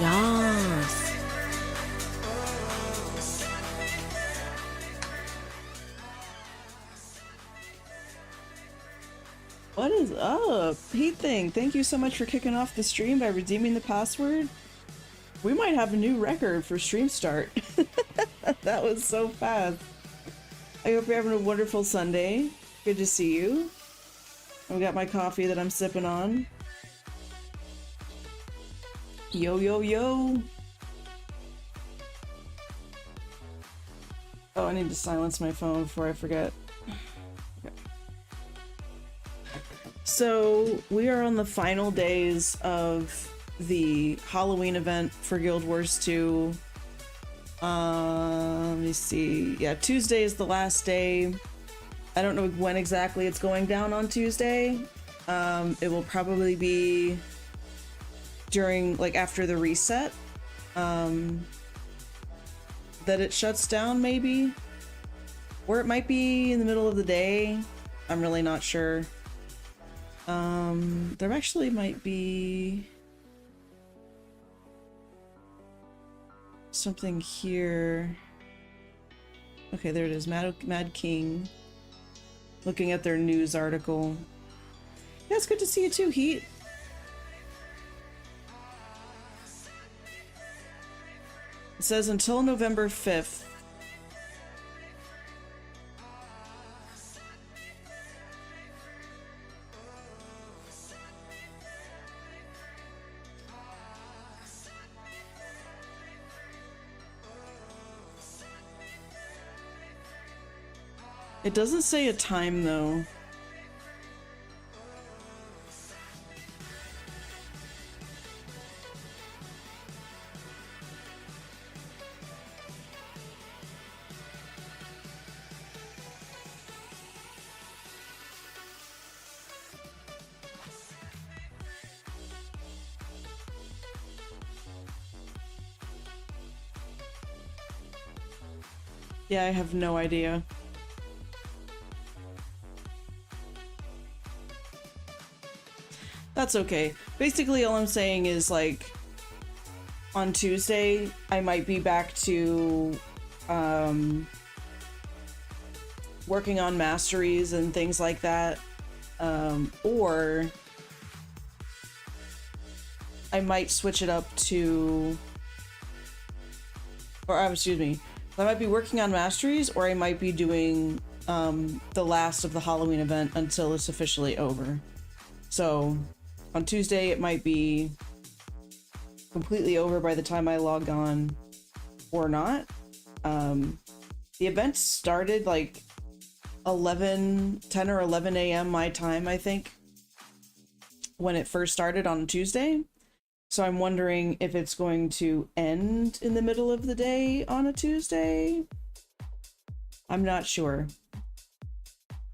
Yes. What is up? Heat Thing, thank you so much for kicking off the stream by redeeming the password. We might have a new record for stream start. That was so fast. I hope you're having a wonderful Sunday. Good to see you. I got my coffee that I'm sipping on. Yo, yo, yo. Oh, I need to silence my phone before I forget. Okay. So, we are on the final days of the Halloween event for Guild Wars 2. Let me see. Yeah, Tuesday is the last day. I don't know when exactly it's going down on Tuesday. It will probably be during, like, after the reset. That it shuts down, maybe? Or it might be in the middle of the day. I'm really not sure. There actually might be something here. Okay, there it is. Mad King. Looking at their news article. Yeah, it's good to see you too, Heat. It says until November 5th. It doesn't say a time though. Yeah, I have no idea. That's okay. Basically, all I'm saying is, like, on Tuesday, I might be back to, working on masteries and things like that. Or I might switch it up to, or, excuse me, I might be working on masteries, or I might be doing, the last of the Halloween event until it's officially over. So, on Tuesday, it might be completely over by the time I log on, or not. The event started like 10 or 11 a.m. my time, I think, when it first started on Tuesday. So I'm wondering if it's going to end in the middle of the day on a Tuesday. I'm not sure.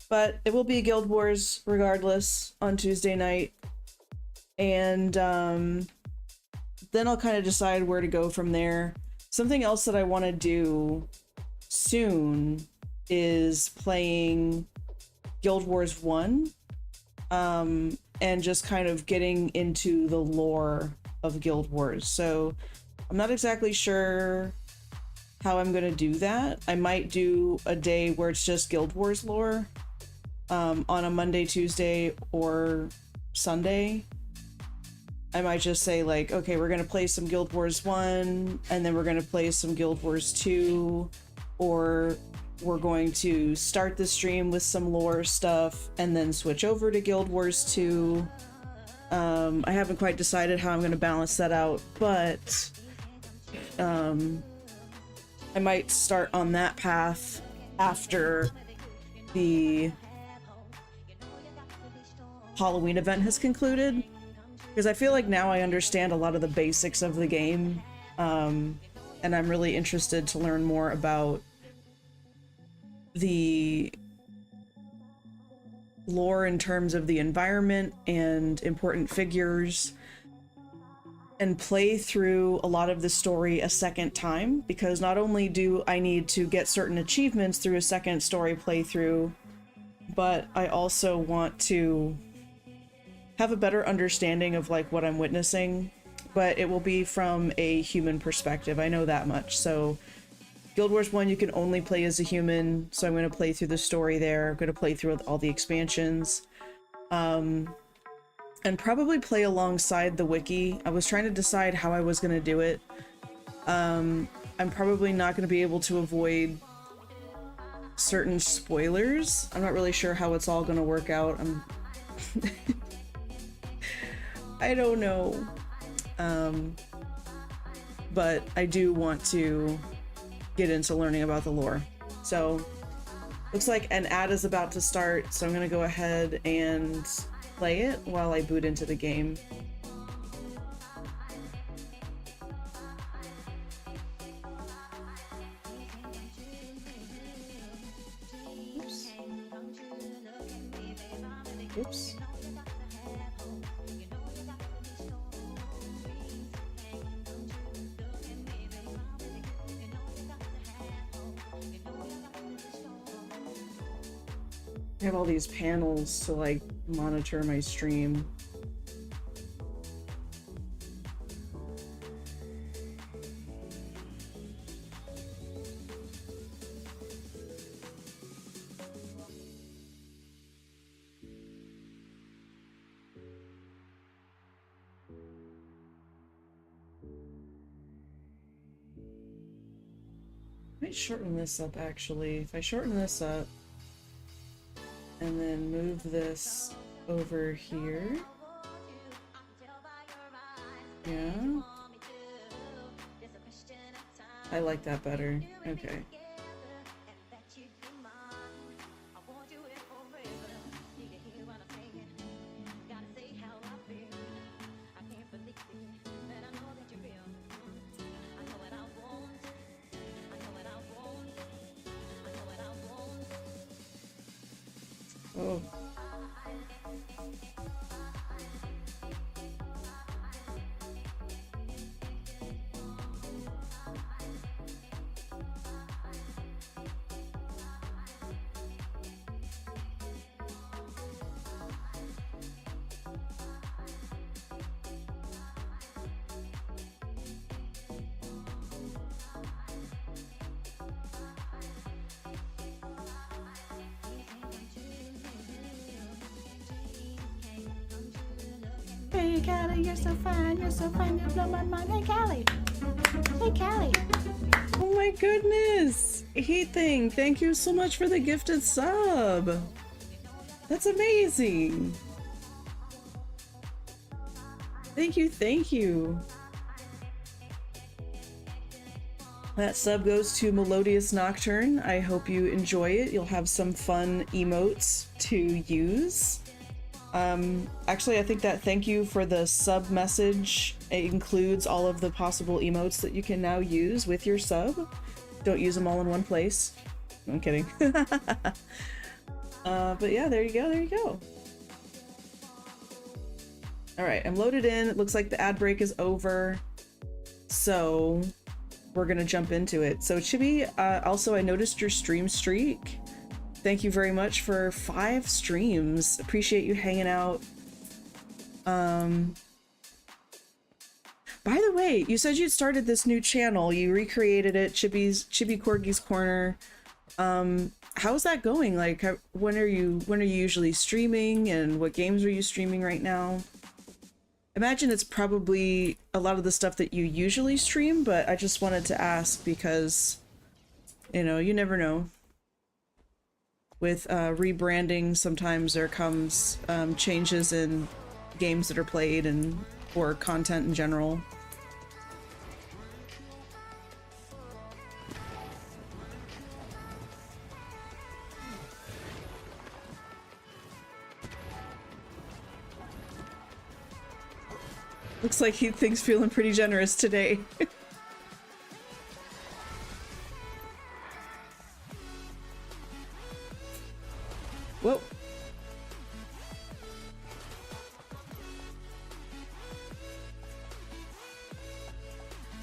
But it will be Guild Wars regardless on Tuesday night. And then I'll kind of decide where to go from there. Something else that I want to do soon is playing Guild Wars 1. And just kind of getting into the lore of Guild Wars. So I'm not exactly sure how I'm gonna do that. I might do a day where it's just Guild Wars lore on a Monday, Tuesday, or Sunday. I might just say, like, okay, we're gonna play some Guild Wars 1, and then we're gonna play some Guild Wars 2, or we're going to start the stream with some lore stuff and then switch over to Guild Wars 2. I haven't quite decided how I'm going to balance that out, but I might start on that path after the Halloween event has concluded, because I feel like now I understand a lot of the basics of the game, and I'm really interested to learn more about the lore in terms of the environment and important figures, and play through a lot of the story a second time, because not only do I need to get certain achievements through a second story playthrough, but I also want to have a better understanding of, like, what I'm witnessing but it will be from a human perspective. I know that much. So Guild Wars 1, you can only play as a human, so I'm going to play through the story there. I'm going to play through all the expansions. And probably play alongside the wiki. I was trying to decide how I was going to do it. I'm probably not going to be able to avoid certain spoilers. I'm not really sure how it's all going to work out. I don't know. But I do want to get into learning about the lore. So, looks like an ad is about to start, so I'm gonna go ahead and play it while I boot into the game. Oops. Oops. I have all these panels to like monitor my stream. I might shorten this up actually. If I shorten this up and then move this over here. Yeah. I like that better. Okay. Oh. Hey Callie, you're so fine, you blow my mind. Hey Callie. Hey Callie. Oh my goodness! Heat Thing, thank you so much for the gifted sub! That's amazing! Thank you, thank you! That sub goes to Melodious Nocturne. I hope you enjoy it. You'll have some fun emotes to use. Actually, I think that thank you for the sub message. It includes all of the possible emotes that you can now use with your sub. Don't use them all in one place. No, I'm kidding. But yeah, there you go, there you go. Alright, I'm loaded in. It looks like the ad break is over. So, we're gonna jump into it. So Chibi, also I noticed your stream streak. Thank you very much for 5 streams. Appreciate you hanging out. By the way, you said you'd started this new channel. You recreated it, Chibi Corgi's Corner. How's that going? Like, when are you usually streaming, and what games are you streaming right now? Imagine it's probably a lot of the stuff that you usually stream, but I just wanted to ask because, you know, you never know. With rebranding, sometimes there comes changes in games that are played and or content in general. Looks like he thinks feeling pretty generous today. Whoa.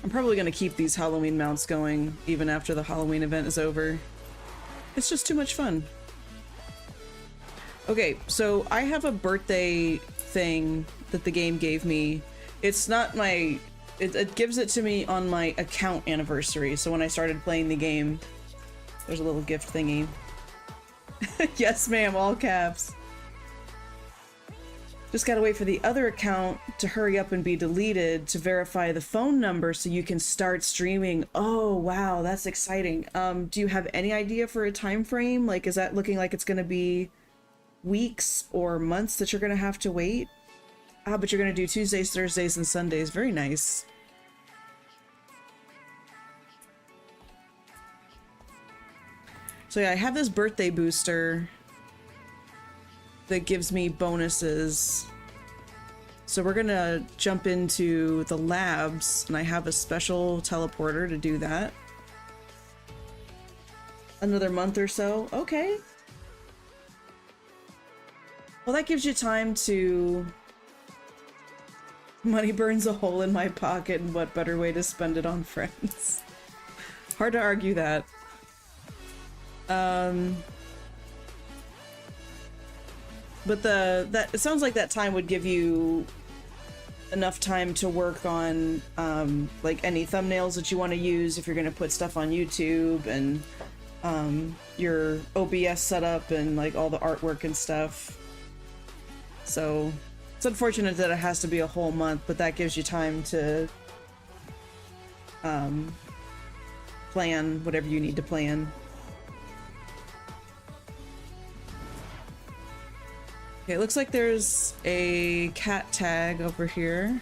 I'm probably gonna keep these Halloween mounts going even after the Halloween event is over. It's just too much fun. Okay, so I have a birthday thing that the game gave me. It's not my It gives it to me on my account anniversary. So when I started playing the game, there's a little gift thingy. Yes, ma'am, all caps. Just gotta wait for the other account to hurry up and be deleted to verify the phone number so you can start streaming. Oh, wow, that's exciting. Do you have any idea for a time frame? Like, is that looking like it's gonna be weeks or months that you're gonna have to wait? Ah, but you're gonna do Tuesdays, Thursdays, and Sundays. Very nice. So yeah, I have this birthday booster that gives me bonuses. So we're gonna jump into the labs, and I have a special teleporter to do that. Another month or so. Okay. Well, that gives you time to... Money burns a hole in my pocket, and what better way to spend it on friends? Hard to argue that. But it sounds like that time would give you enough time to work on like any thumbnails that you want to use if you're going to put stuff on YouTube, and your OBS setup and like all the artwork and stuff. So it's unfortunate that it has to be a whole month, but that gives you time to plan whatever you need to plan. Okay, it looks like there's a cat tag over here.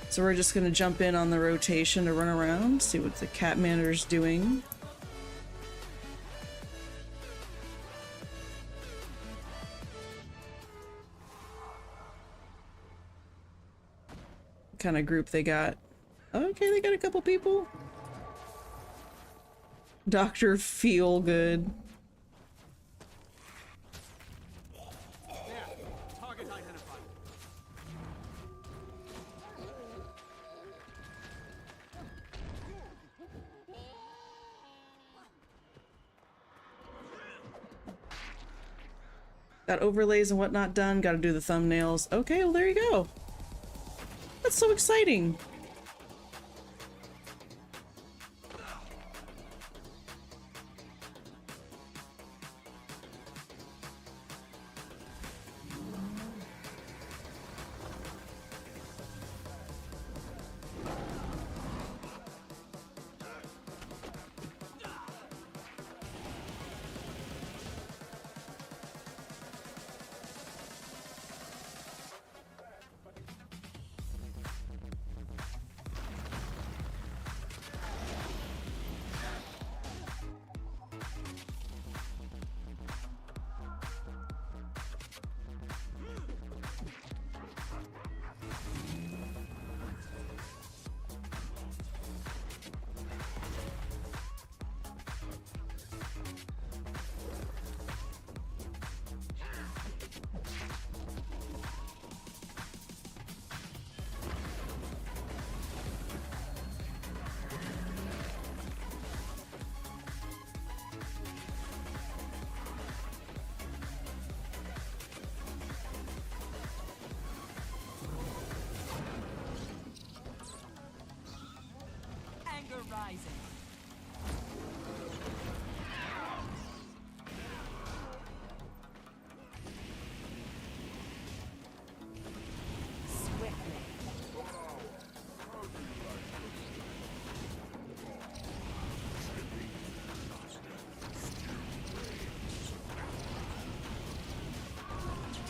So we're just gonna jump in on the rotation to run around, see what the cat manager's doing. What kind of group they got? Okay, they got a couple people. Dr. Feelgood. Got overlays and whatnot done. Got to do the thumbnails. Okay, well there you go. That's so exciting.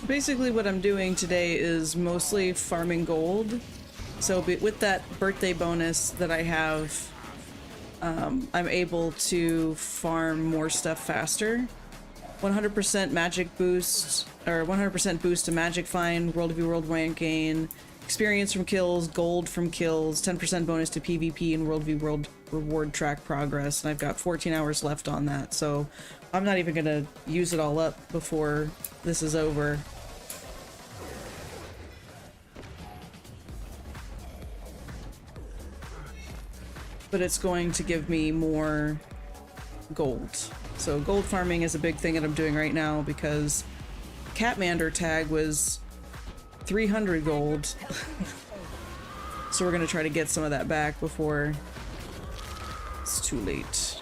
Basically what I'm doing today is mostly farming gold. So with that birthday bonus that I have, I'm able to farm more stuff faster. 100% magic boost, or 100% boost to magic find, world v world rank gain, experience from kills, gold from kills, 10% bonus to PvP and world v world reward track progress. And I've got 14 hours left on that, so I'm not even gonna use it all up before this is over. But it's going to give me more gold. So gold farming is a big thing that I'm doing right now because Catmander tag was 300 gold. So we're gonna try to get some of that back before it's too late.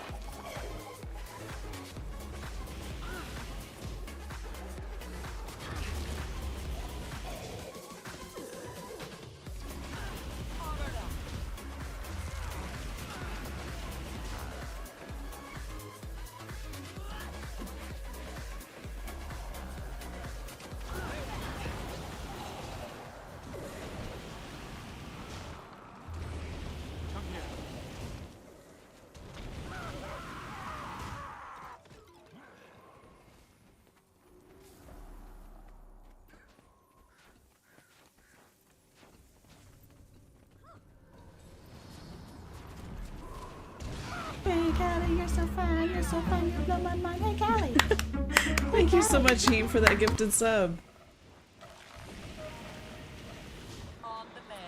Hey, Callie, you're so fine. You're so fine. You blow my mind. Hey, Callie. Thank you so much, Heat, for that gifted sub. On the mend.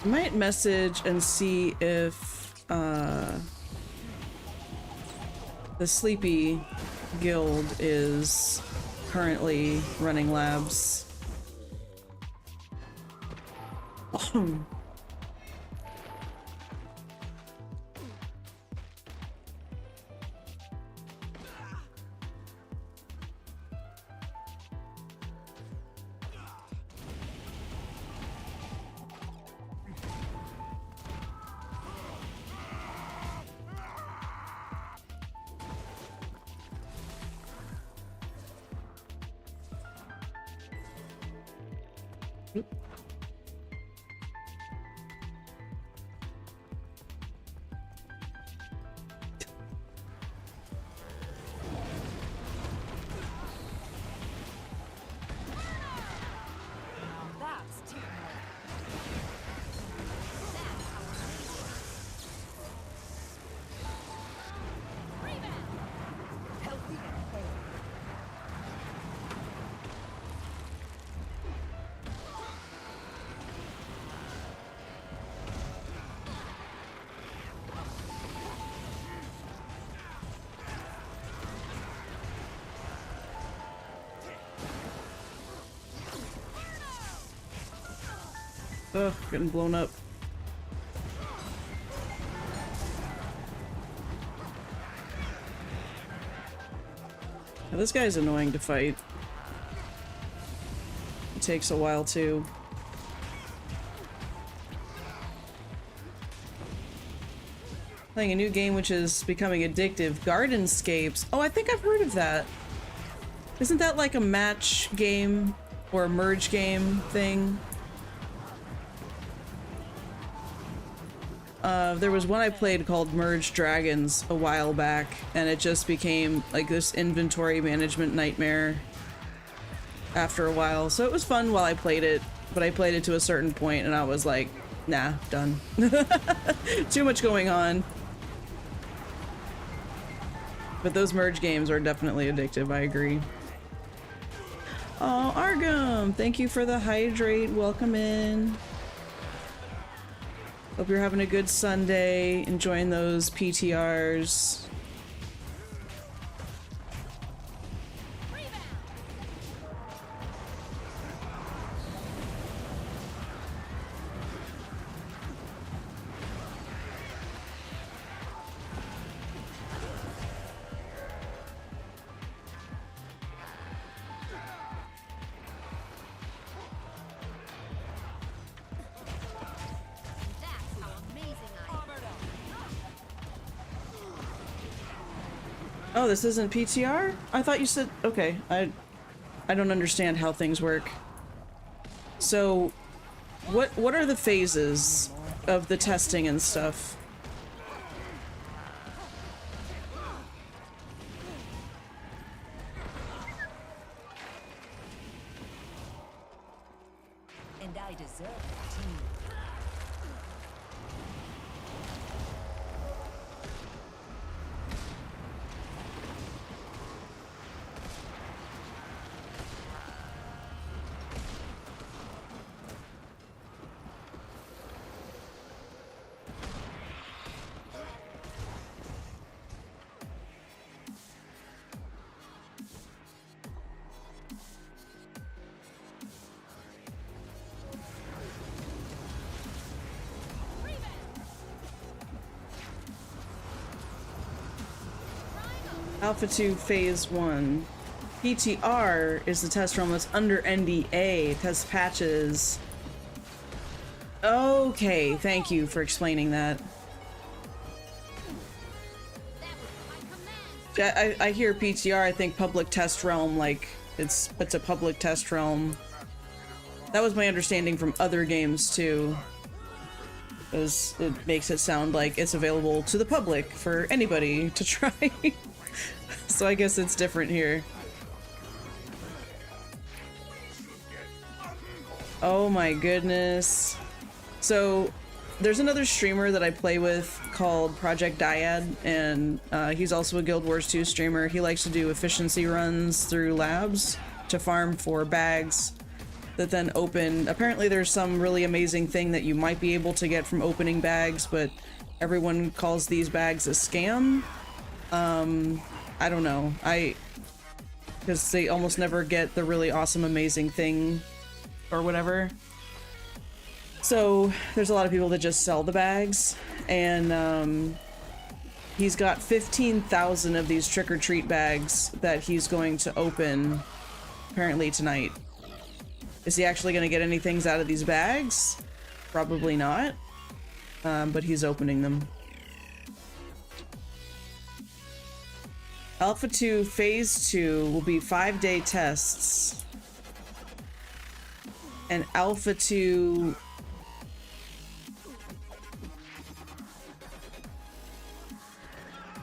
I might message and see if the Sleepy Guild is currently running labs. That's teamwork. Healthy and whole. Ugh, getting blown up. Now, this guy's annoying to fight. It takes a while too. Playing a new game which is becoming addictive. Gardenscapes. Oh, I think I've heard of that. Isn't that like a match game or a merge game thing? There was one I played called Merge Dragons a while back, and it just became like this inventory management nightmare after a while. So it was fun while I played it, but I played it to a certain point and I was like, nah, done. Too much going on. But those merge games are definitely addictive, I agree. Oh, Argum, thank you for the hydrate. Welcome in. Hope you're having a good Sunday, enjoying those PTRs. Oh, this isn't PTR? I thought you said... Okay, I don't understand how things work. So, what are the phases of the testing and stuff. And I deserve it too. Alpha 2 Phase 1. PTR is the test realm that's under NDA. Test patches. Okay, thank you for explaining that. I hear PTR, I think public test realm, like it's a public test realm. That was my understanding from other games too. Because it makes it sound like it's available to the public for anybody to try. So I guess it's different here. Oh my goodness. So there's another streamer that I play with called Project Dyad, and he's also a Guild Wars 2 streamer. He likes to do efficiency runs through labs to farm for bags that then open. Apparently there's some really amazing thing that you might be able to get from opening bags, but everyone calls these bags a scam. I don't know. Because they almost never get the really awesome, amazing thing or whatever. So there's a lot of people that just sell the bags, and he's got 15,000 of these trick-or-treat bags that he's going to open apparently tonight. Is he actually going to get any things out of these bags? Probably not, but he's opening them. Alpha 2 Phase 2 will be 5-day tests. And Alpha 2...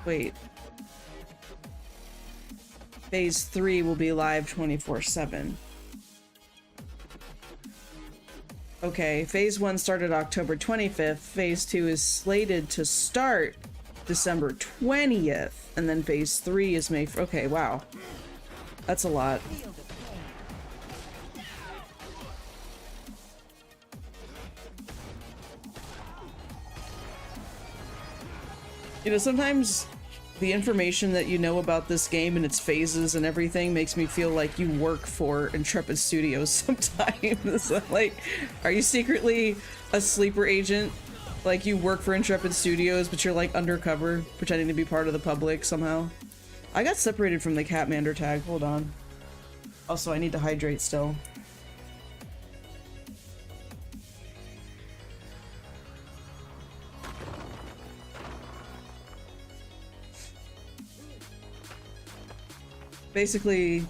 Wait. Phase 3 will be live 24/7. Okay, Phase 1 started October 25th. Phase 2 is slated to start December 20th. And then Phase 3 is May... Okay, wow. That's a lot. You know, sometimes the information that you know about this game and its phases and everything makes me feel like you work for Intrepid Studios sometimes. Like, are you secretly a sleeper agent? Like, you work for Intrepid Studios, but you're like undercover, pretending to be part of the public somehow. I got separated from the Catmander tag. Hold on. Also, I need to hydrate still. Basically,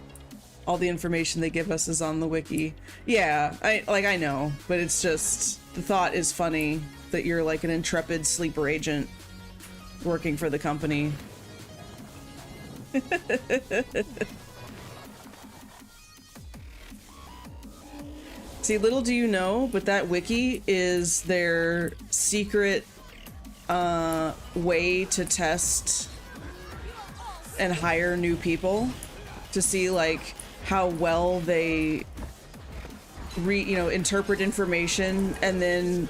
all the information they give us is on the wiki. Yeah, I know, but it's just, the thought is funny that you're like an intrepid sleeper agent working for the company. See, little do you know, but that wiki is their secret way to test and hire new people, to see like how well they interpret information, and then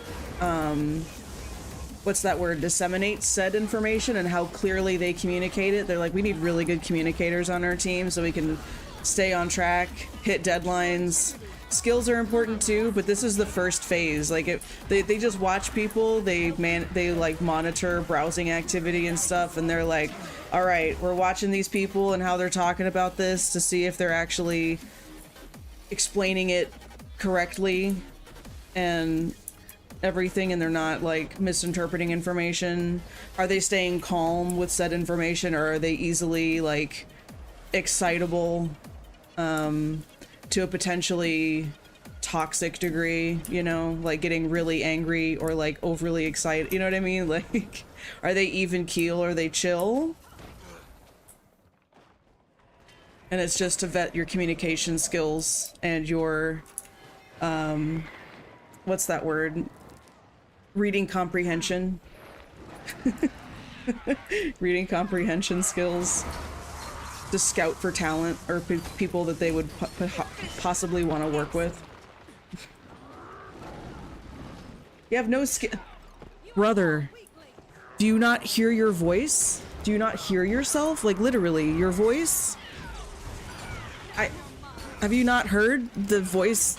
what's that word, disseminate said information, and how clearly they communicate it. They're like, we need really good communicators on our team so we can stay on track, hit deadlines. Skills are important too, but this is the first phase. Like, they just watch people, they like monitor browsing activity and stuff, and they're like, all right, we're watching these people and how they're talking about this to see if they're actually explaining it correctly and everything, and they're not like misinterpreting information. Are they staying calm with said information, or are they easily like excitable to a potentially toxic degree, you know, like getting really angry or like overly excited, you know what I mean? Like, are they even keel or are they chill? And it's just to vet your communication skills and your, what's that word? Reading comprehension. Reading comprehension skills. To scout for talent or people that they would possibly want to work with. You have no skill. Brother, do you not hear your voice? Do you not hear yourself? Like literally, your voice? Have you not heard the voice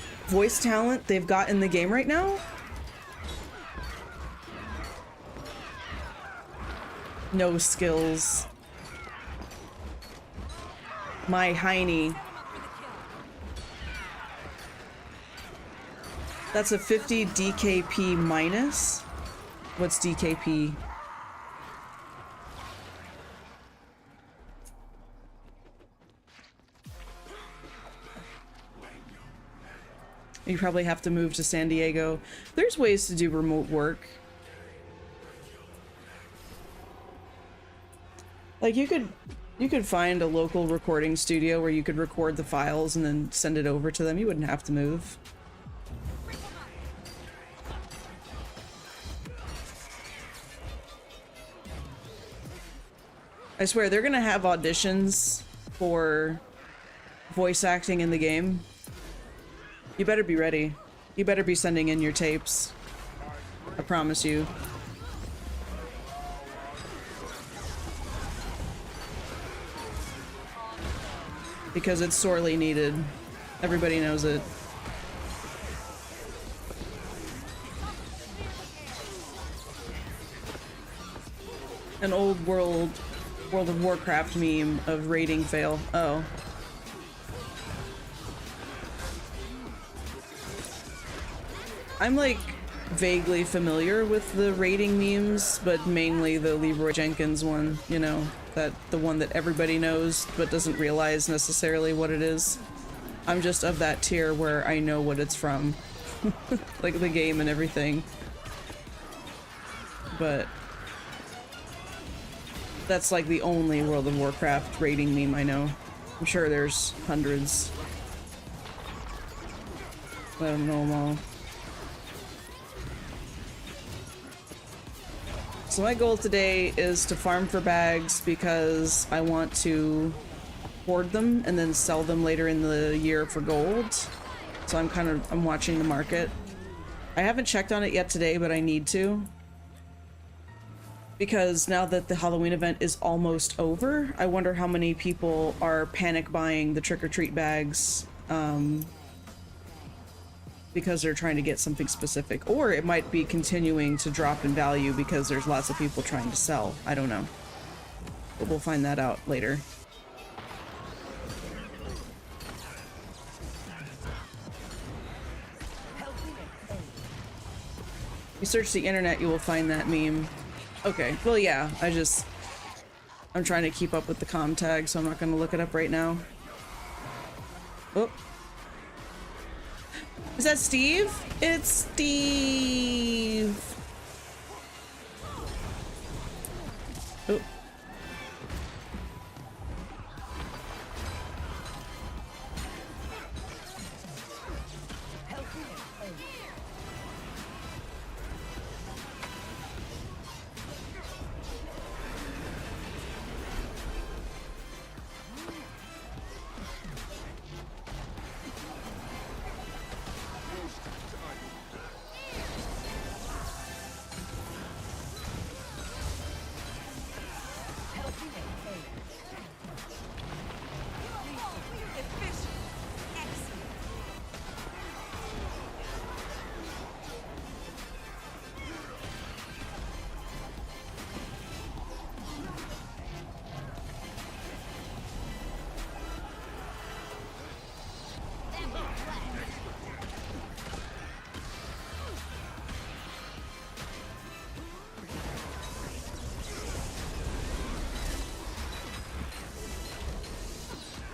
talent they've got in the game right now? No skills. My hiney. That's a 50 DKP minus? What's DKP? You probably have to move to San Diego. There's ways to do remote work. Like you could find a local recording studio where you could record the files and then send it over to them. You wouldn't have to move. I swear, they're gonna have auditions for voice acting in the game. You better be ready. You better be sending in your tapes. I promise you. Because it's sorely needed. Everybody knows it. An old World of Warcraft meme of raiding fail. Oh. I'm like vaguely familiar with the raiding memes, but mainly the Leroy Jenkins one, you know, the one that everybody knows but doesn't realize necessarily what it is. I'm just of that tier where I know what it's from. Like the game and everything. But that's like the only World of Warcraft raiding meme I know. I'm sure there's hundreds. I don't know them all. So my goal today is to farm for bags because I want to hoard them and then sell them later in the year for gold. So I'm watching the market. I haven't checked on it yet today, but I need to. Because now that the Halloween event is almost over, I wonder how many people are panic buying the trick-or-treat bags because they're trying to get something specific. Or it might be continuing to drop in value because there's lots of people trying to sell. I don't know. But we'll find that out later. If you search the internet, you will find that meme. Okay, well yeah, I'm trying to keep up with the comm tag, so I'm not gonna look it up right now. Oh. Is that Steve? It's Steve! Oh.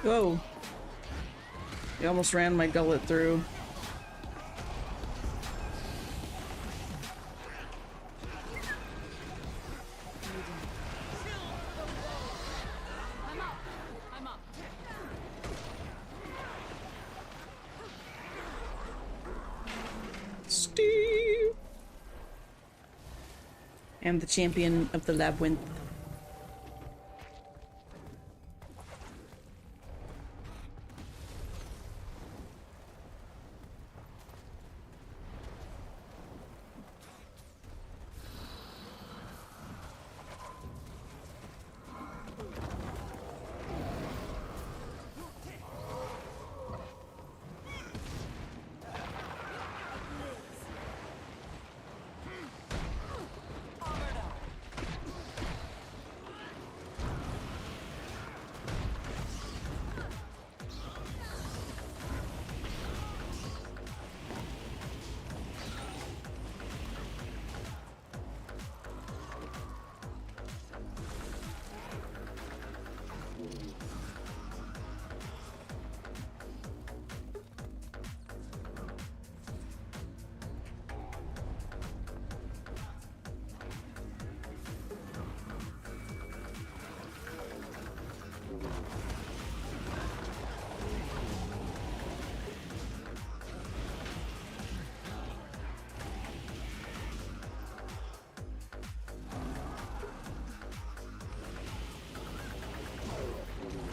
Whoa. You almost ran my gullet through. Steve. I'm the champion of the labyrinth.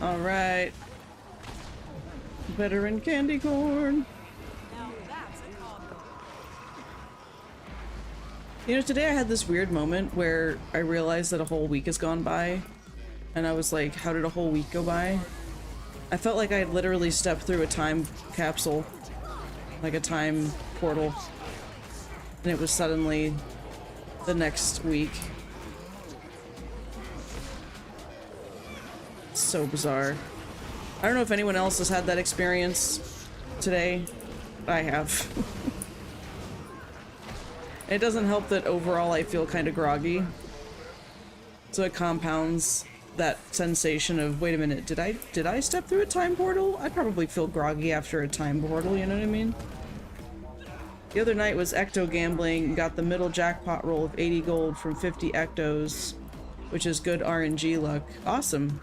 All right. Veteran candy corn. You know, today I had this weird moment where I realized that a whole week has gone by, and I was like, how did a whole week go by? I felt like I had literally stepped through a time capsule, like a time portal, and it was suddenly the next week. So bizarre. I don't know if anyone else has had that experience today. I have. It doesn't help that overall I feel kind of groggy. So it compounds that sensation of, wait a minute, did I step through a time portal? I probably feel groggy after a time portal, you know what I mean? The other night was ecto gambling, got the middle jackpot roll of 80 gold from 50 ectos, which is good RNG luck. Awesome.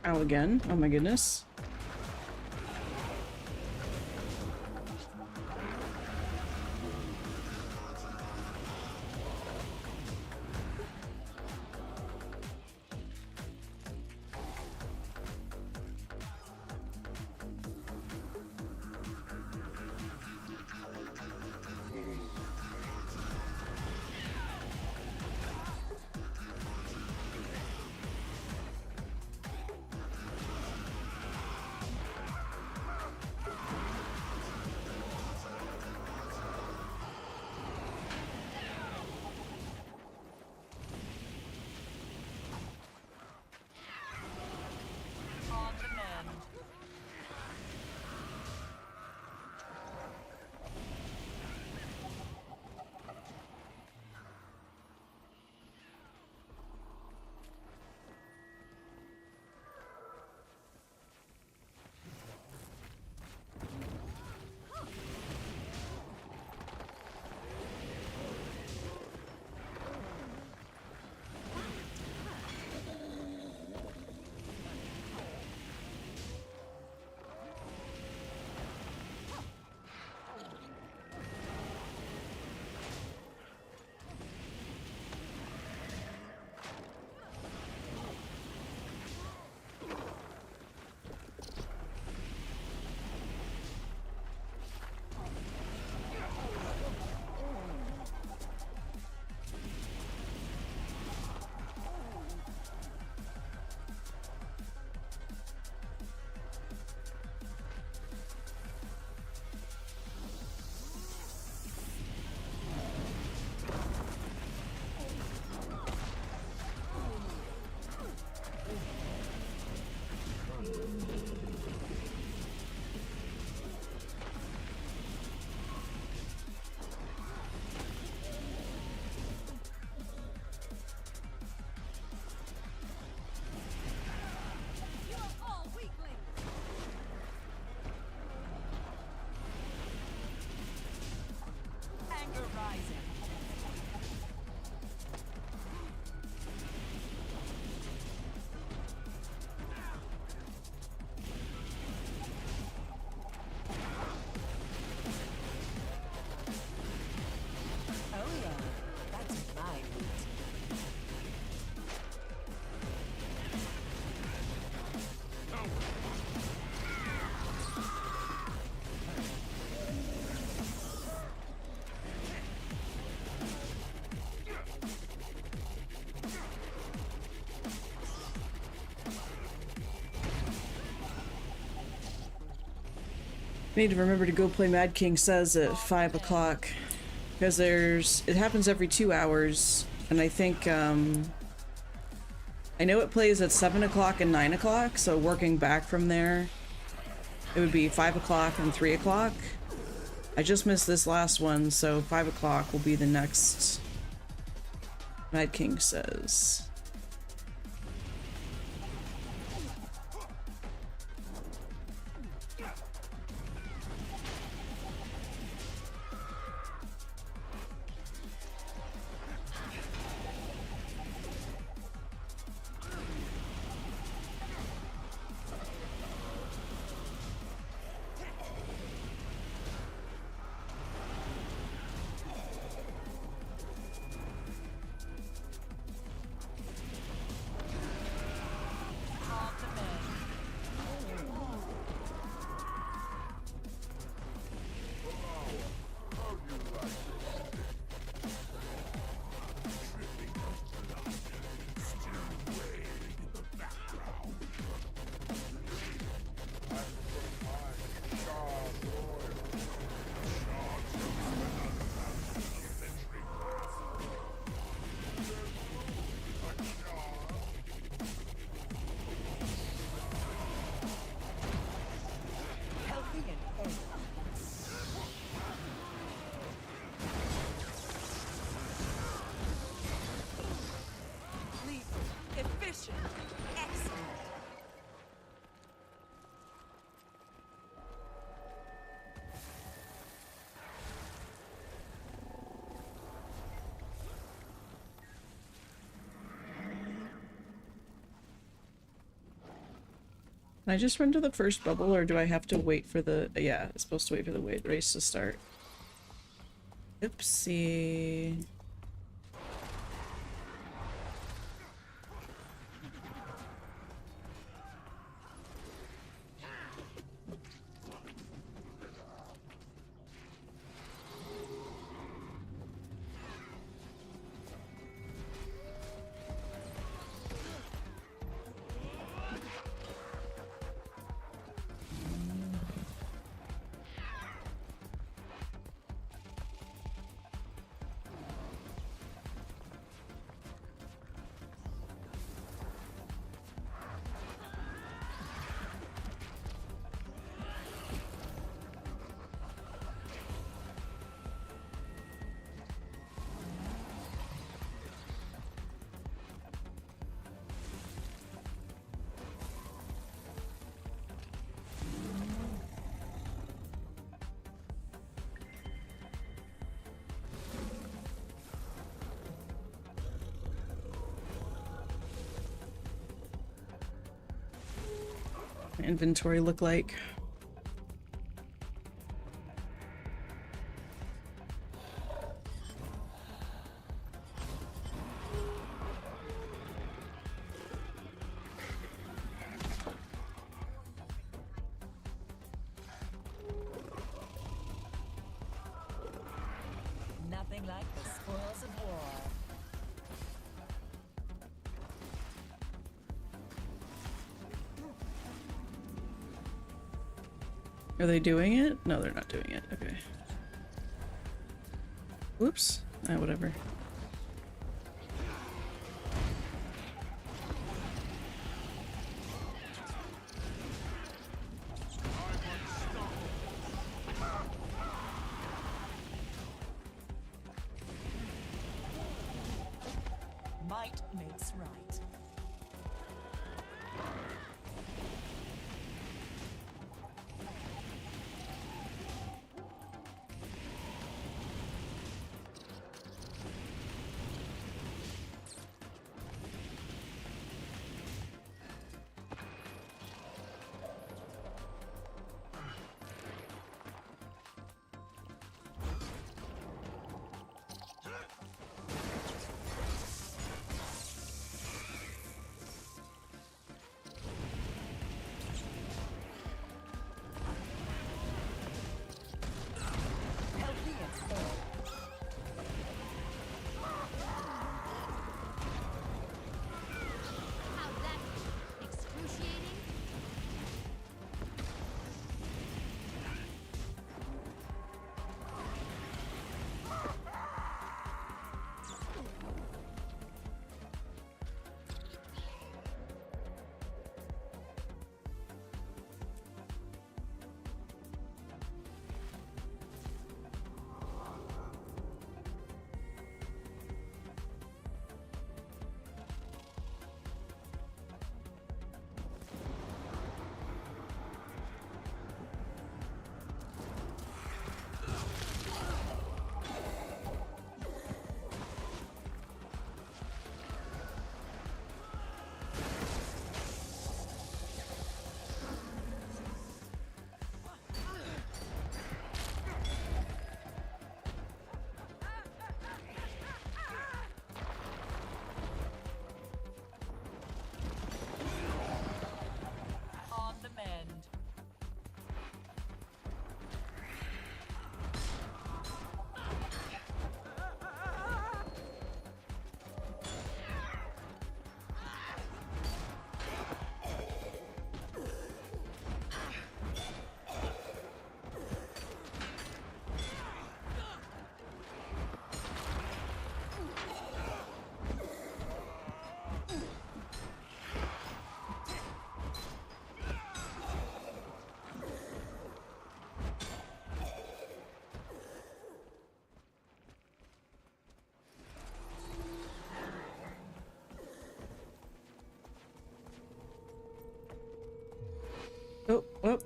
Ow again. Oh my goodness. Need to remember to go play Mad King Says at 5 o'clock. Because it happens every 2 hours. And I think, I know it plays at 7 o'clock and 9 o'clock, so working back from there, it would be 5 o'clock and 3 o'clock. I just missed this last one, so 5 o'clock will be the next Mad King Says. Can I just run to the first bubble, or do I have to wait for the... Yeah, I'm supposed to wait for the race to start. Oopsie. Inventory look like? Nothing like the spoils of war. Are they doing it? No, they're not doing it. Okay. Whoops. Ah, whatever. Might makes right.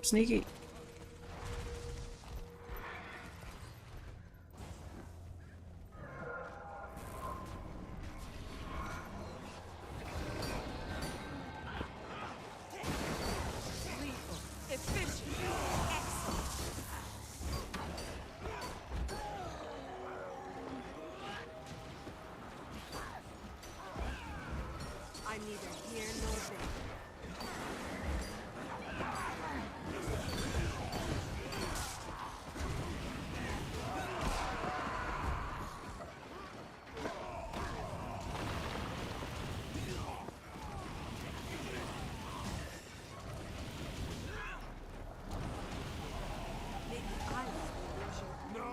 Sneaky. Lethal. Efficient. Excellent. I'm neither here nor there. Maybe I was the illusion. No.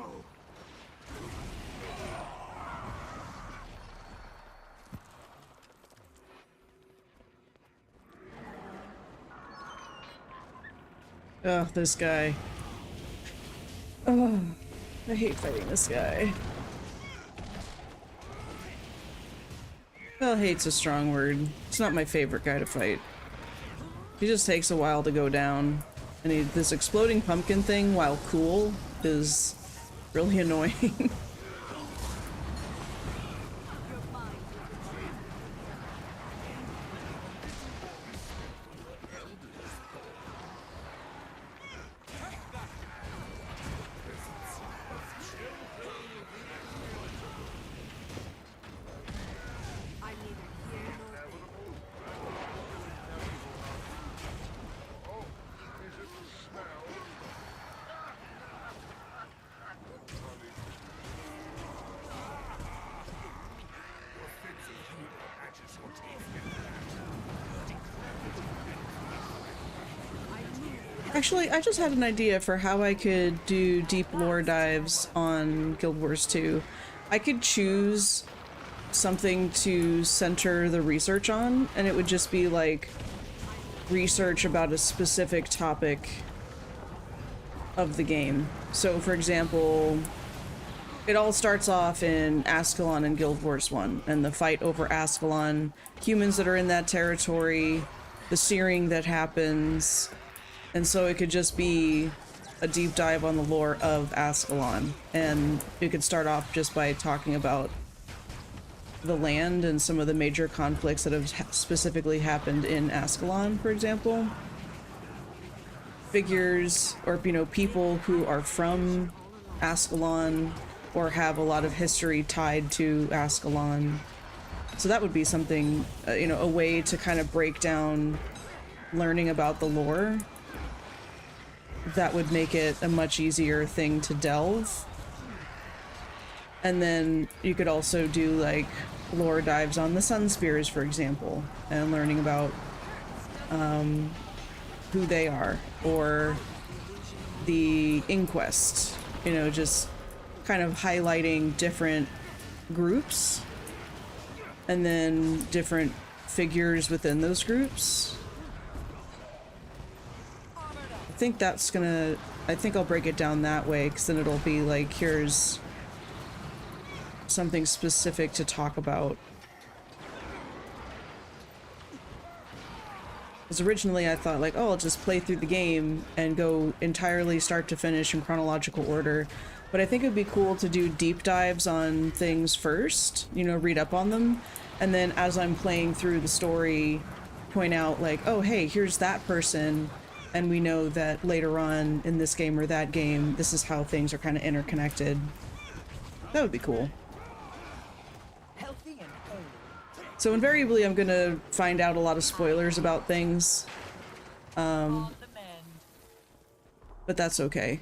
Oh, this guy. Oh, I hate fighting this guy. Well, hate's a strong word. It's not my favorite guy to fight. He just takes a while to go down. And this exploding pumpkin thing, while cool, is really annoying. I'm neither here nor there. Actually, I just had an idea for how I could do deep lore dives on Guild Wars 2. I could choose something to center the research on, and it would just be like research about a specific topic of the game. So, for example, it all starts off in Ascalon in Guild Wars 1, and the fight over Ascalon, humans that are in that territory, the searing that happens, and so it could just be a deep dive on the lore of Ascalon, and it could start off just by talking about the land and some of the major conflicts that have specifically happened in Ascalon, for example. Figures, or, you know, people who are from Ascalon or have a lot of history tied to Ascalon. So that would be something, you know, a way to kind of break down learning about the lore. That would make it a much easier thing to delve. And then you could also do like lore dives on the Sun Spears, for example, and learning about who they are, or the Inquest, you know, just kind of highlighting different groups and then different figures within those groups. I think that's gonna, I think I'll break it down that way, because then it'll be like, here's something specific to talk about. Because originally I thought like, oh, I'll just play through the game and go entirely start to finish in chronological order. But I think it would be cool to do deep dives on things first, you know, read up on them, and then as I'm playing through the story, point out like, oh, hey, here's that person, and we know that later on in this game or that game, this is how things are kind of interconnected. That would be cool. Healthy and whole. So invariably I'm gonna find out a lot of spoilers about things, On the mend. but that's okay.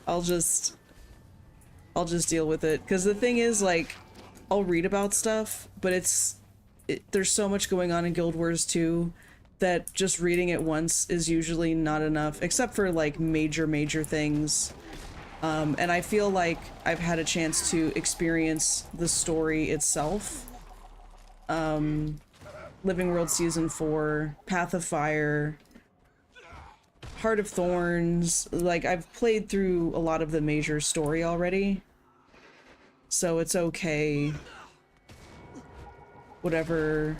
I'll just deal with it, because the thing is, like, I'll read about stuff, but there's so much going on in Guild Wars 2 that just reading it once is usually not enough, except for like major things. And I feel like I've had a chance to experience the story itself. Living World Season 4, Path of Fire, Heart of Thorns, like I've played through a lot of the major story already. So it's okay. Whatever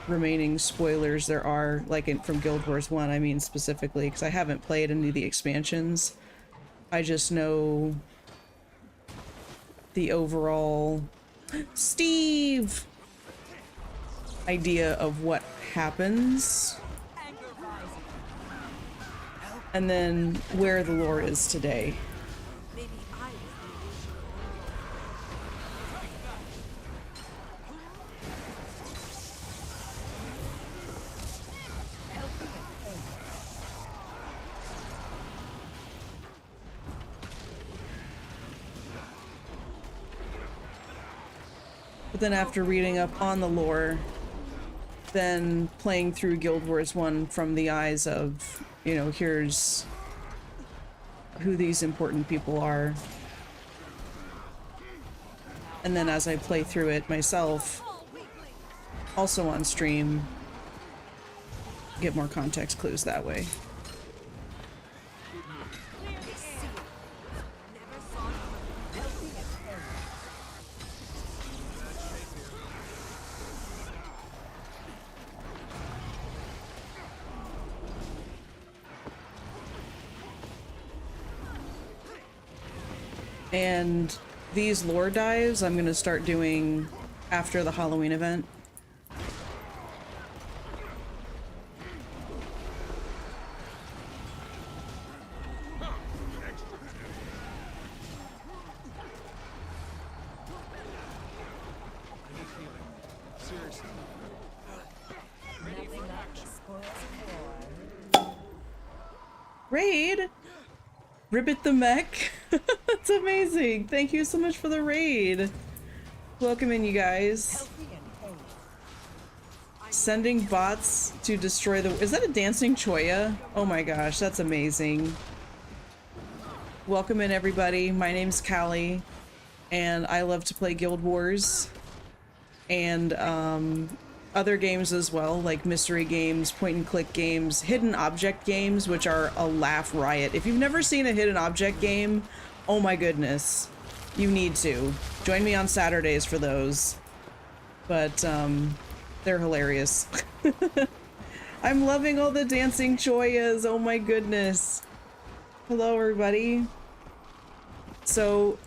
remaining spoilers there are, like from Guild Wars 1, I mean specifically, because I haven't played any of the expansions. I just know the overall Steve idea of what happens, and then where the lore is today. Maybe I was the original. But then after reading up on the lore, then playing through Guild Wars 1 from the eyes of, you know, here's who these important people are. And then as I play through it myself, also on stream, get more context clues that way. Never saw it. And these lore dives I'm gonna start doing after the Halloween event. Raid! Ribbit the Mech! That's amazing! Thank you so much for the raid! Welcome in, you guys. Sending bots to destroy the— is that a dancing Choya? Oh my gosh, that's amazing. Welcome in, everybody. My name's Callie, and I love to play Guild Wars. And, other games as well, like mystery games, point-and-click games, hidden object games, which are a laugh riot. If you've never seen a hidden object game, oh my goodness, you need to. Join me on Saturdays for those. But, they're hilarious. I'm loving all the dancing Choyas, oh my goodness. Hello, everybody. So,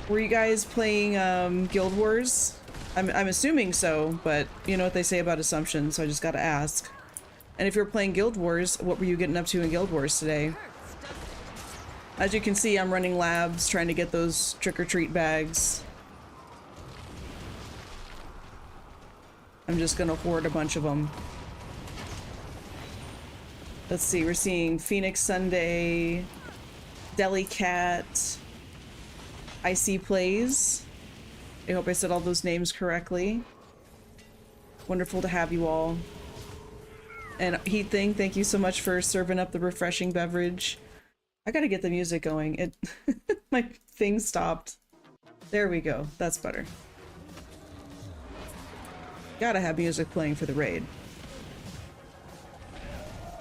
were you guys playing, Guild Wars? I'm assuming so, but you know what they say about assumptions, so I just gotta ask. And if you're playing Guild Wars, what were you getting up to in Guild Wars today? As you can see, I'm running labs, trying to get those trick-or-treat bags. I'm just gonna hoard a bunch of them. Let's see, we're seeing Phoenix Sunday, Deli Cat, Icy Plays. I hope I said all those names correctly. Wonderful to have you all. And Heat Thing, thank you so much for serving up the refreshing beverage. I gotta get the music going. It my thing stopped. There we go. That's better. Gotta have music playing for the raid.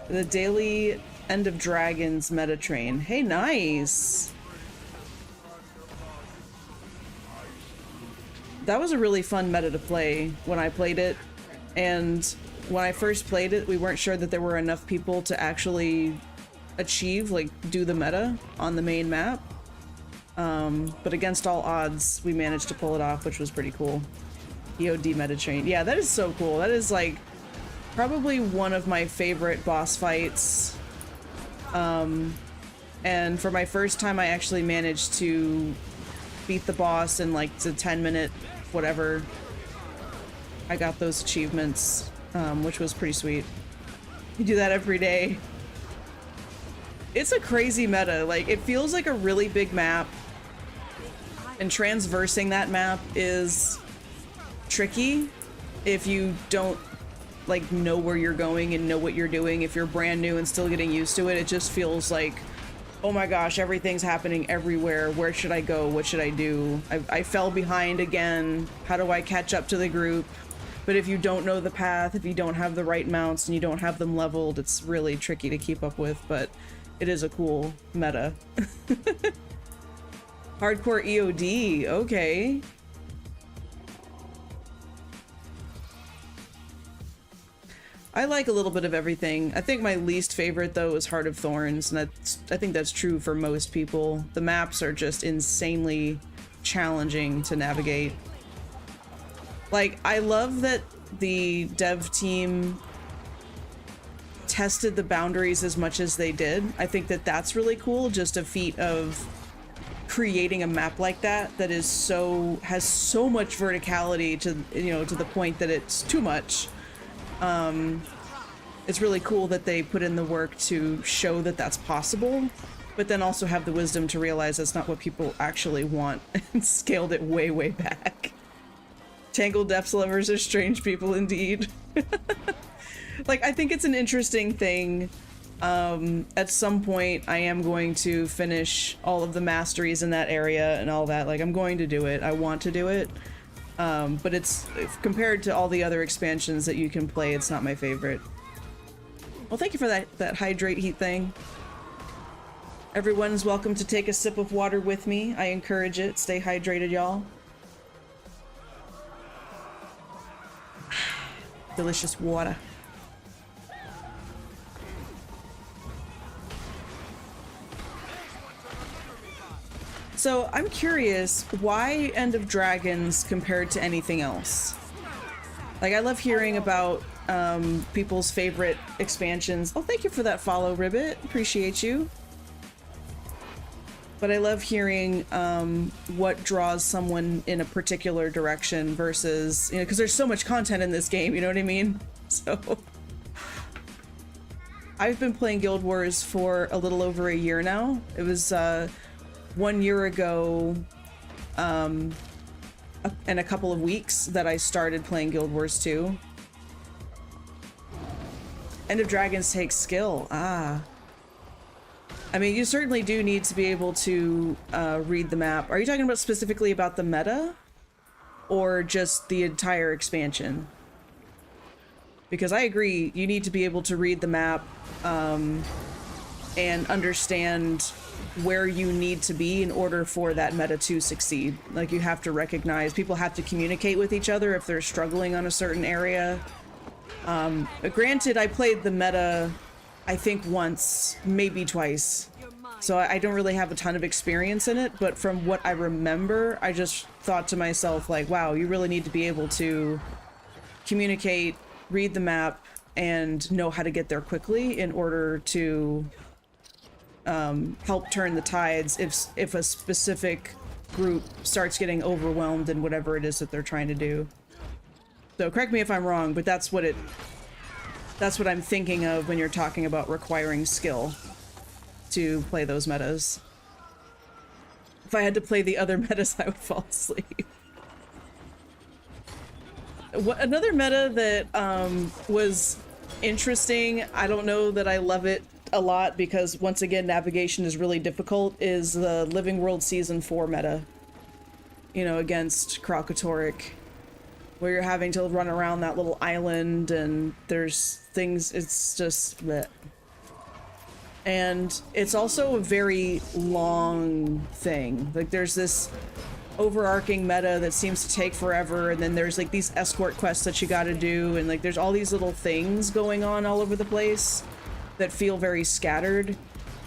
The daily End of Dragons meta train. Hey, nice! That was a really fun meta to play when I played it, and when I first played it, we weren't sure that there were enough people to actually achieve, like, do the meta on the main map. But against all odds, we managed to pull it off, which was pretty cool. EOD meta train. Yeah, that is so cool. That is, like, probably one of my favorite boss fights. And for my first time, I actually managed to beat the boss in, like, the 10-minute whatever. I got those achievements, which was pretty sweet. You do that every day. It's a crazy meta. Like, it feels like a really big map, and transversing that map is tricky if you don't, like, know where you're going and know what you're doing. If you're brand new and still getting used to it, it just feels like, oh my gosh, everything's happening everywhere. Where should I go? What should I do? I fell behind again. How do I catch up to the group? But if you don't know the path, if you don't have the right mounts and you don't have them leveled, it's really tricky to keep up with, but it is a cool meta. Hardcore EOD, okay. I like a little bit of everything. I think my least favorite though is Heart of Thorns, and I think that's true for most people. The maps are just insanely challenging to navigate. Like, I love that the dev team tested the boundaries as much as they did. I think that that's really cool, just a feat of creating a map like that is has so much verticality to, you know, to the point that it's too much. It's really cool that they put in the work to show that that's possible, but then also have the wisdom to realize that's not what people actually want and scaled it way, way back. Tangled depths lovers are strange people indeed. Like, I think it's an interesting thing. At some point, I am going to finish all of the masteries in that area and all that. Like, I'm going to do it. I want to do it. But it's compared to all the other expansions that you can play, it's not my favorite. Well, thank you for that hydrate heat thing. Everyone's welcome to take a sip of water with me. I encourage it. Stay hydrated, y'all. Delicious water. So I'm curious, why End of Dragons compared to anything else? Like, I love hearing about people's favorite expansions. Oh, thank you for that follow, Ribbit. Appreciate you. But I love hearing what draws someone in a particular direction versus, you know, because there's so much content in this game, you know what I mean? So I've been playing Guild Wars for a little over a year now. It was 1 year ago and a couple of weeks that I started playing Guild Wars 2. End of Dragons takes skill. Ah. I mean, you certainly do need to be able to read the map. Are you talking about specifically about the meta? Or just the entire expansion? Because I agree, you need to be able to read the map and understand where you need to be in order for that meta to succeed. Like, you have to recognize, people have to communicate with each other if they're struggling on a certain area. Granted, I played the meta, I think once, maybe twice. So I don't really have a ton of experience in it, but from what I remember, I just thought to myself, like, wow, you really need to be able to communicate, read the map, and know how to get there quickly in order to help turn the tides if a specific group starts getting overwhelmed in whatever it is that they're trying to do. So correct me if I'm wrong, but that's what I'm thinking of when you're talking about requiring skill to play those metas. If I had to play the other metas, I would fall asleep. Another meta that was interesting, I don't know that I love it a lot because, once again, navigation is really difficult, is the Living World Season 4 meta. You know, against Kralkatorrik, where you're having to run around that little island and there's things, it's just bleh. And it's also a very long thing. Like, there's this overarching meta that seems to take forever, and then there's like these escort quests that you gotta do, and like there's all these little things going on all over the place that feel very scattered,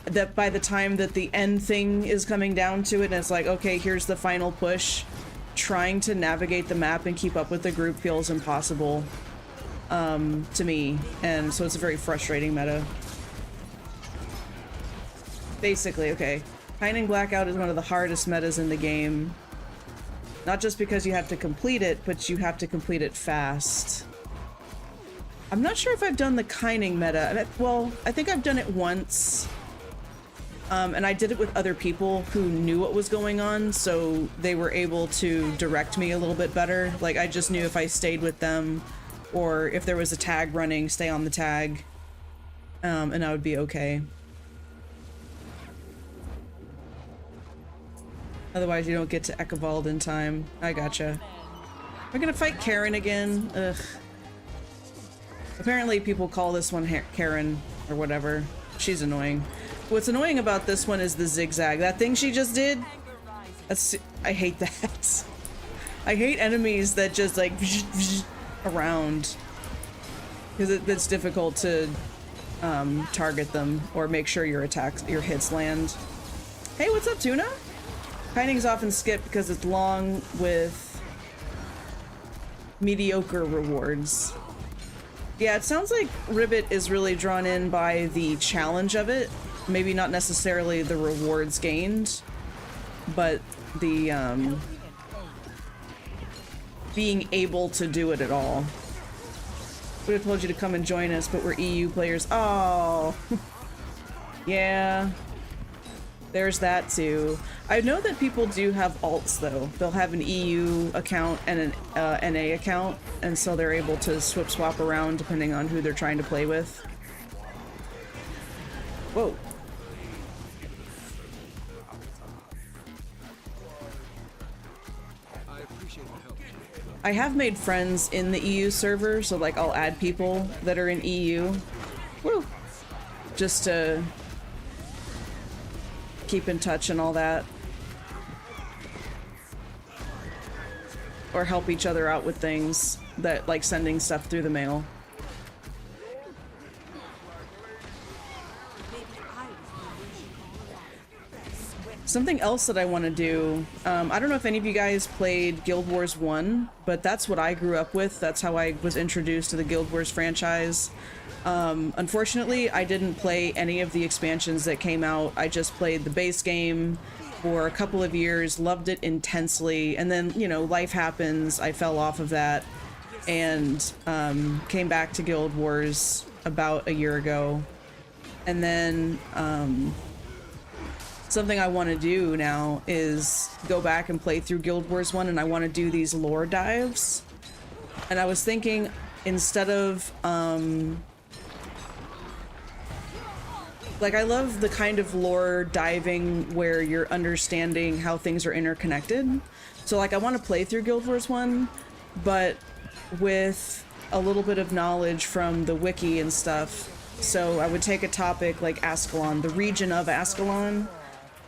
that by the time that the end thing is coming down to it and it's like, okay, here's the final push, trying to navigate the map and keep up with the group feels impossible to me, and so it's a very frustrating meta. Basically, okay, Pining Blackout is one of the hardest metas in the game. Not just because you have to complete it, but you have to complete it fast. I'm not sure if I've done the Kining meta. Well, I think I've done it once. And I did it with other people who knew what was going on, so they were able to direct me a little bit better. Like, I just knew if I stayed with them, or if there was a tag running, stay on the tag, and I would be okay. Otherwise, you don't get to Ekavald in time. I gotcha. We're gonna fight Karen again. Ugh. Apparently, people call this one Karen or whatever. She's annoying. What's annoying about this one is the zigzag. That thing she just did. I hate that. I hate enemies that just like around. because it's difficult to target them or make sure your hits land. Hey, what's up, Tuna? Pining's often skipped because it's long with mediocre rewards. Yeah, it sounds like Ribbit is really drawn in by the challenge of it. Maybe not necessarily the rewards gained, but the being able to do it at all. Would have told you to come and join us, but we're EU players. Oh, yeah. There's that too. I know that people do have alts though. They'll have an EU account and an NA account, and so they're able to swap around depending on who they're trying to play with. Whoa. I have made friends in the EU server, so like I'll add people that are in EU. Woo! Just to keep in touch and all that. Or help each other out with things that, like sending stuff through the mail. Something else that I want to do, I don't know if any of you guys played Guild Wars 1, but that's what I grew up with. That's how I was introduced to the Guild Wars franchise. Unfortunately, I didn't play any of the expansions that came out. I just played the base game for a couple of years, loved it intensely, and then, you know, life happens. I fell off of that and came back to Guild Wars about a year ago. And then something I want to do now is go back and play through Guild Wars 1, and I want to do these lore dives. And I was thinking, instead of like, I love the kind of lore diving where you're understanding how things are interconnected. So like, I want to play through Guild Wars 1, but with a little bit of knowledge from the wiki and stuff. So I would take a topic like Ascalon, the region of Ascalon,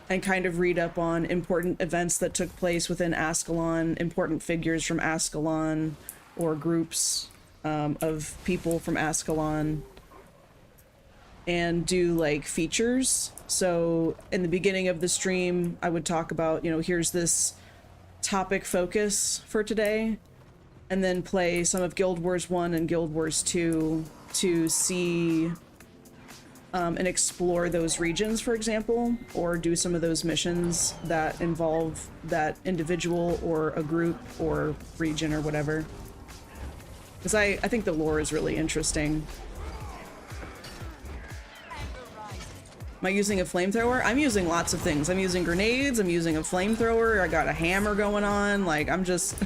and kind of read up on important events that took place within Ascalon, important figures from Ascalon, or groups of people from Ascalon, and do like features. So in the beginning of the stream, I would talk about, you know, here's this topic focus for today, and then play some of Guild Wars 1 and Guild Wars 2 to see and explore those regions, for example, or do some of those missions that involve that individual or a group or region or whatever. Because I think the lore is really interesting. Am I using a flamethrower? I'm using lots of things. I'm using grenades, I'm using a flamethrower, I got a hammer going on, like, I'm just,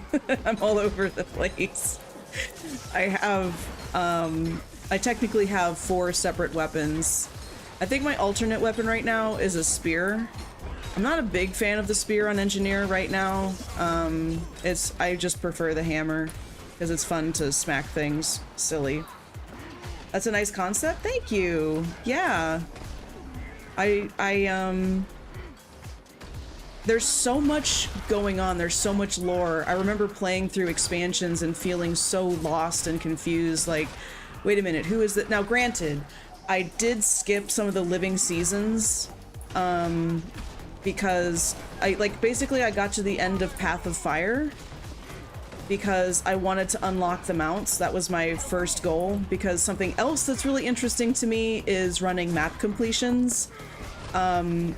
I'm all over the place. I have, I technically have 4 separate weapons. I think my alternate weapon right now is a spear. I'm not a big fan of the spear on Engineer right now. I just prefer the hammer because it's fun to smack things silly. That's a nice concept. Thank you. Yeah. There's so much going on. There's so much lore. I remember playing through expansions and feeling so lost and confused. Like, wait a minute, who is that? Now, granted, I did skip some of the living seasons because basically I got to the end of Path of Fire because I wanted to unlock the mounts. That was my first goal, because something else that's really interesting to me is running map completions. I'm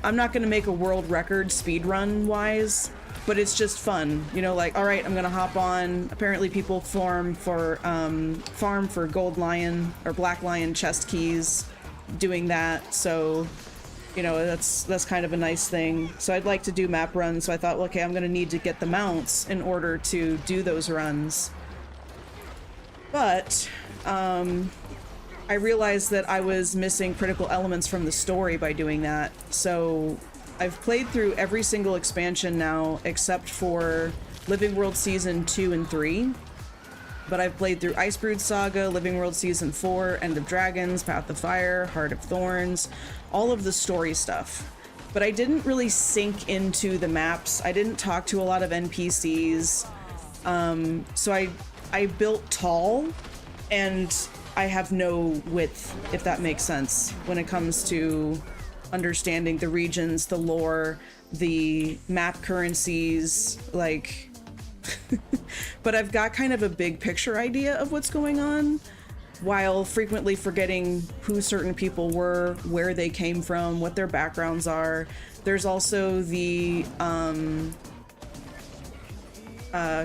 not going to make a world record speedrun wise, but it's just fun, you know, like, all right, I'm gonna hop on. Apparently people farm for gold lion or black lion chest keys doing that, so, you know, that's kind of a nice thing. So I'd like to do map runs, so I thought, well, okay, I'm gonna need to get the mounts in order to do those runs. But I realized that I was missing critical elements from the story by doing that, so I've played through every single expansion now except for Living World Season 2 and 3. But I've played through Icebrood Saga, Living World Season 4, End of Dragons, Path of Fire, Heart of Thorns, all of the story stuff. But I didn't really sink into the maps. I didn't talk to a lot of NPCs. So I built tall and I have no width, if that makes sense, when it comes to understanding the regions, the lore, the map currencies, like... But I've got kind of a big picture idea of what's going on, while frequently forgetting who certain people were, where they came from, what their backgrounds are. There's also the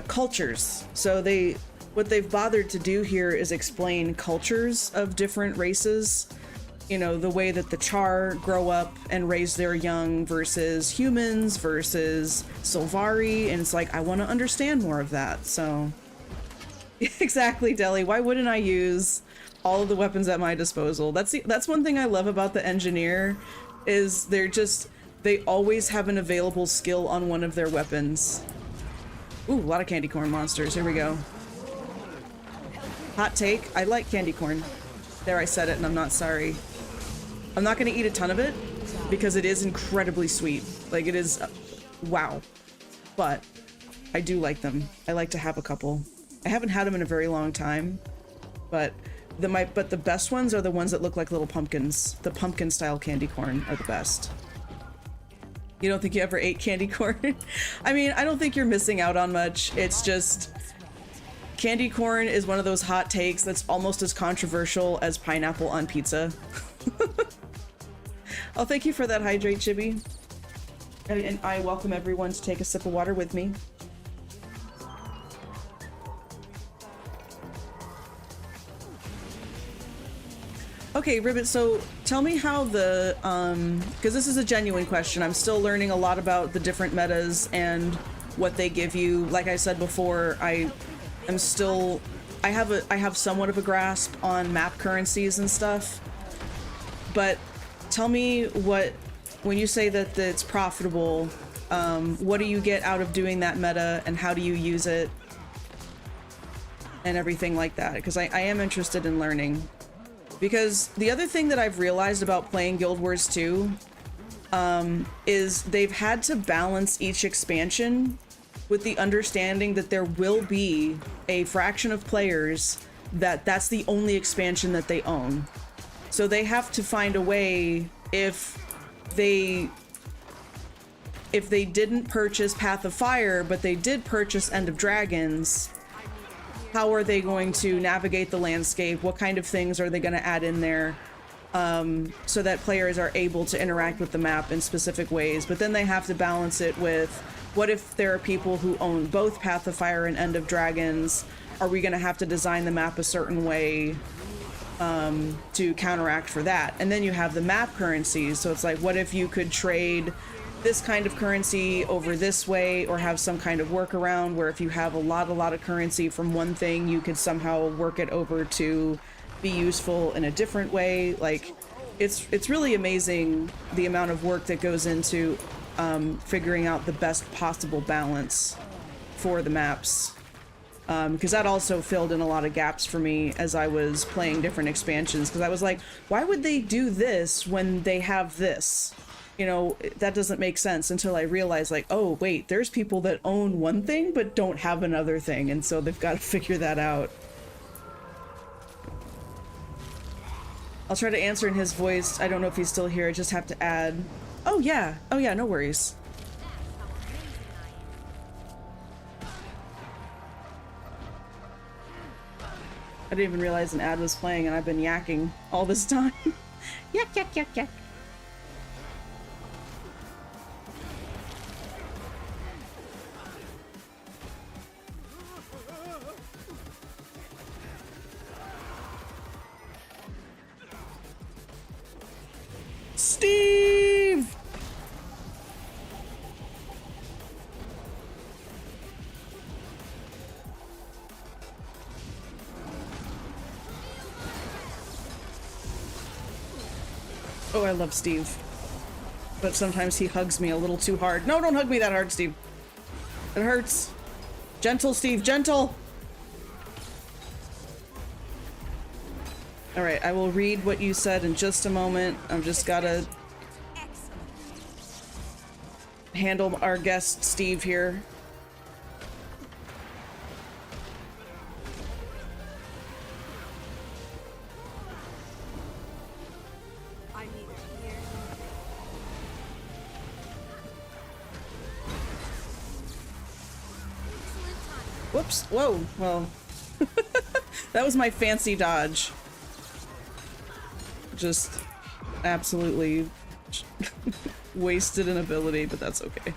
cultures. So what they've bothered to do here is explain cultures of different races. You know, the way that the Char grow up and raise their young versus humans versus Sylvari, and it's like, I want to understand more of that, so... Exactly, Deli. Why wouldn't I use all of the weapons at my disposal? That's one thing I love about the engineer, is they always have an available skill on one of their weapons. Ooh, a lot of candy corn monsters. Here we go. Hot take, I like candy corn. There, I said it, and I'm not sorry. I'm not going to eat a ton of it, because it is incredibly sweet. Like, it is... wow. But I do like them. I like to have a couple. I haven't had them in a very long time, but the best ones are the ones that look like little pumpkins. The pumpkin-style candy corn are the best. You don't think you ever ate candy corn? I mean, I don't think you're missing out on much. It's just... candy corn is one of those hot takes that's almost as controversial as pineapple on pizza. Oh, thank you for that hydrate, Chibi. And I welcome everyone to take a sip of water with me. Okay, Ribbit, so tell me how the, because this is a genuine question. I'm still learning a lot about the different metas and what they give you. Like I said before, I have somewhat of a grasp on map currencies and stuff. But tell me when you say that it's profitable, what do you get out of doing that meta, and how do you use it? And everything like that, because I am interested in learning. Because the other thing that I've realized about playing Guild Wars 2 is they've had to balance each expansion with the understanding that there will be a fraction of players that's the only expansion that they own. So they have to find a way, if they didn't purchase Path of Fire, but they did purchase End of Dragons, how are they going to navigate the landscape? What kind of things are they going to add in there so that players are able to interact with the map in specific ways? But then they have to balance it with, what if there are people who own both Path of Fire and End of Dragons? Are we going to have to design the map a certain way to counteract for that? And then you have the map currencies. So it's like, what if you could trade this kind of currency over this way, or have some kind of workaround where if you have a lot of currency from one thing, you could somehow work it over to be useful in a different way. Like, it's really amazing the amount of work that goes into figuring out the best possible balance for the maps. Because that also filled in a lot of gaps for me as I was playing different expansions, because I was like, why would they do this when they have this? You know, that doesn't make sense, until I realized, like, oh, wait, there's people that own one thing but don't have another thing, and so they've got to figure that out. I'll try to answer in his voice. I don't know if he's still here. I just have to add. Oh, yeah. Oh, yeah, no worries. I didn't even realize an ad was playing, and I've been yakking all this time. Yak, yak, yak, yak. Steve! Oh, I love Steve. But sometimes he hugs me a little too hard. No, don't hug me that hard, Steve. It hurts. Gentle, Steve, gentle! Alright, I will read what you said in just a moment. I've just gotta handle our guest, Steve, here. Whoops. Whoa. Well, that was my fancy dodge. Just absolutely wasted an ability, but that's okay.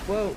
Whoa.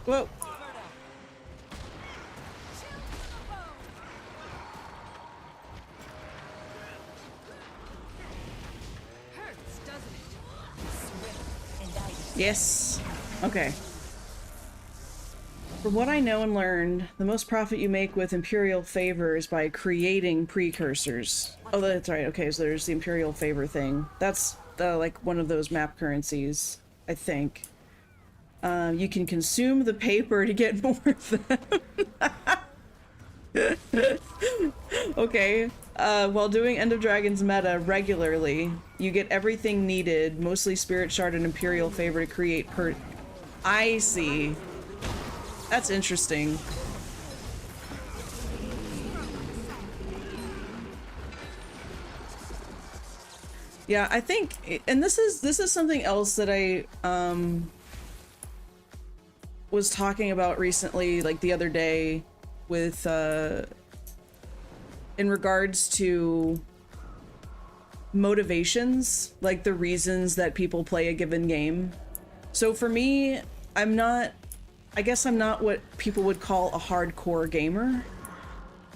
Whoa. Hurts, doesn't it? Swift and icy. Yes. Okay. From what I know and learned, the most profit you make with Imperial Favor is by creating precursors. Oh, that's right. Okay, so there's the Imperial Favor thing. That's like one of those map currencies, I think. You can consume the paper to get more of them. Okay. While doing End of Dragons meta regularly, you get everything needed, mostly Spirit Shard and Imperial Favor to create I see. That's interesting. Yeah, I think, and this is something else that I was talking about recently, like the other day, with in regards to motivations, like the reasons that people play a given game. So for me, I guess I'm not what people would call a hardcore gamer.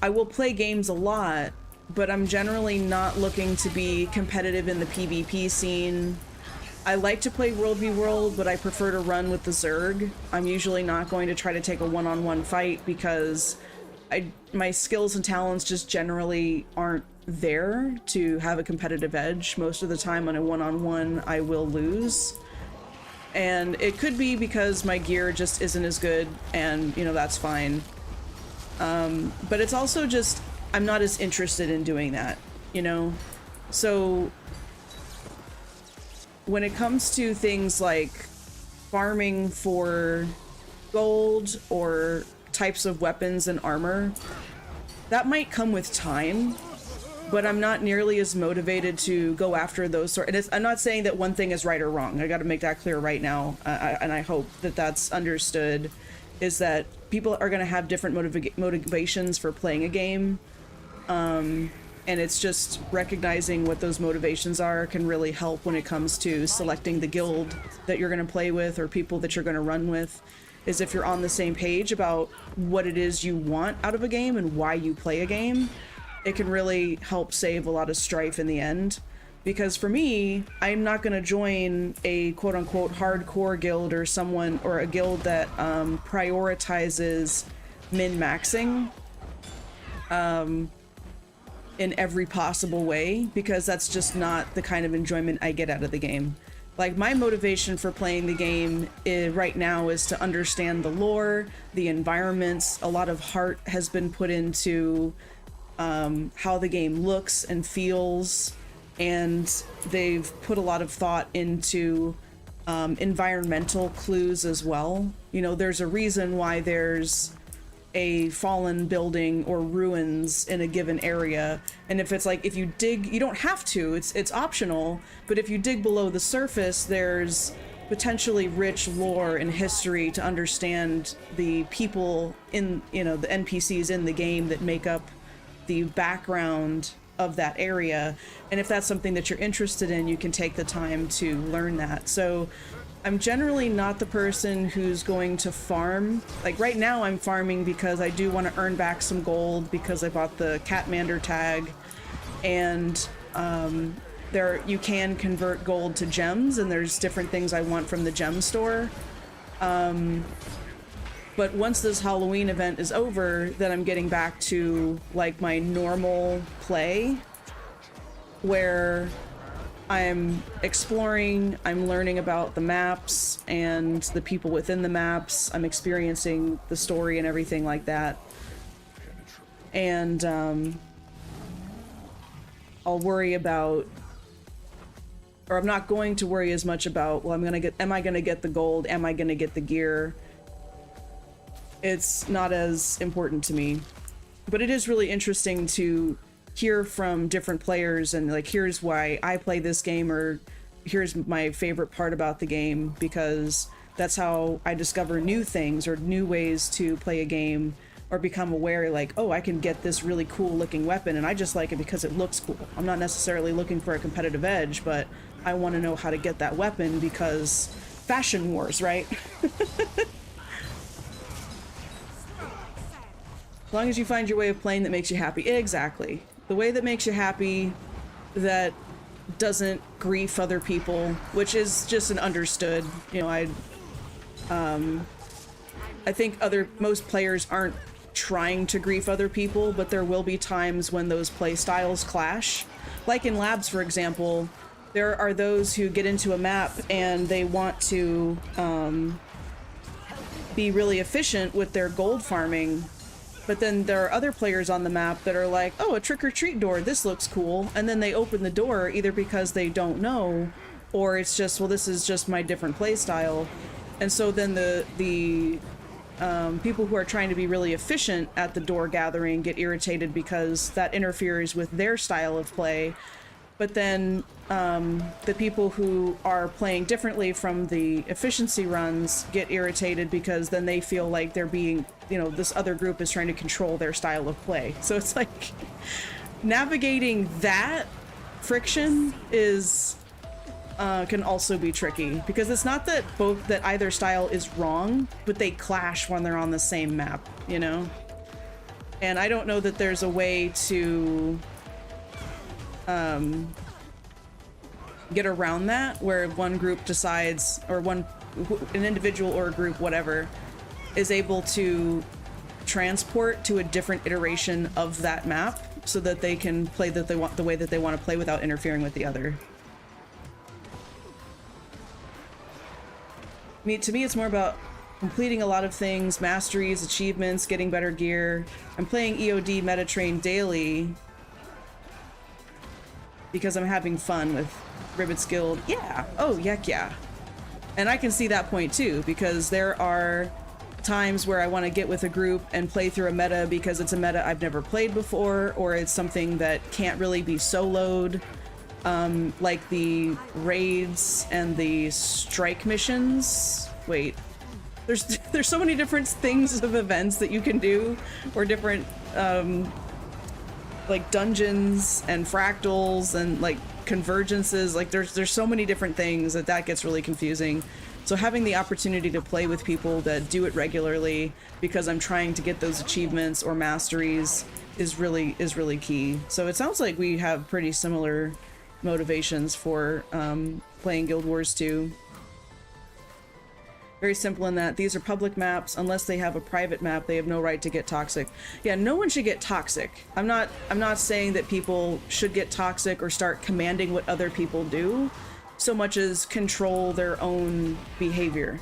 I will play games a lot, but I'm generally not looking to be competitive in the PvP scene. I like to play World v World, but I prefer to run with the Zerg. I'm usually not going to try to take a one-on-one fight because my skills and talents just generally aren't there to have a competitive edge. Most of the time on a one-on-one, I will lose. And it could be because my gear just isn't as good, and, you know, that's fine. But it's also just, I'm not as interested in doing that, you know? So when it comes to things like farming for gold or types of weapons and armor, that might come with time, but I'm not nearly as motivated to go after those sort. And I'm not saying that one thing is right or wrong. I got to make that clear right now, and I hope that that's understood. Is that people are going to have different motivations for playing a game, and it's just recognizing what those motivations are can really help when it comes to selecting the guild that you're going to play with or people that you're going to run with. Is if you're on the same page about what it is you want out of a game and why you play a game, it can really help save a lot of strife in the end. Because for me, I'm not going to join a quote-unquote hardcore guild or someone or a guild that prioritizes min-maxing in every possible way, because that's just not the kind of enjoyment I get out of the game. Like, my motivation for playing the game right now is to understand the lore, the environments. A lot of heart has been put into how the game looks and feels, and they've put a lot of thought into environmental clues as well. You know, there's a reason why there's a fallen building or ruins in a given area, and if it's like, if you dig, you don't have to, it's optional, but if you dig below the surface, there's potentially rich lore and history to understand the people in, you know, the NPCs in the game that make up the background of that area. And if that's something that you're interested in, you can take the time to learn that. So I'm generally not the person who's going to farm. Like right now I'm farming because I do want to earn back some gold because I bought the Catmander tag, and you can convert gold to gems, and there's different things I want from the gem store. But once this Halloween event is over, then I'm getting back to like my normal play, where I'm exploring, I'm learning about the maps and the people within the maps, I'm experiencing the story and everything like that. And I'll worry about, or I'm not going to worry as much about, well, am I gonna get the gold? Am I gonna get the gear? It's not as important to me. But it is really interesting to hear from different players and like, here's why I play this game, or here's my favorite part about the game, because that's how I discover new things or new ways to play a game, or become aware like, oh, I can get this really cool looking weapon and I just like it because it looks cool. I'm not necessarily looking for a competitive edge, but I want to know how to get that weapon because fashion wars, right? As long as you find your way of playing that makes you happy. Exactly. The way that makes you happy, that doesn't grief other people, which is just an understood, you know, I think most players aren't trying to grief other people, but there will be times when those play styles clash. Like in labs, for example, there are those who get into a map and they want to be really efficient with their gold farming. But then there are other players on the map that are like, oh, a trick-or-treat door, this looks cool. And then they open the door either because they don't know, or it's just, well, this is just my different play style. And so then the people who are trying to be really efficient at the door gathering get irritated because that interferes with their style of play. But then the people who are playing differently from the efficiency runs get irritated because then they feel like they're being, you know, this other group is trying to control their style of play. So it's like navigating that friction is can also be tricky, because it's not that either style is wrong, but they clash when they're on the same map, you know? And I don't know that there's a way to get around that, where one group decides, or an individual or a group, whatever, is able to transport to a different iteration of that map so that they can play the way that they want to play without interfering with the other. To me, it's more about completing a lot of things, masteries, achievements, getting better gear. I'm playing EOD Metatrain daily because I'm having fun with Ribbit's Guild. Yeah. Oh, heck yeah. And I can see that point too, because there are times where I want to get with a group and play through a meta because it's a meta I've never played before, or it's something that can't really be soloed, like the raids and the strike missions. Wait, there's so many different things of events that you can do, or different like dungeons and fractals and like convergences. Like there's so many different things that gets really confusing. So having the opportunity to play with people that do it regularly because I'm trying to get those achievements or masteries is really key. So it sounds like we have pretty similar motivations for playing Guild Wars 2. Very simple in that these are public maps. Unless they have a private map, they have no right to get toxic. Yeah, no one should get toxic. I'm not saying that people should get toxic or start commanding what other people do, so much as control their own behavior.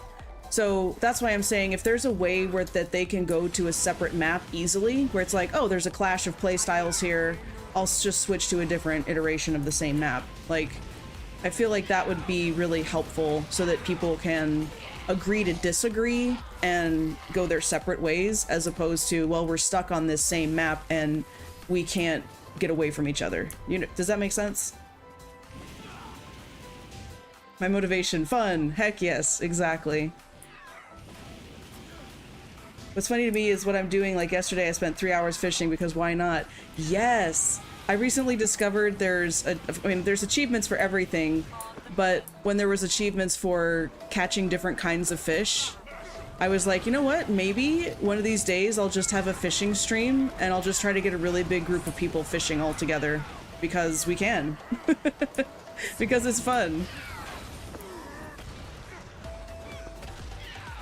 So that's why I'm saying if there's a way where that they can go to a separate map easily, where it's like, oh, there's a clash of play styles here, I'll just switch to a different iteration of the same map. Like, I feel like that would be really helpful so that people can agree to disagree and go their separate ways, as opposed to, well, we're stuck on this same map and we can't get away from each other. You know, does that make sense? My motivation, fun. Heck yes, exactly. What's funny to me is what I'm doing. Like yesterday, I spent 3 hours fishing because why not? Yes! I recently discovered there's achievements for everything, but when there was achievements for catching different kinds of fish, I was like, you know what? Maybe one of these days I'll just have a fishing stream and I'll just try to get a really big group of people fishing all together. because we can. Because it's fun.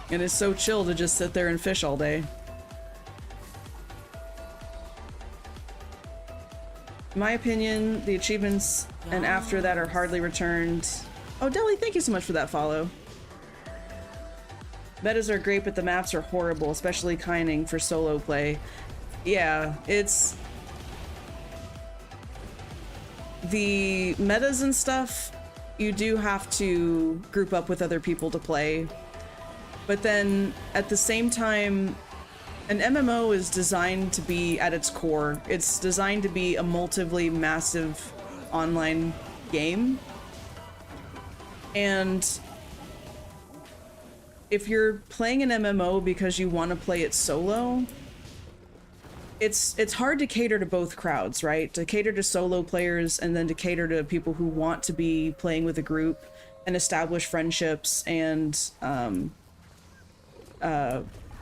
And it's so chill to just sit there and fish all day. In my opinion, the achievements and after that are hardly returned. Oh, Deli, thank you so much for that follow. Metas are great, but the maps are horrible, especially Kining for solo play. Yeah, it's... The metas and stuff, you do have to group up with other people to play. But then, at the same time, an MMO is designed to be at its core. It's designed to be a multiply massive online game. And if you're playing an MMO because you want to play it solo, it's hard to cater to both crowds, right? To cater to solo players and then to cater to people who want to be playing with a group and establish friendships and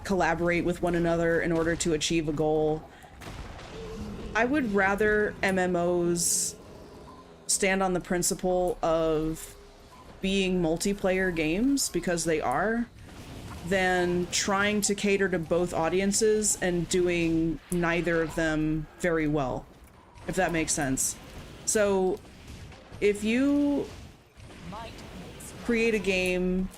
collaborate with one another in order to achieve a goal. I would rather MMOs stand on the principle of being multiplayer games, because they are, than trying to cater to both audiences and doing neither of them very well, if that makes sense. So if you create a game,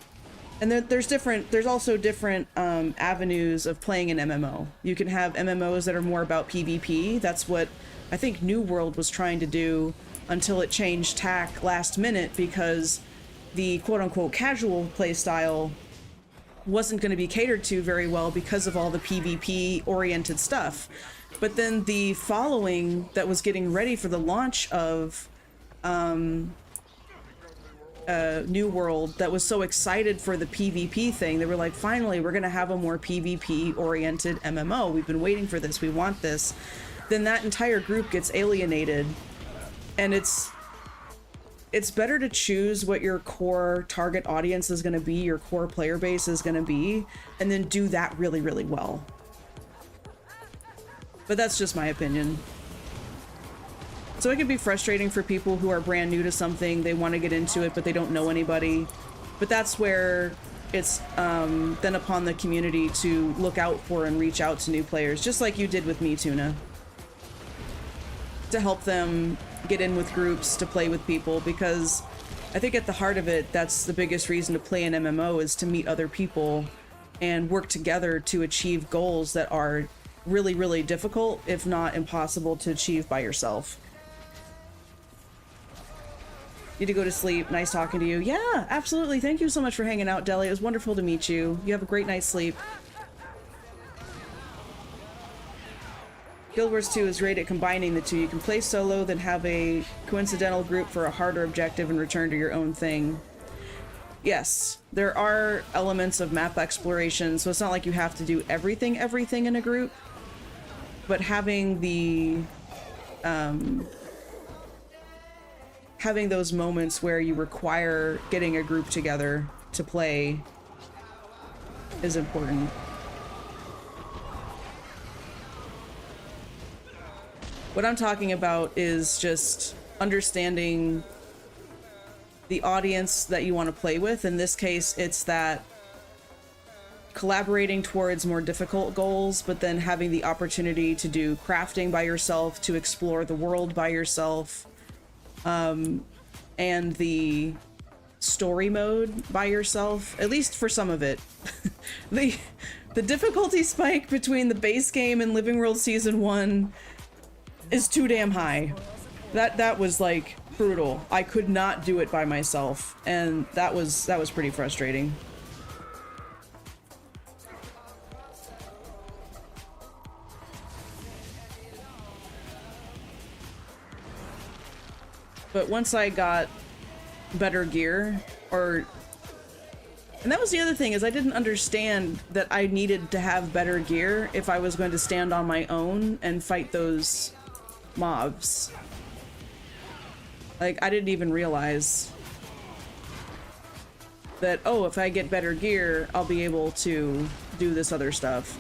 and there's also different avenues of playing an MMO. You can have MMOs that are more about PvP. That's what I think New World was trying to do until it changed tack last minute, because the quote-unquote casual playstyle wasn't going to be catered to very well because of all the PvP-oriented stuff. But then the following that was getting ready for the launch of New World, that was so excited for the PvP thing, they were like, finally, we're going to have a more PvP-oriented MMO. We've been waiting for this. We want this. Then that entire group gets alienated. And it's better to choose what your core target audience is going to be, your core player base is going to be, and then do that really, really well. But that's just my opinion. So it can be frustrating for people who are brand new to something, they want to get into it, but they don't know anybody. But that's where it's then upon the community to look out for and reach out to new players, just like you did with me, Tuna. To help them get in with groups, to play with people, because I think at the heart of it, that's the biggest reason to play an MMO, is to meet other people and work together to achieve goals that are really, really difficult, if not impossible, to achieve by yourself. Need to go to sleep. Nice talking to you. Yeah, absolutely. Thank you so much for hanging out, Deli. It was wonderful to meet you. You have a great night's sleep. Guild Wars 2 is great at combining the two. You can play solo, then have a coincidental group for a harder objective and return to your own thing. Yes, there are elements of map exploration, so it's not like you have to do everything in a group, but having the having those moments where you require getting a group together to play is important. What I'm talking about is just understanding the audience that you want to play with. In this case, it's that collaborating towards more difficult goals, but then having the opportunity to do crafting by yourself, to explore the world by yourself, and the story mode by yourself, at least for some of it. The difficulty spike between the base game and Living World Season 1 is too damn high. That was like brutal. I could not do it by myself, and that was pretty frustrating. But once I got better gear, and that was the other thing, is I didn't understand that I needed to have better gear if I was going to stand on my own and fight those mobs. Like, I didn't even realize that, oh, if I get better gear, I'll be able to do this other stuff.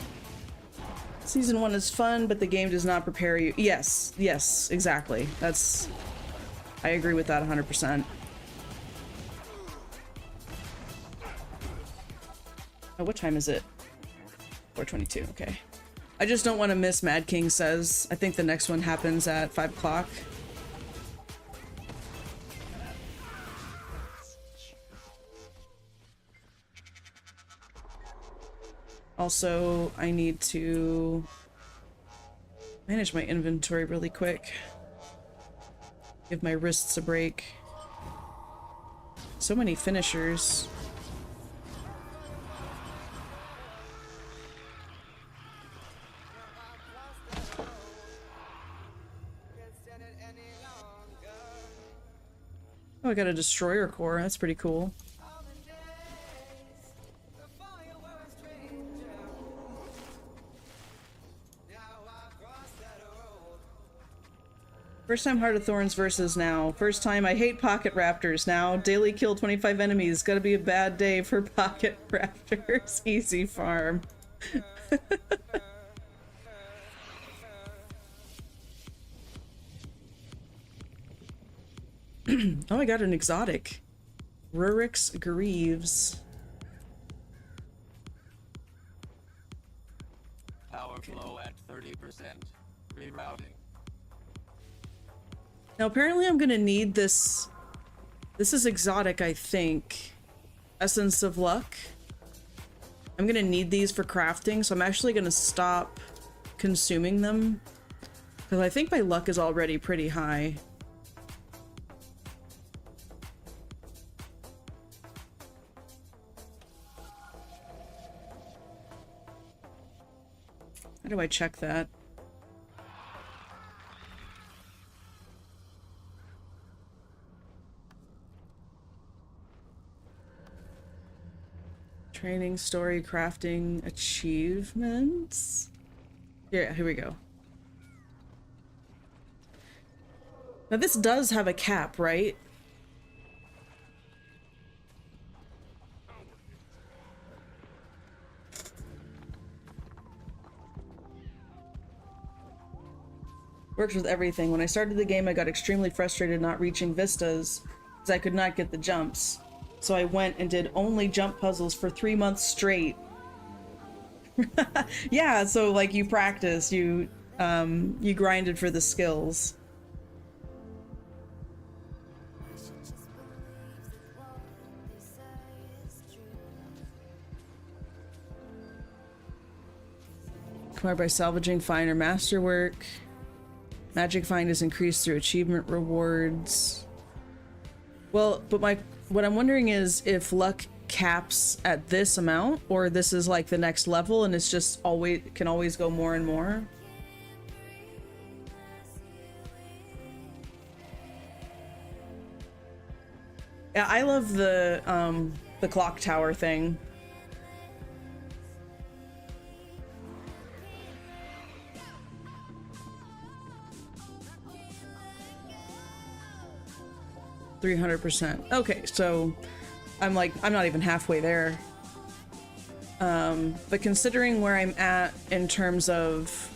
Season 1 is fun, but the game does not prepare you. Yes, yes, exactly. That's... I agree with that 100%. Oh, what time is it? 4:22, okay. I just don't want to miss Mad King Says. I think the next one happens at 5 o'clock. Also, I need to manage my inventory really quick. Give my wrists a break. So many finishers. Oh, I got a destroyer core. That's pretty cool. First time Heart of Thorns versus now. First time I hate Pocket Raptors now. Daily kill 25 enemies. Gotta be a bad day for Pocket Raptors. Easy farm. Oh, I got an exotic. Rurik's Greaves. Power flow at 30%. Rerouting. Now apparently I'm gonna need this. This is exotic, I think. Essence of Luck. I'm gonna need these for crafting, so I'm actually gonna stop consuming them. Because I think my luck is already pretty high. How do I check that? Training, story, crafting, achievements. Yeah, here we go. Now this does have a cap, right? Works with everything. When I started the game, I got extremely frustrated not reaching vistas because I could not get the jumps. So I went and did only jump puzzles for 3 months straight. Yeah, so like you practice, you grinded for the skills. Acquired by salvaging finer masterwork. Magic find is increased through achievement rewards. Well, but what I'm wondering is if luck caps at this amount, or this is like the next level and it's just always can always go more and more. Yeah, I love the clock tower thing. %. Okay, so I'm not even halfway there. But considering where I'm at in terms of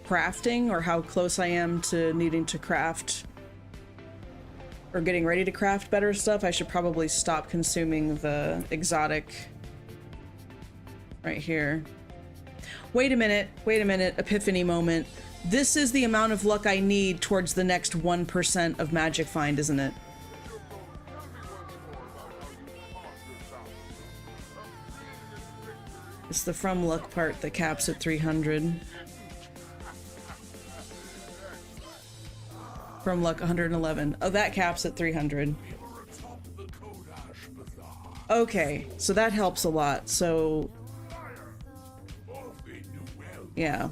crafting, or how close I am to needing to craft or getting ready to craft better stuff, I should probably stop consuming the exotic right here. Wait a minute, epiphany moment. This is the amount of luck I need towards the next 1% of magic find, isn't it? It's the from luck part that caps at 300. From luck 111. Oh, that caps at 300. Okay, so that helps a lot. So yeah.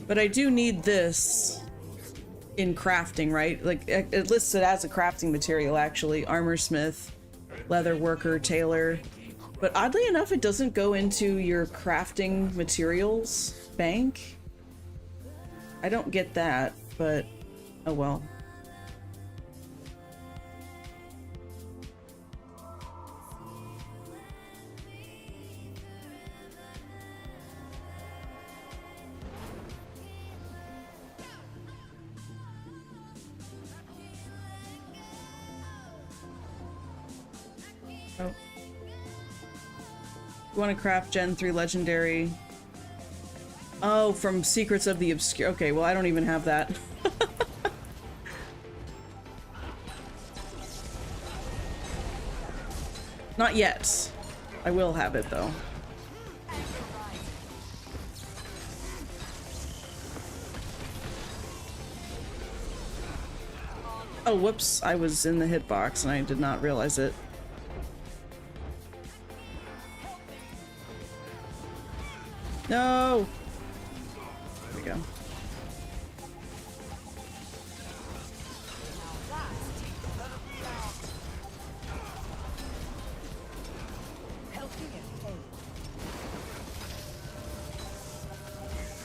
But I do need this in crafting, right? Like it lists it as a crafting material, actually. Armorsmith, leather worker, tailor. But oddly enough, it doesn't go into your crafting materials bank. I don't get that, but oh well. You want to craft Gen 3 Legendary. Oh, from Secrets of the Obscure. Okay, well, I don't even have that. Not yet. I will have it, though. Oh, whoops. I was in the hitbox and I did not realize it. No! There we go.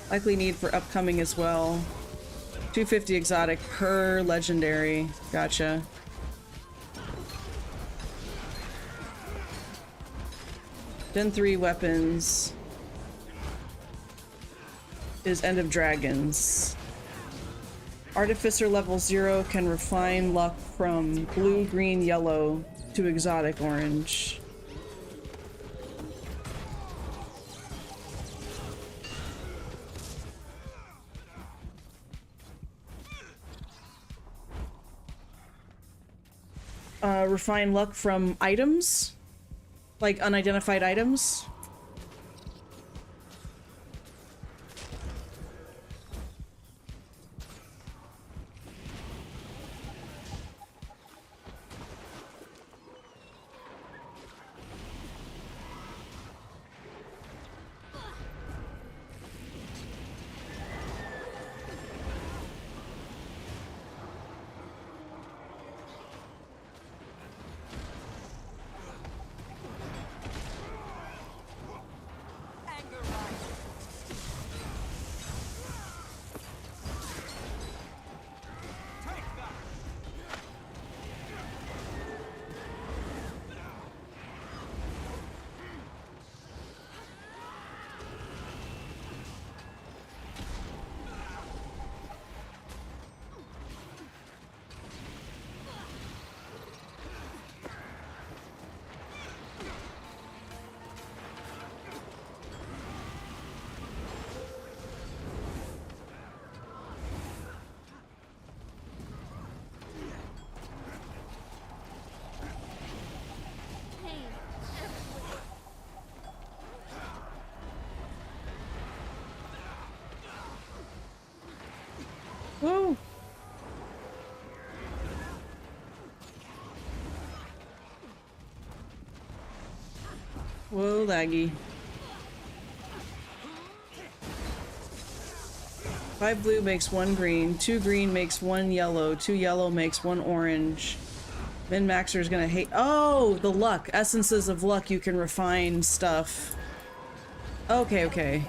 Likely need for upcoming as well. 250 exotic per legendary. Gotcha. Gen 3 weapons is End of Dragons. Artificer level 0 can refine luck from blue, green, yellow to exotic orange. Refine luck from items? Like unidentified items? Whoa! Whoa, laggy. 5 blue makes 1 green, 2 green makes 1 yellow, 2 yellow makes 1 orange. Min-maxer is gonna hate- Oh! The luck! Essences of luck, you can refine stuff. Okay, okay.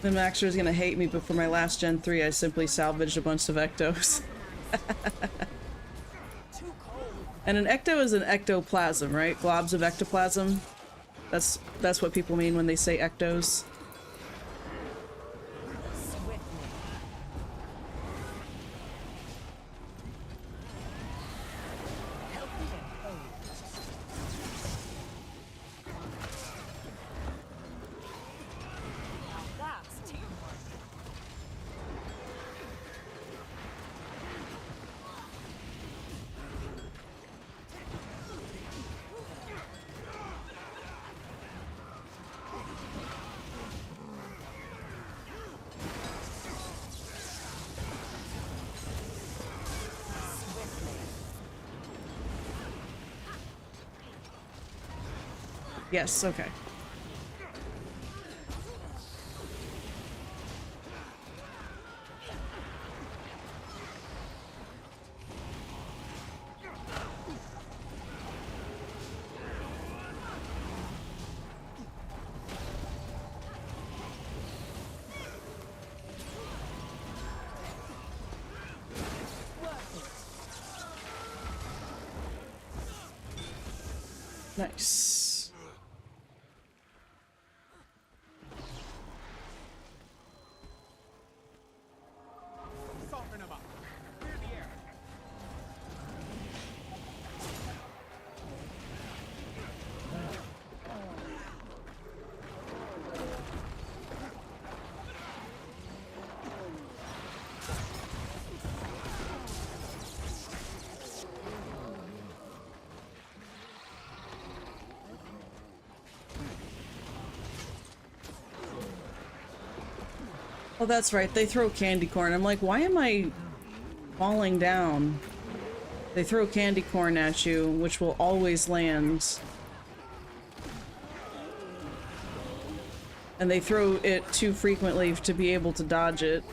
The Maxer is gonna hate me, but for my last Gen 3, I simply salvaged a bunch of ectos. And an ecto is an ectoplasm, right? Globs of ectoplasm. That's what people mean when they say ectos. Yes, okay. Nice. Soften them up. Clear the air. Oh, that's right. They throw candy corn. I'm like, why am I falling down? They throw candy corn at you, which will always land. And they throw it too frequently to be able to dodge it.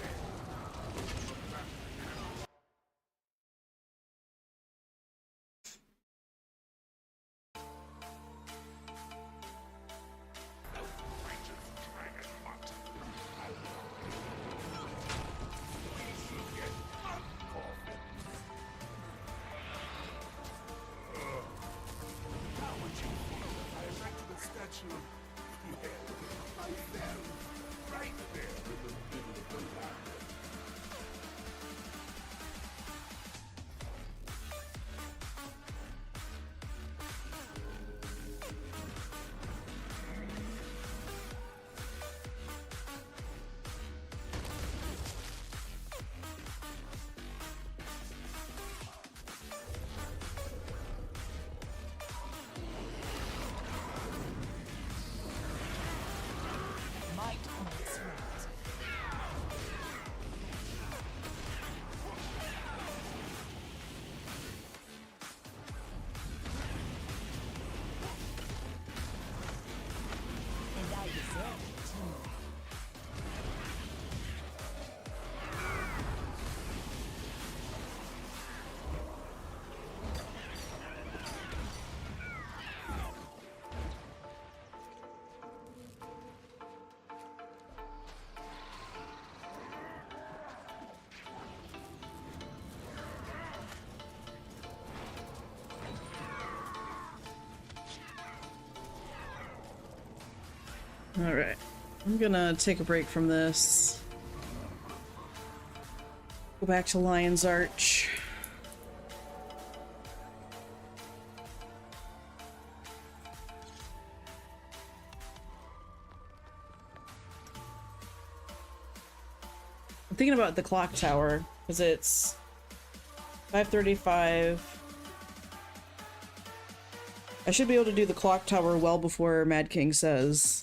Might makes right. And I deserve it too. Alright. I'm gonna take a break from this. Go back to Lion's Arch. I'm thinking about the clock tower, because it's 5:35. I should be able to do the clock tower well before Mad King says.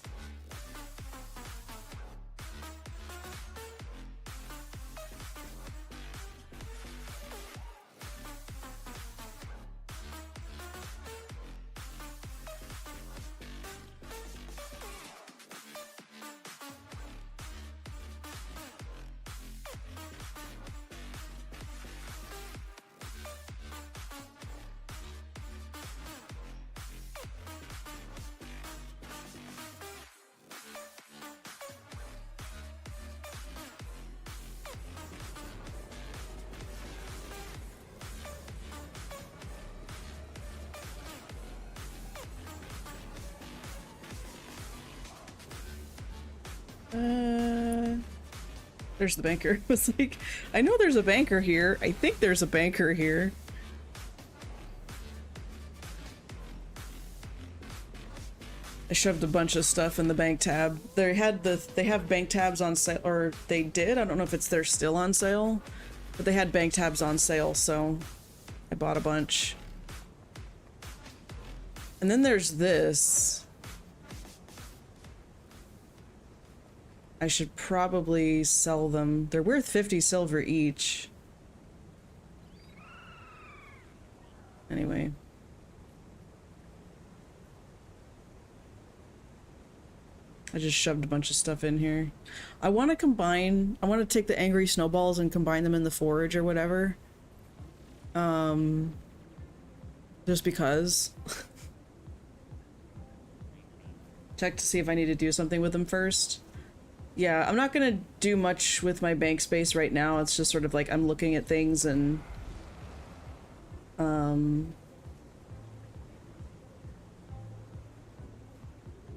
There's the banker. I was like, I know there's a banker here. I think there's a banker here. I shoved a bunch of stuff in the bank tab. They have bank tabs on sale, or they did. I don't know if they're still on sale, but they had bank tabs on sale, so I bought a bunch. And then there's this. I should probably sell them. They're worth 50 silver each. Anyway. I just shoved a bunch of stuff in here. I want to take the angry snowballs and combine them in the forge or whatever. Just because. Check to see if I need to do something with them first. Yeah, I'm not gonna do much with my bank space right now. It's just sort of like I'm looking at things and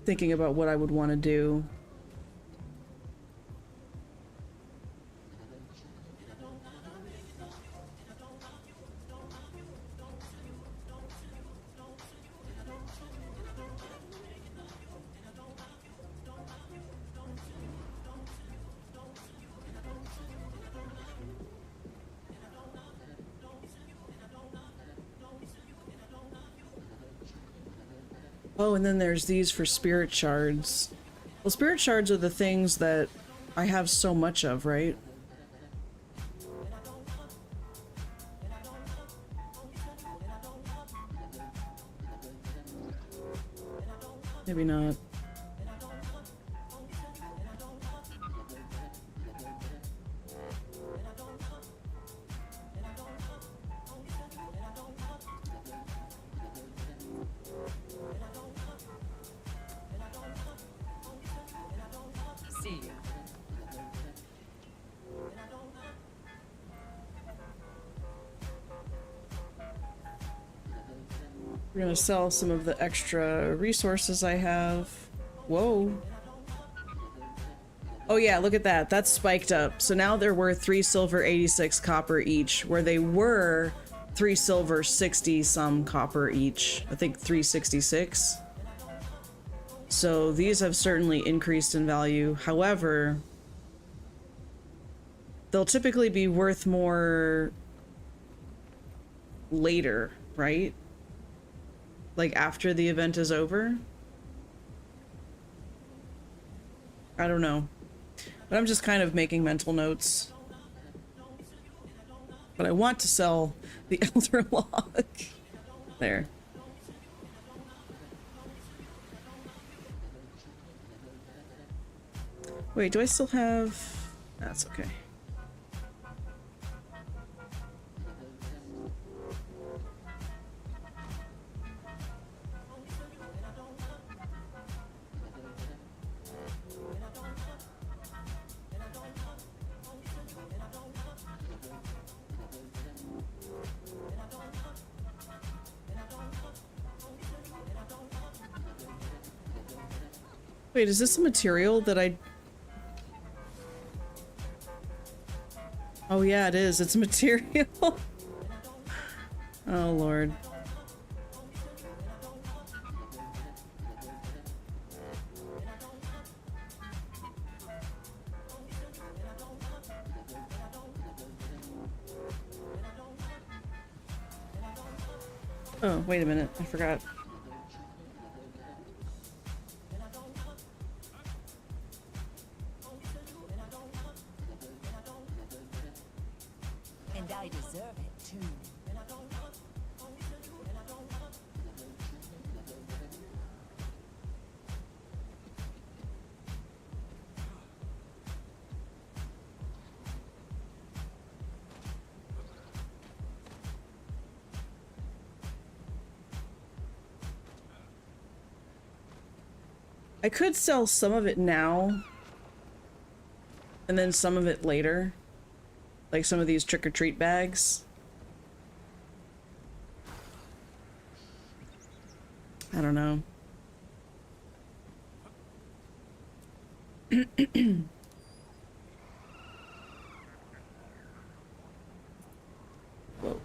thinking about what I would want to do. Oh, and then there's these for spirit shards. Well, spirit shards are the things that I have so much of, right? Maybe not. See ya. We're gonna sell some of the extra resources I have. Whoa. Oh yeah, look at that. That's spiked up. So now they're worth 3 silver, 86 copper each, where they were 3 silver, 60 some copper each. I think 366. So these have certainly increased in value. However, they'll typically be worth more later, right? Like after the event is over? I don't know. But I'm just kind of making mental notes. But I want to sell the Elder Log. There. Wait, do I still have... That's okay. Wait, is this a material that I... Oh yeah, it is. It's a material. Oh lord. Oh, wait a minute. I forgot. And I deserve it too. I could sell some of it now and then some of it later. Like some of these trick-or-treat bags. I don't know. Whoa.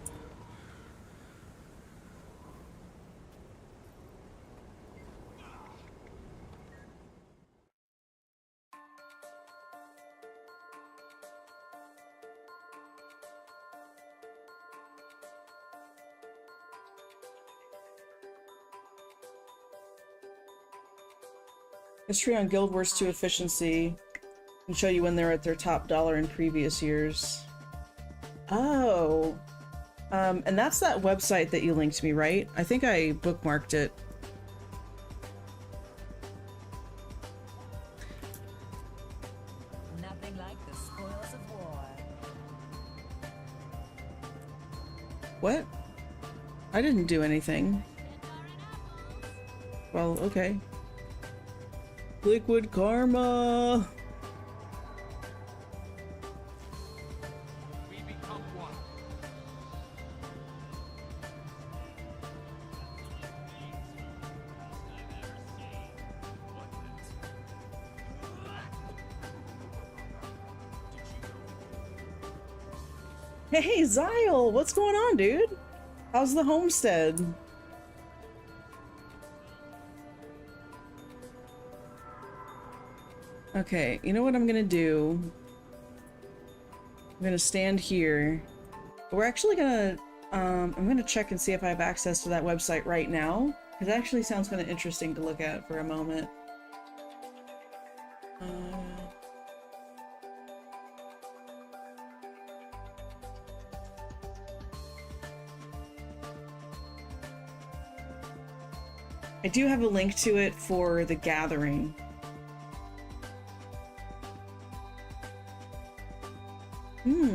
History on Guild Wars 2 efficiency can show you when they're at their top dollar in previous years. Oh. And that's that website that you linked me, right? I think I bookmarked it. Nothing like the spoils of war. What? I didn't do anything. Well, okay. Liquid karma. We become one. Hey, Zyle, what's going on, dude? How's the homestead? Okay, you know what I'm gonna do? I'm gonna stand here. We're actually gonna, I'm gonna check and see if I have access to that website right now. It actually sounds kind of interesting to look at for a moment. I do have a link to it for the gathering.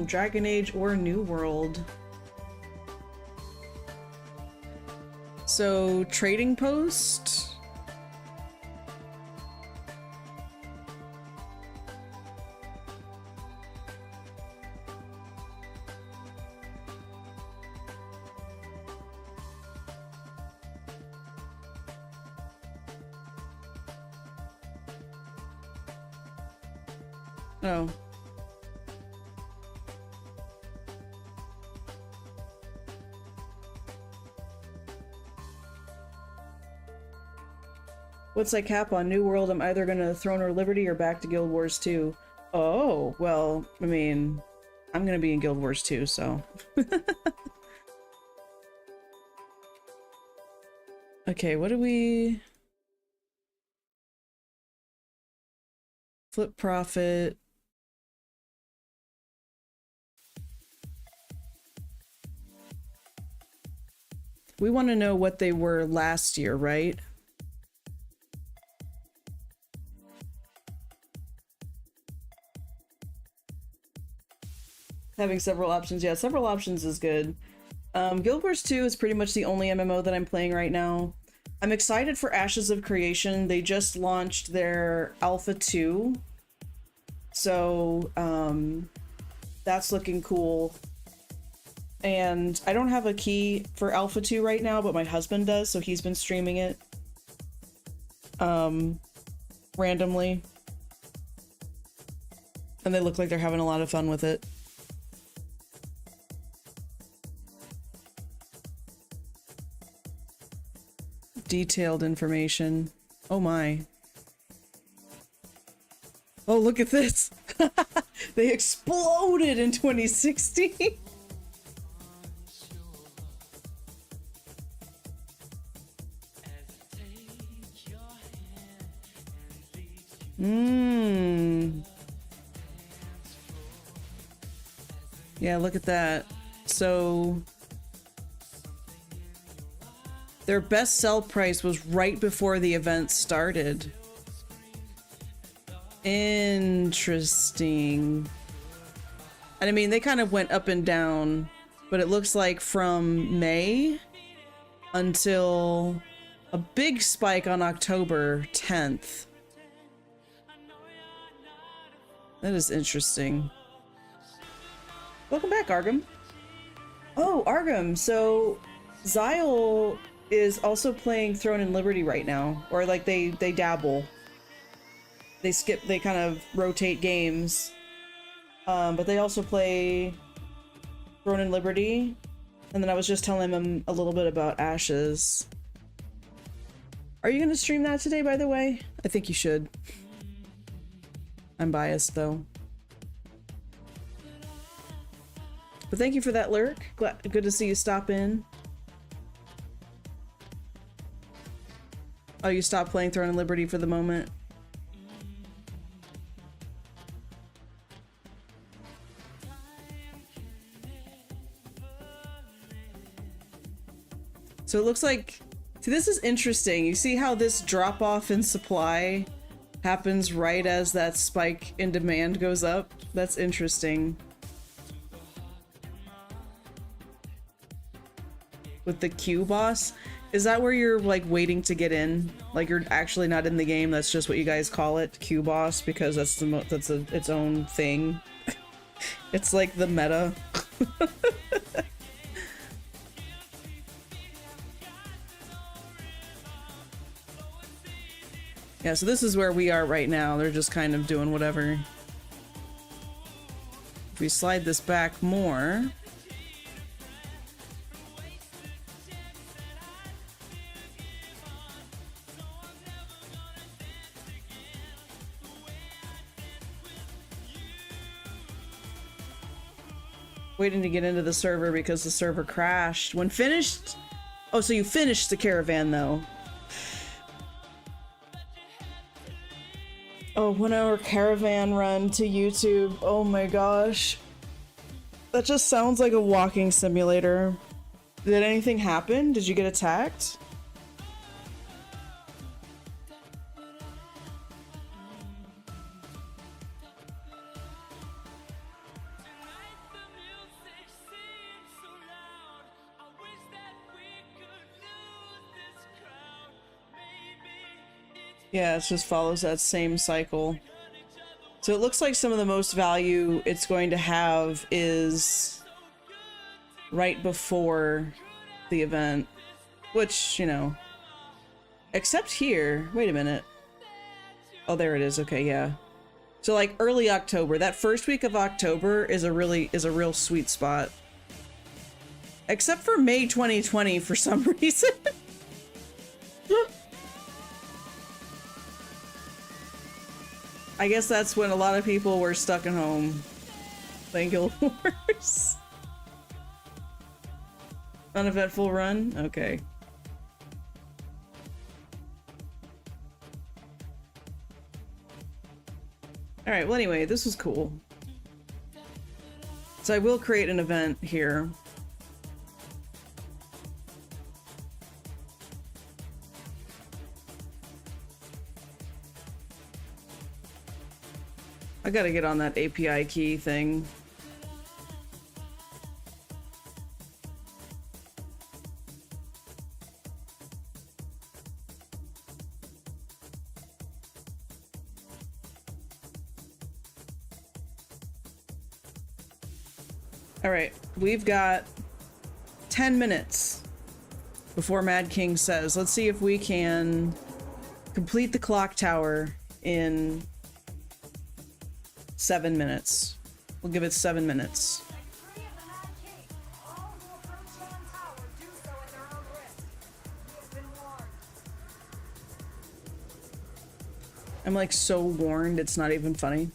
Dragon Age or New World. So, trading post? Oh. What's my cap on New World? I'm either gonna Throne or Liberty or back to Guild Wars 2. Oh, well, I mean, I'm gonna be in Guild Wars 2, so. Okay, what do we... Flip profit. We want to know what they were last year, right? Having several options. Yeah, several options is good. Guild Wars 2 is pretty much the only MMO that I'm playing right now. I'm excited for Ashes of Creation. They just launched their Alpha 2. So, that's looking cool. And I don't have a key for Alpha 2 right now, but my husband does, so he's been streaming it. Randomly. And they look like they're having a lot of fun with it. Detailed information. Oh my. Oh, look at this. They exploded in 2016. Yeah, look at that. So their best sell price was right before the event started. Interesting. And I mean, they kind of went up and down, but it looks like from May until a big spike on October 10th. That is interesting. Welcome back, Argum. Oh, Argum, so Zyle is also playing Throne and Liberty right now, or like they dabble. They kind of rotate games. But they also play Throne and Liberty. And then I was just telling him a little bit about Ashes. Are you gonna stream that today, by the way? I think you should. I'm biased, though. But thank you for that lurk. Good to see you stop in. Oh, you stopped playing Throne and Liberty for the moment? So it looks like... See, this is interesting. You see how this drop-off in supply happens right as that spike in demand goes up? That's interesting. With the Q boss? Is that where you're, like, waiting to get in? Like, you're actually not in the game, that's just what you guys call it, Q boss, because that's its own thing. It's like the meta. Yeah, so this is where we are right now. They're just kind of doing whatever. If we slide this back more. Waiting to get into the server because the server crashed. When finished? Oh, so you finished the caravan though. Oh, 1 hour caravan run to YouTube. Oh my gosh. That just sounds like a walking simulator. Did anything happen? Did you get attacked? Yeah, it just follows that same cycle. So it looks like some of the most value it's going to have is right before the event, which, you know, except here. Wait a minute. Oh, there it is. Okay, yeah. So like early October, that first week of October is a real sweet spot. Except for May 2020 for some reason. I guess that's when a lot of people were stuck at home playing Guild Wars. Uneventful run? Okay. Alright, well anyway, this was cool. So I will create an event here. I gotta get on that API key thing. All right, we've got 10 minutes before Mad King says. Let's see if we can complete the clock tower in 7 minutes. We'll give it 7 minutes. I'm like so warned, it's not even funny.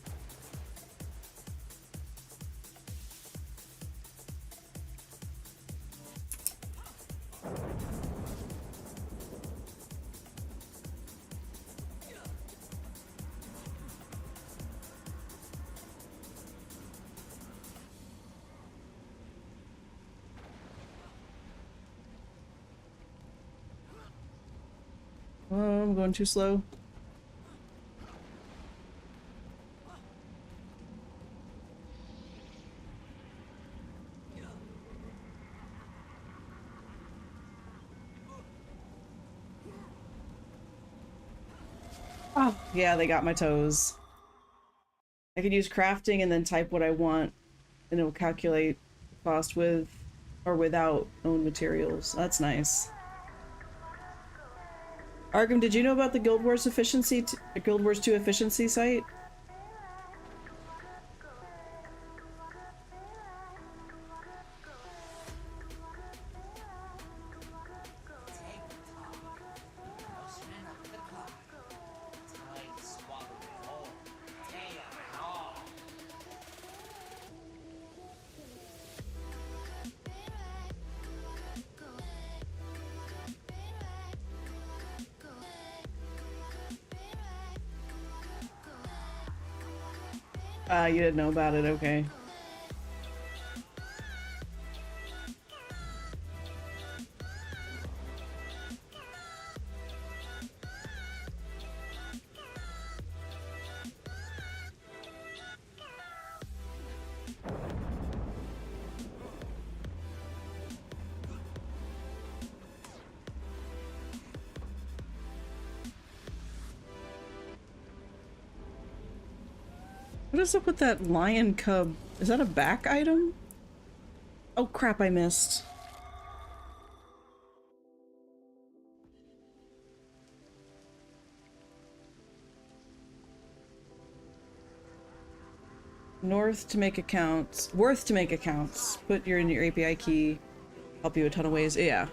Oh, I'm going too slow. Oh, yeah, they got my toes. I could use crafting and then type what I want, and it will calculate cost with or without owned materials. That's nice. Arkham, did you know about the Guild Wars efficiency, Guild Wars 2 efficiency site? You didn't know about it, okay. What is up with that lion cub? Is that a back item? Oh crap, I missed. North to make accounts. Worth to make accounts. Put your in your API key. Help you a ton of ways. Yeah.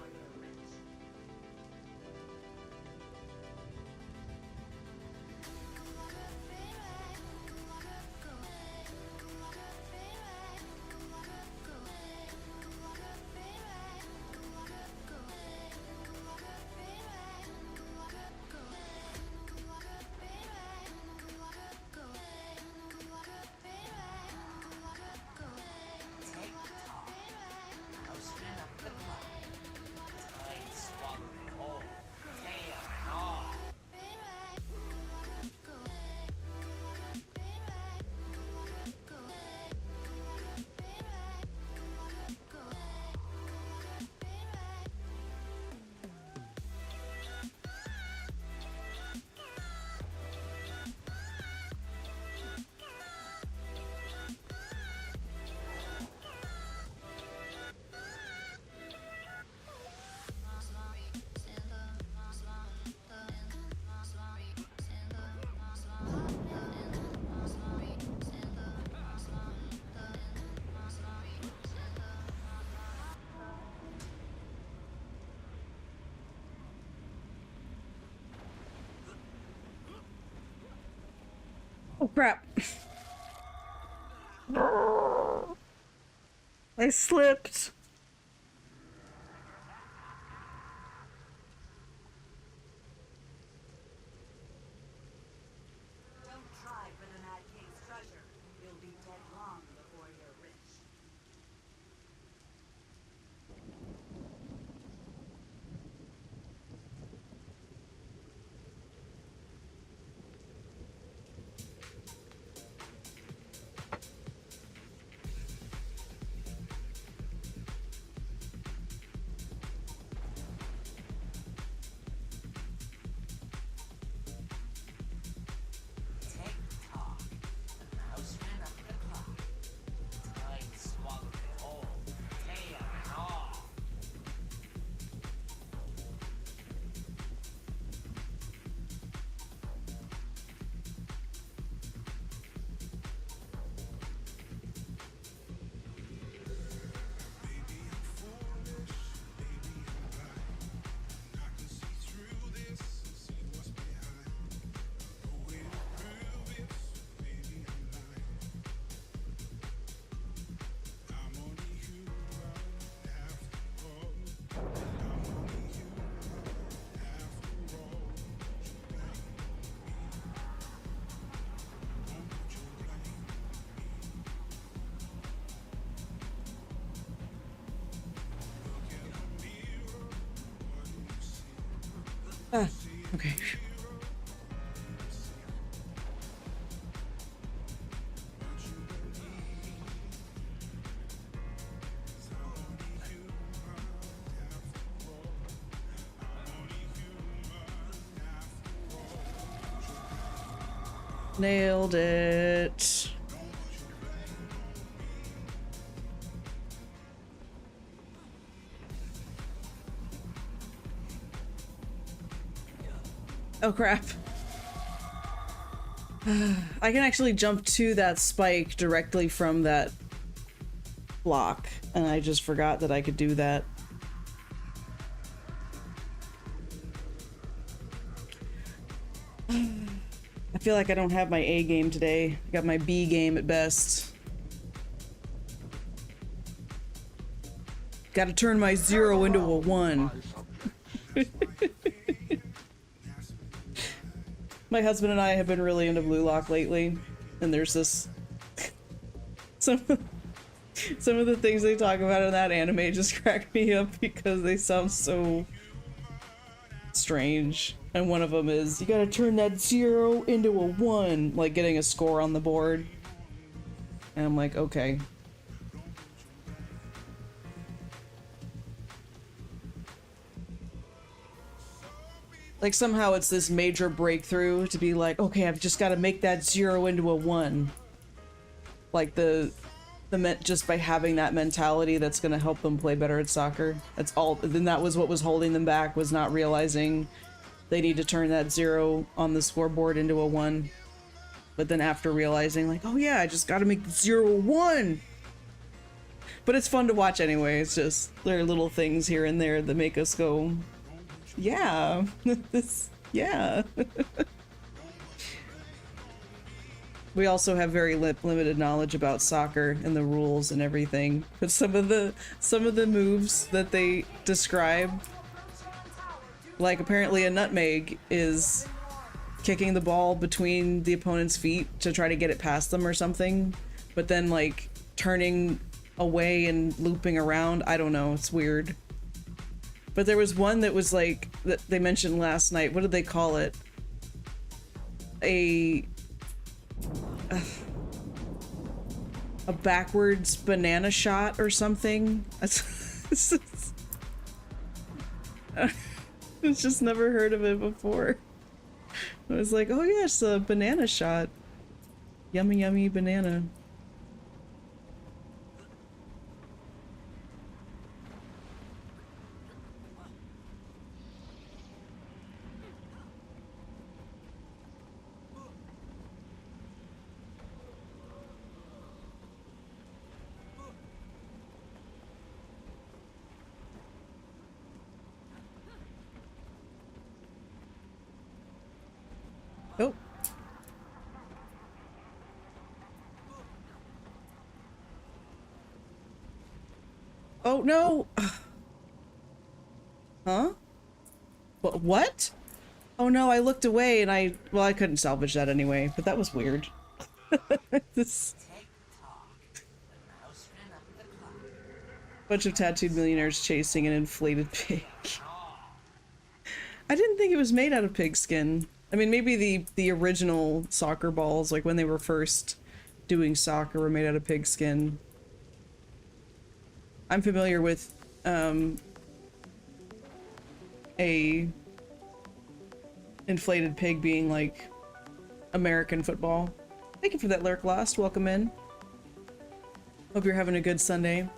Oh crap. I slipped. Don't try for the Mad King's treasure. You'll be dead long before you're rich. Tick-tock. The mouse ran up the clock. Time swallowed it whole. Tail and all. Ah, okay. Nailed it. Oh crap. I can actually jump to that spike directly from that block, and I just forgot that I could do that. I feel like I don't have my A game today. I got my B game at best. Gotta turn my 0 into a 1. My husband and I have been really into Blue Lock lately, and there's this some of the things they talk about in that anime just crack me up because they sound so strange. And one of them is, you gotta turn that 0 into a 1, like getting a score on the board. And I'm like, okay. Like somehow it's this major breakthrough to be like, okay, I've just got to make that 0 into a 1. Like just by having that mentality, that's going to help them play better at soccer. That's all. Then that was what was holding them back, was not realizing they need to turn that 0 on the scoreboard into a 1. but then after realizing like, oh yeah, I just gotta make 0-1. But it's fun to watch anyway. It's just, there are little things here and there that make us go, yeah, this, yeah. We also have very limited knowledge about soccer and the rules and everything. But some of the moves that they describe, like apparently a nutmeg is kicking the ball between the opponent's feet to try to get it past them or something, but then like turning away and looping around. I don't know, it's weird. But there was one that was like, that they mentioned last night. What did they call it? A backwards banana shot or something. I've just never heard of it before. I was like, oh yes, a banana shot. Yummy, yummy banana. Oh. Oh no! Huh? What? Oh no, I looked away and I couldn't salvage that anyway, but that was weird. This bunch of tattooed millionaires chasing an inflated pig. I didn't think it was made out of pig skin. I mean, maybe the original soccer balls, like when they were first doing soccer, were made out of pig skin. I'm familiar with a inflated pig being like American football. Thank you for that, Lurk Lost. Welcome in. Hope you're having a good Sunday.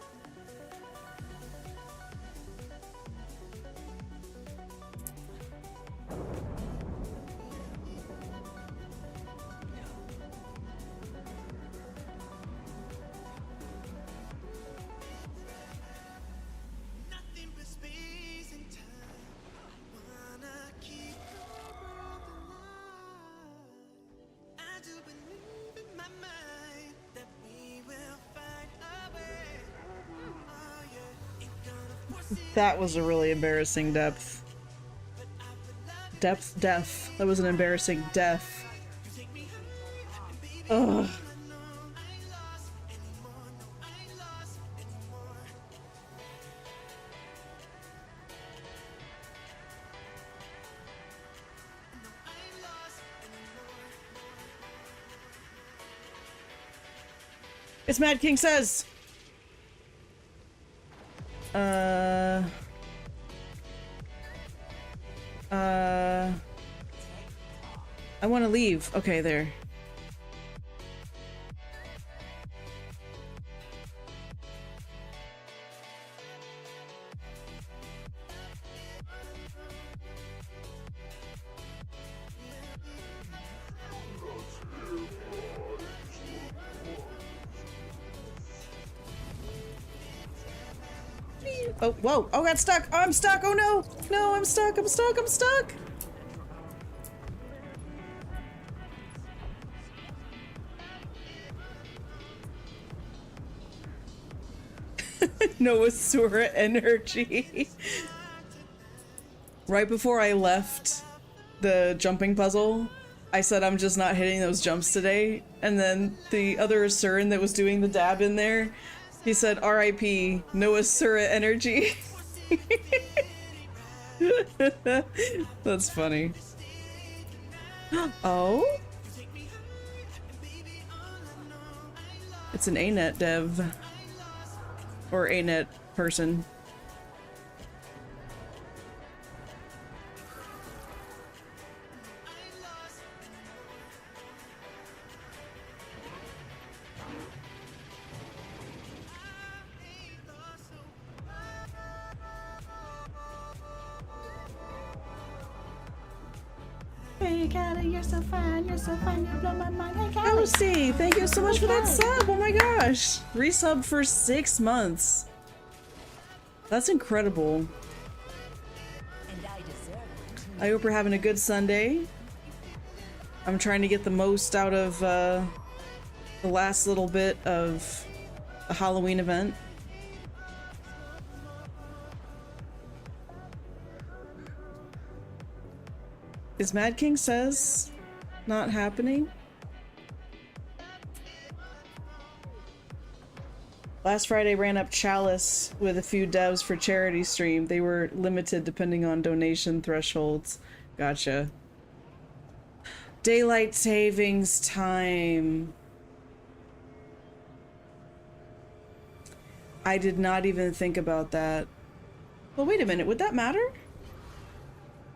That was a really embarrassing death. Death. That was an embarrassing death. Ugh. It's Mad King Says. I want to leave. Okay, there. Oh, whoa. Oh, I got stuck. Oh, I'm stuck. Oh, no. No, I'm stuck. I'm stuck. I'm stuck. Noah Sura energy. Right before I left the jumping puzzle, I said I'm just not hitting those jumps today. And then the other Asuran that was doing the dab in there, he said, R.I.P. Noah Sura energy. That's funny. Oh? It's an ANET dev. Or ANET person. Hey Callie, you're so fine, you blow my mind. Hey Callie. Lucy, thank you so much for that Callie. sub. Oh my gosh. Resub for 6 months. That's incredible. I hope you're having a good Sunday. I'm trying to get the most out of the last little bit of a Halloween event. Is Mad King Says not happening? Last Friday ran up Chalice with a few devs for charity stream. They were limited depending on donation thresholds. Gotcha. Daylight savings time. I did not even think about that. Well, wait a minute. Would that matter?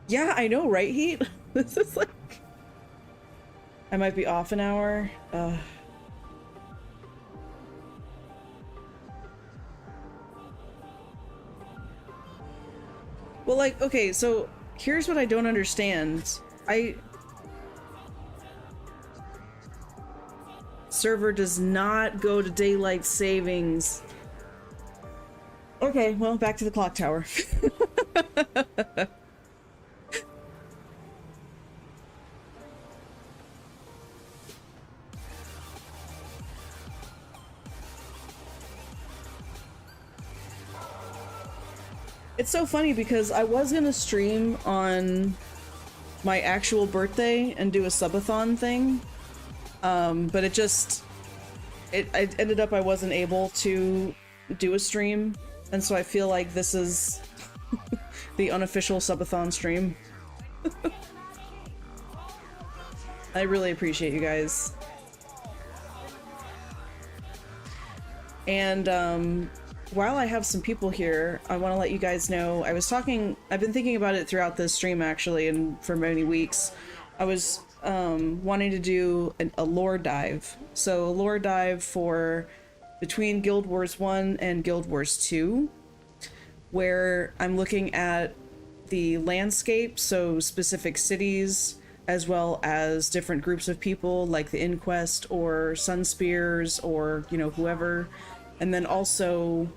Yeah, I know, right, Heat? This is like... I might be off an hour. Well, like, okay, so here's what I don't understand. Server does not go to daylight savings. Okay, well, back to the clock tower. It's so funny because I was gonna stream on my actual birthday and do a subathon thing, but it ended up I wasn't able to do a stream, and so I feel like this is the unofficial subathon stream. I really appreciate you guys. And while I have some people here, I want to let you guys know, I've been thinking about it throughout this stream actually, and for many weeks. I was wanting to do a lore dive. So a lore dive for between Guild Wars 1 and Guild Wars 2, where I'm looking at the landscape, so specific cities, as well as different groups of people like the Inquest or Sunspears or, you know, whoever. And then also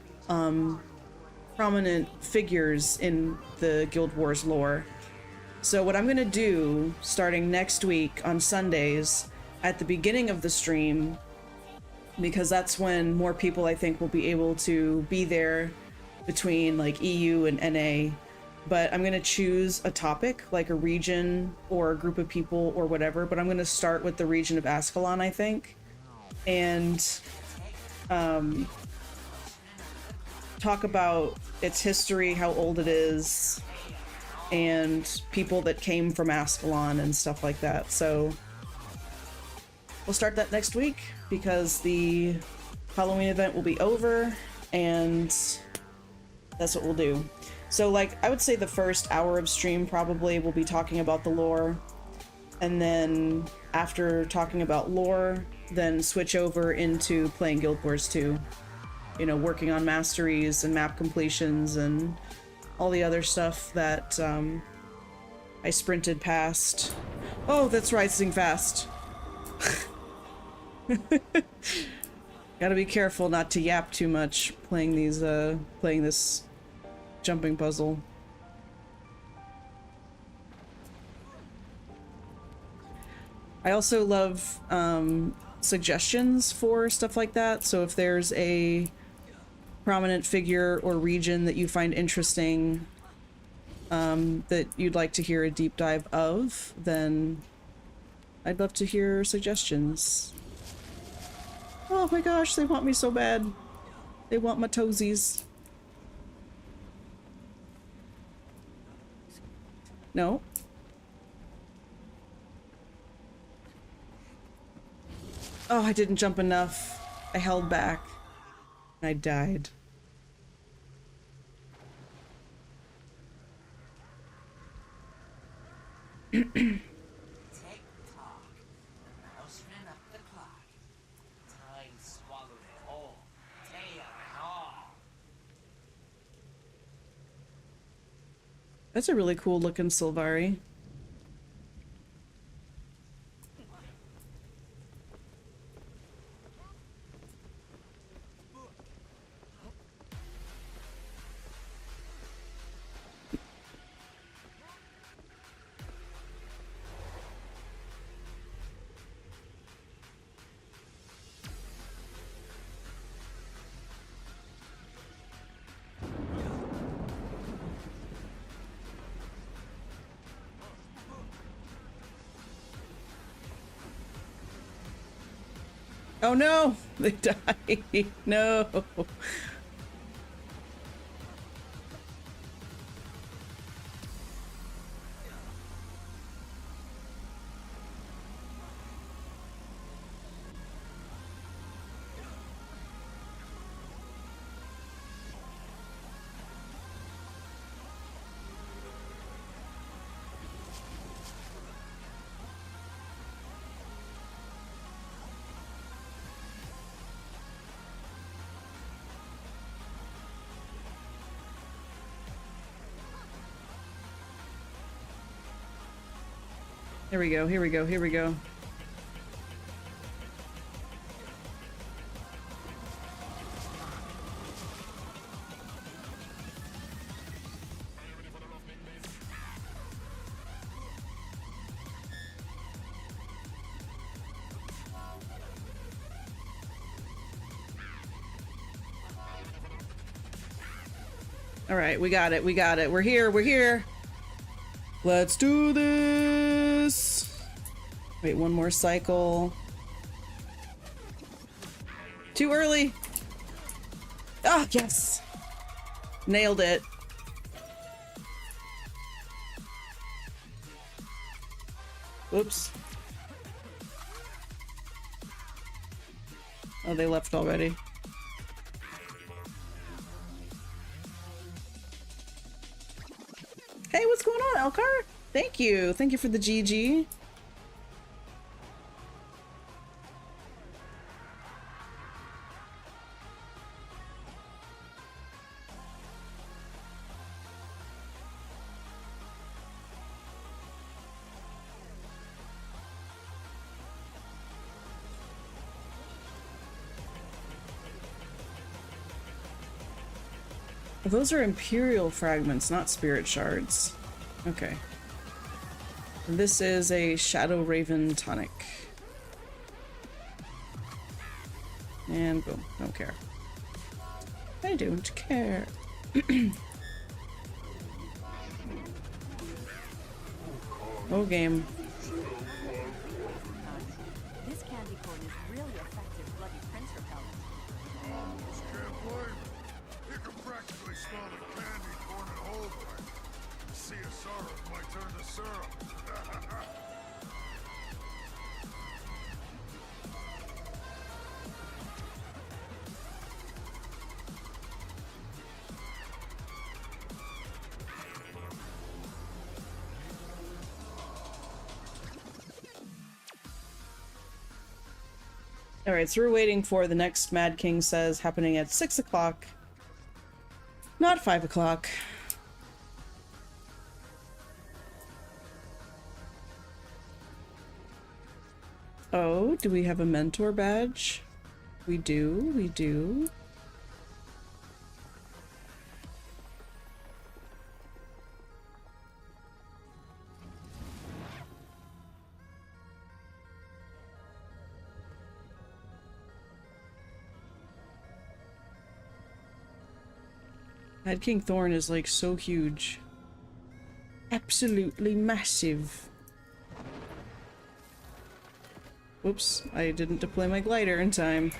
prominent figures in the Guild Wars lore. So what I'm gonna do starting next week on Sundays at the beginning of the stream, because that's when more people I think will be able to be there between like EU and NA, but I'm gonna choose a topic like a region or a group of people or whatever, but I'm gonna start with the region of Ascalon, I think, and talk about its history, how old it is, and people that came from Ascalon and stuff like that. So we'll start that next week because the Halloween event will be over, and that's what we'll do. So like, I would say the first hour of stream probably will be talking about the lore, and then after talking about lore, then switch over into playing Guild Wars 2. You know, working on masteries and map completions and all the other stuff that I sprinted past. Oh, that's rising fast. Gotta be careful not to yap too much playing these playing this jumping puzzle. I also love suggestions for stuff like that. So if there's a prominent figure or region that you find interesting, that you'd like to hear a deep dive of, then I'd love to hear suggestions. Oh my gosh, they want me so bad. They want my toesies. No. Oh, I didn't jump enough. I held back. And I died. Tick-tock. The mouse ran up the clock. Time swallowed it whole. Tail and all. That's a really cool looking Sylvari. Oh no! They died. No. Here we go, here we go, here we go. All right, we got it, we got it. We're here, we're here. Let's do this. Wait, one more cycle. Too early. Ah, yes. Nailed it. Oops. Oh, they left already. Hey, what's going on, Elcar? Thank you. Thank you for the GG. Those are Imperial fragments, not Spirit Shards. Okay. This is a Shadow Raven tonic. And boom, don't care. I don't care. Oh, game. This candy corn is really effective bloody prince repellent. Just can't blame it. You can practically smell the candy corn at whole place. See a syrup might turn to syrup. Alright, so we're waiting for the next Mad King Says happening at 6 o'clock. Not 5 o'clock. Oh, do we have a mentor badge? We do, we do. Mad King Thorn is like so huge. Absolutely massive. Whoops, I didn't deploy my glider in time.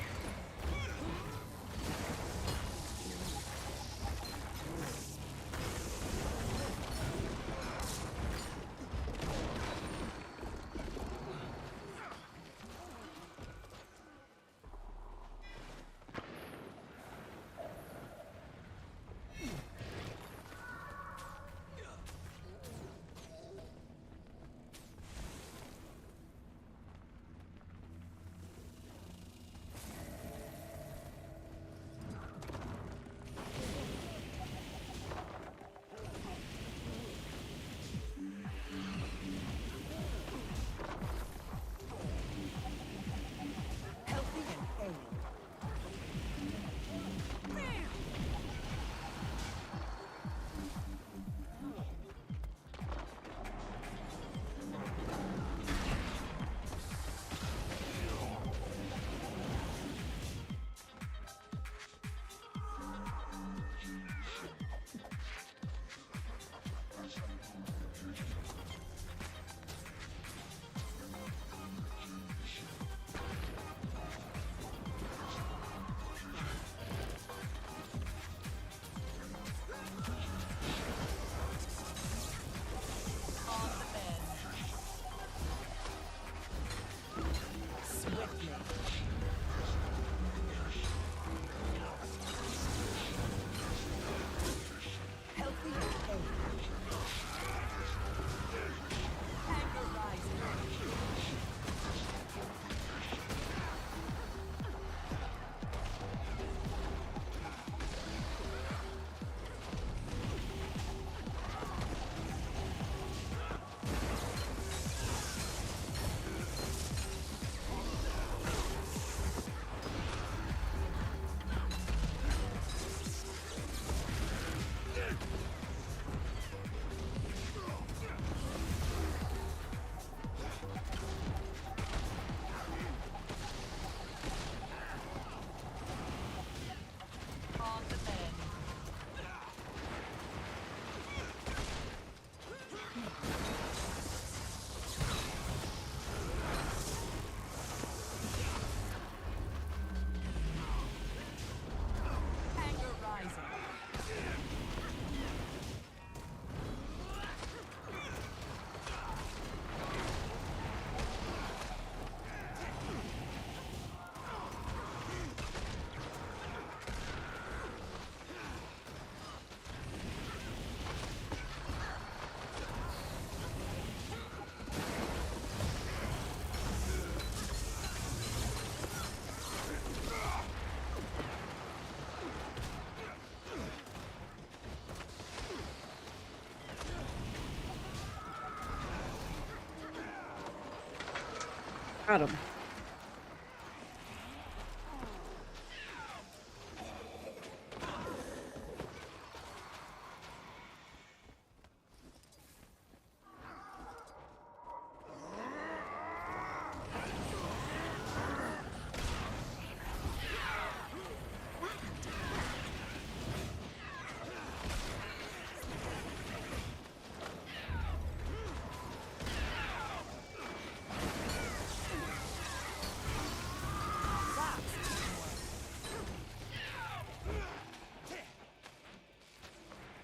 Got him.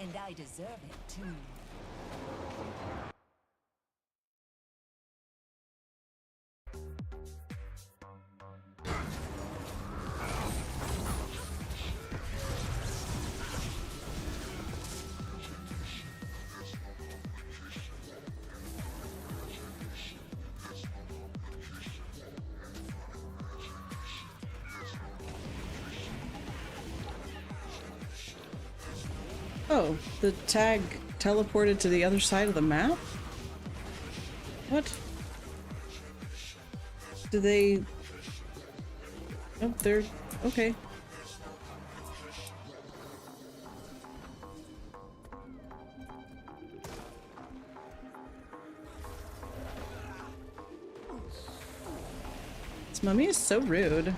And I deserve it too. Oh, the tag teleported to the other side of the map? What? Do they... Oh, they're... okay. This mummy is so rude.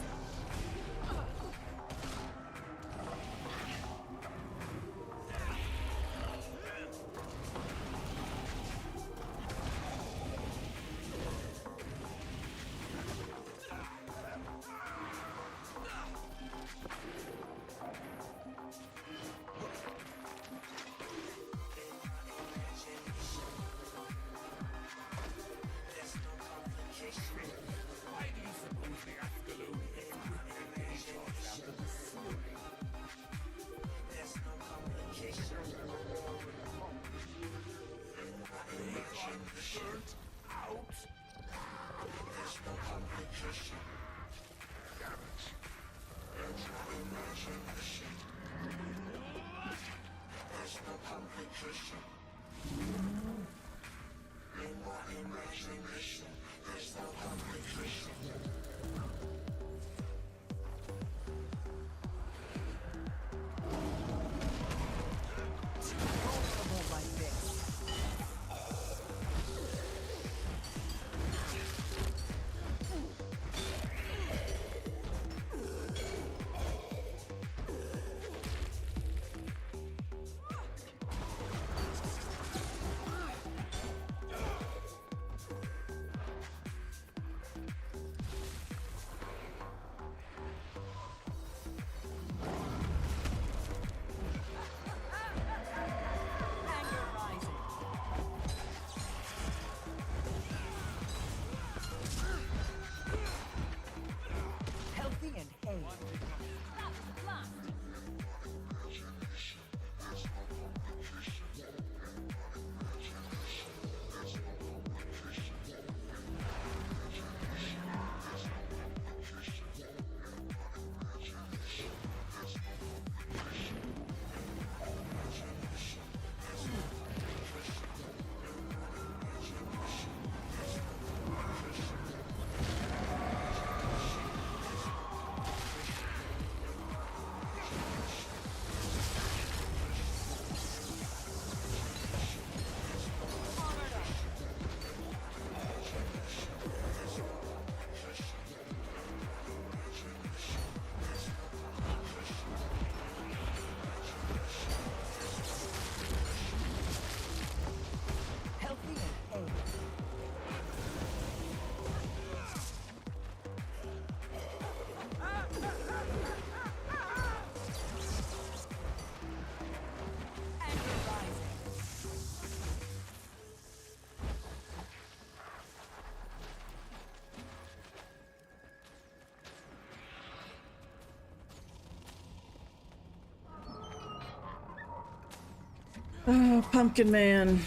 Oh, Pumpkin Man.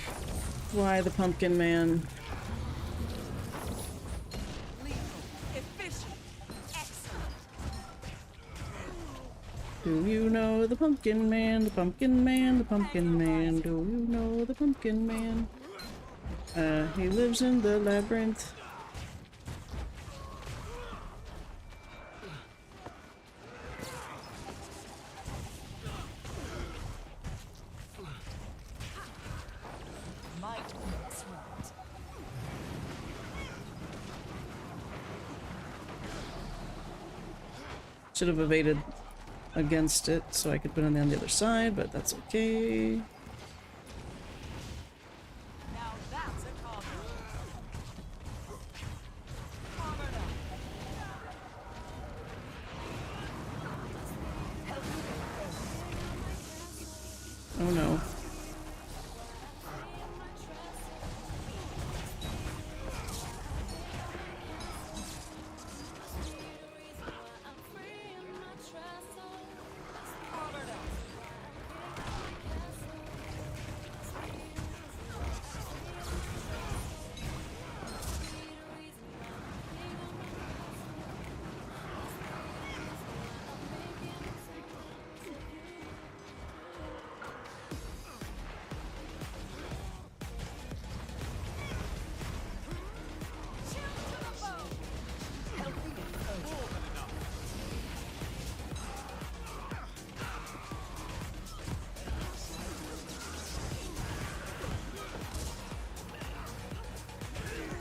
Why the Pumpkin Man? Do you know the Pumpkin Man, the Pumpkin Man, the Pumpkin Man? Do you know the Pumpkin Man? He lives in the labyrinth. Should have evaded against it so I could put it on the other side, but that's okay. Now that's a combo. Oh no.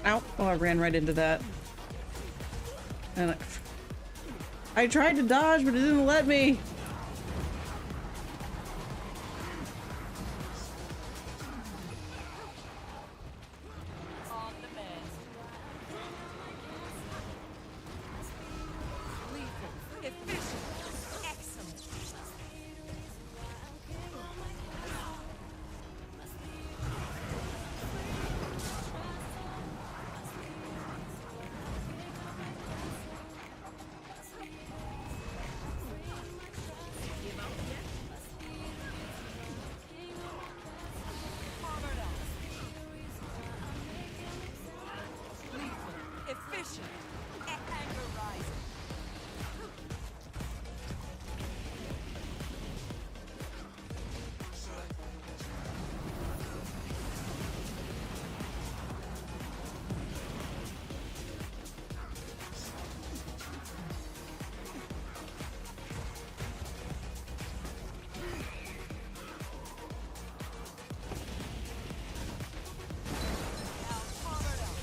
Ow. Oh, I ran right into that. And I tried to dodge, but it didn't let me. On the mend. Lethal. Efficient. Excellent. Powered up. Lethal. Efficient. Anger rising. Now powered up.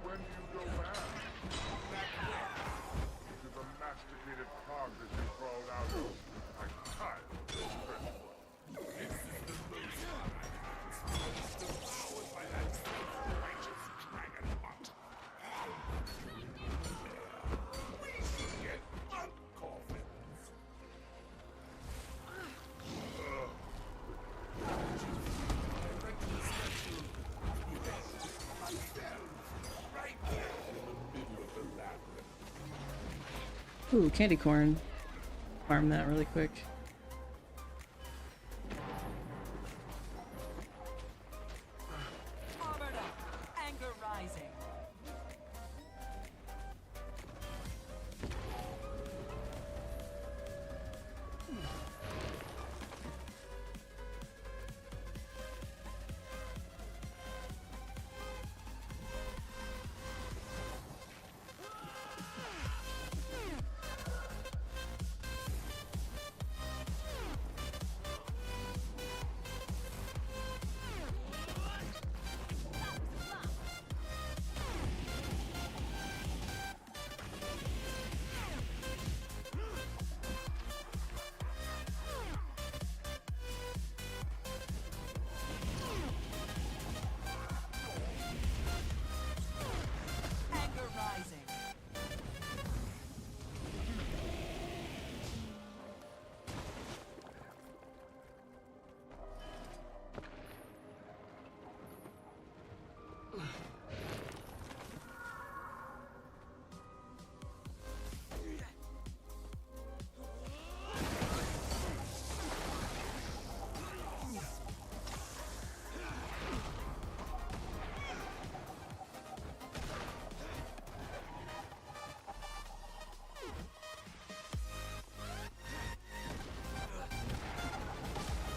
When do you go back? Back where? To the masticated cog that you crawled out of. I'm tired of this trip. Ooh, candy corn. Farm that really quick. Powered up. Anger rising.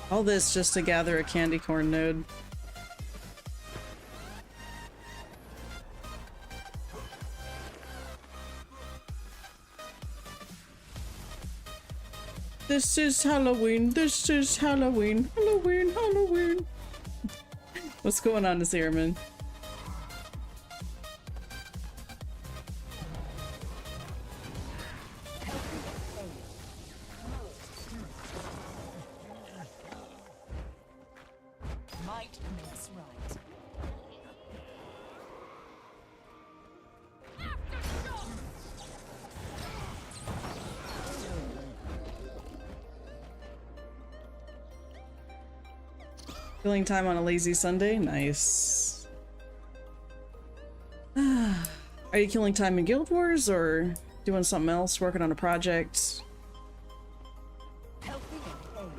All this just to gather a candy corn node. This is Halloween, this is Halloween, Halloween, Halloween. What's going on, Nasirman? Might makes right. Killing time on a lazy Sunday? Nice. Are you killing time in Guild Wars or doing something else, working on a project? Healthy and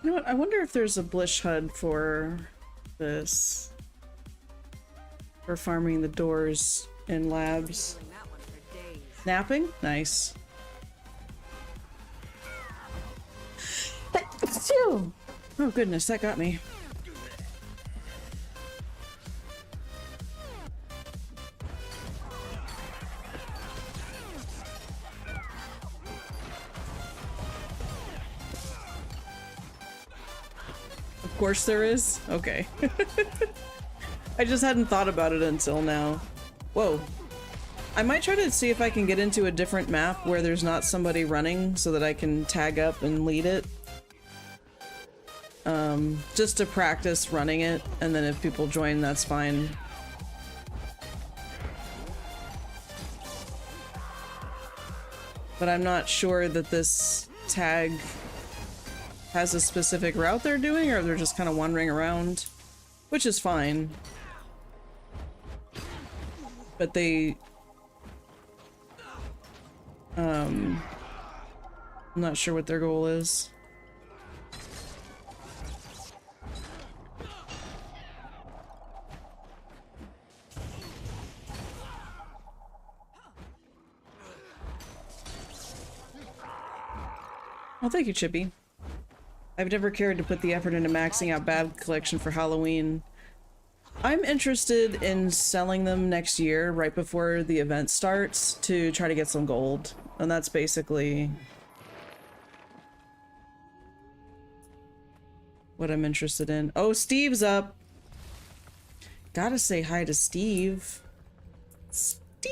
You know what? I wonder if there's a Blish HUD for this. For farming the doors in labs. doing that one for days. Napping? Nice. Oh goodness, that got me. Of course there is? Okay. I just hadn't thought about it until now. Whoa. I might try to see if I can get into a different map where there's not somebody running so that I can tag up and lead it. Just to practice running it, and then if people join, that's fine. But I'm not sure that this tag has a specific route they're doing, or they're just kind of wandering around, which is fine. But they... I'm not sure what their goal is. Oh, thank you, Chippy. I've never cared to put the effort into maxing out Bad Collection for Halloween. I'm interested in selling them next year, right before the event starts, to try to get some gold. And that's basically what I'm interested in. Oh, Steve's up! Gotta say hi to Steve. Steve!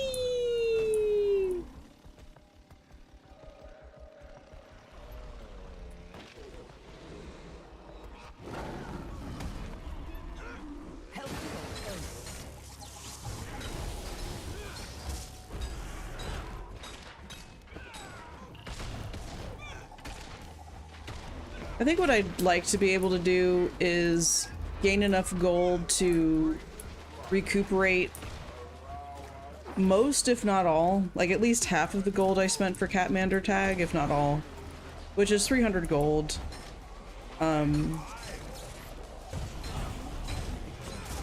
I think what I'd like to be able to do is gain enough gold to recuperate most, if not all, like at least half of the gold I spent for Catmander tag, if not all, which is 300 gold.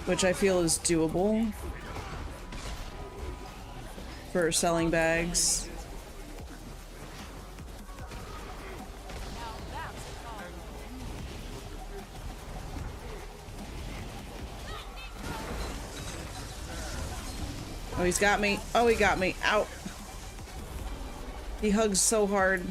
Which I feel is doable for selling bags. Oh, he's got me. Oh, he got me. Ow. He hugs so hard.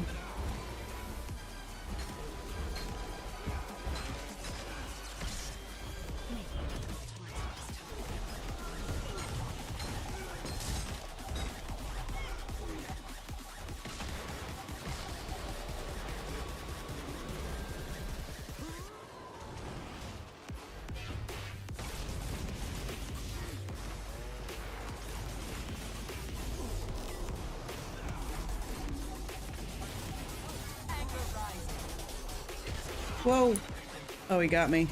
Whoa. Oh, he got me.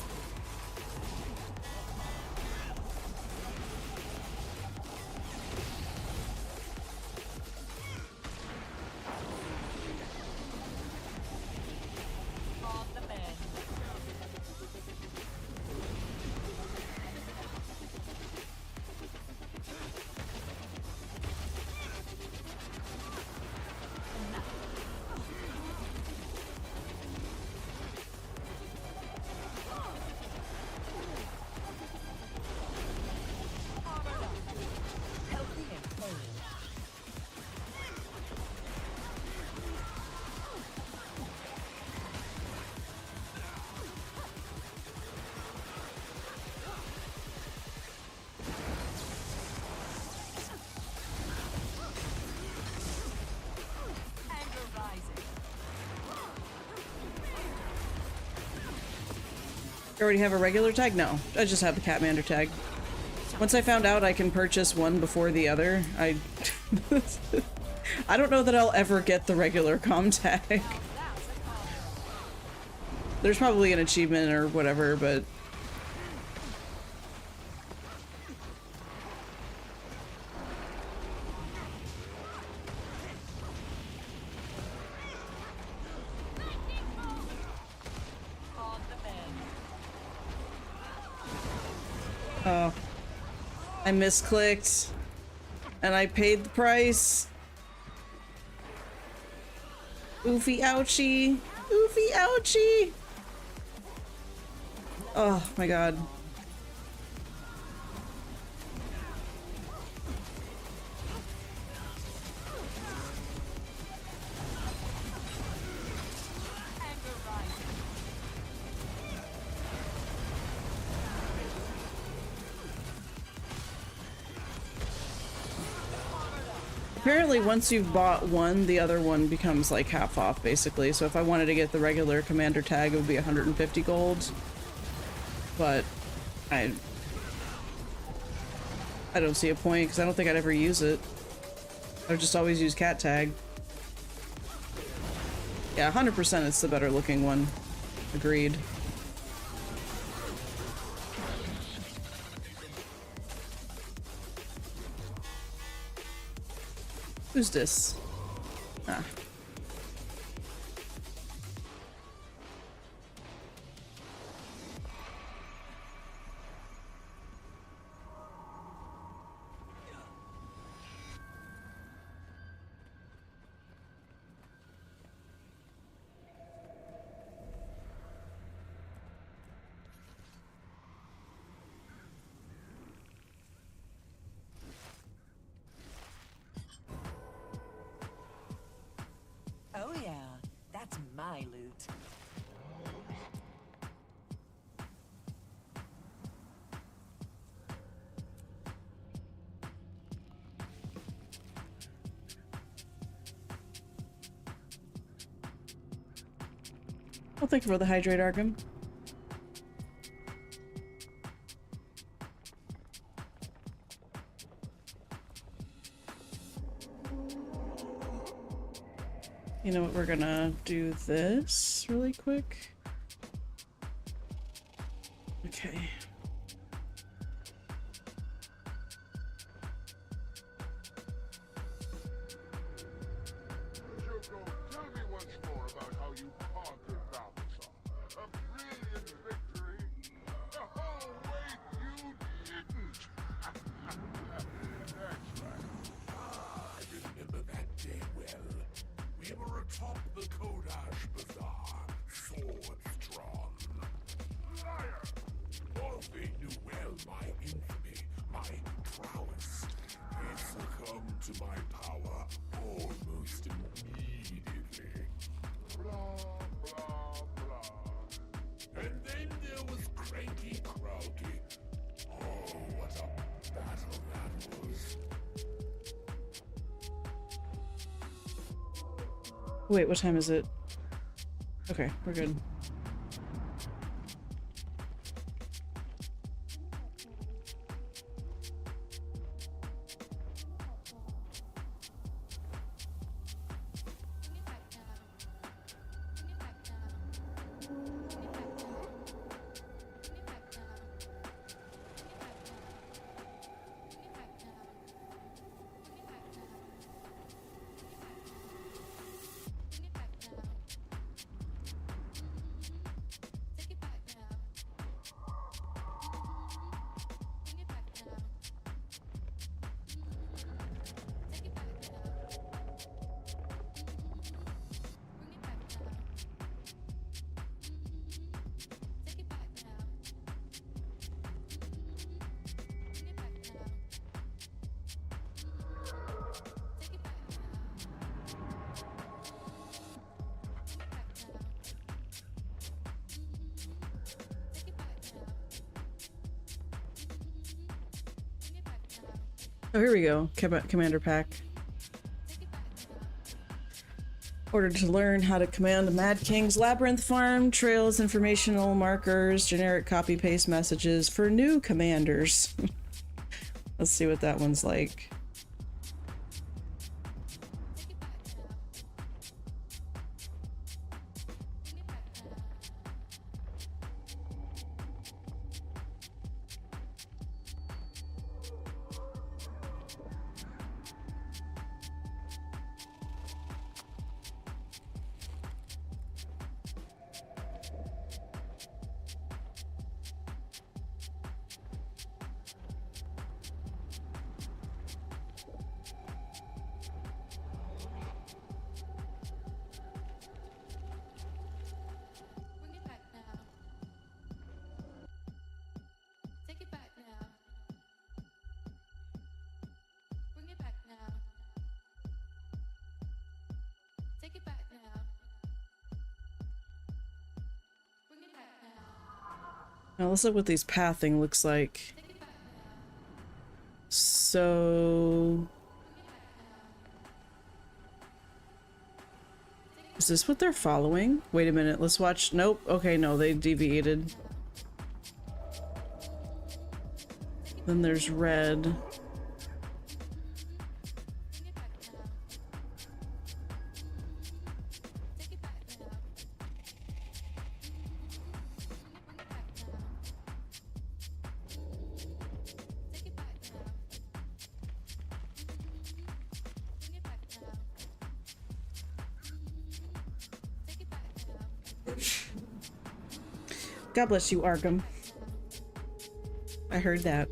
already have a regular tag? No, I just have the Catmander tag. Once I found out I can purchase one before the other, I I don't know that I'll ever get the regular comm tag. There's probably an achievement or whatever, but oh, I misclicked and I paid the price. Oofy ouchie. Oofy ouchie. Oh my god. Apparently once you've bought one, the other one becomes like half off basically. So if I wanted to get the regular commander tag, it would be 150 gold. But I don't see a point because I don't think I'd ever use it. I would just always use cat tag. Yeah, 100% it's the better looking one. Agreed. Who's this? Ah. Oh yeah, that's my loot. Well, thank you for the hydrate, Arkham. You know what, we're gonna do this really quick. Okay. Shoko, tell me once more about how you conquered Balthazar. A brilliant victory. Oh, wait, you didn't. That's right. I remember that day well. We were atop the Kodash Bazaar, swords drawn. Liar! Oh, they knew well my infamy, my prowess. They succumbed to my power almost immediately. Blah, blah, blah. And then there was Cranky Crowdy. Oh, what a battle that was. Wait, what time is it? Okay, we're good. Oh, here we go. Commander pack. Ordered to learn how to command the Mad King's Labyrinth Farm, trails, informational markers, generic copy-paste messages for new commanders. Let's see what that one's like. Now let's look what these pathing looks like. So... is this what they're following? Wait a minute, let's watch. Nope. Okay, no, they deviated. Then there's red. God bless you, Arkham. I heard that.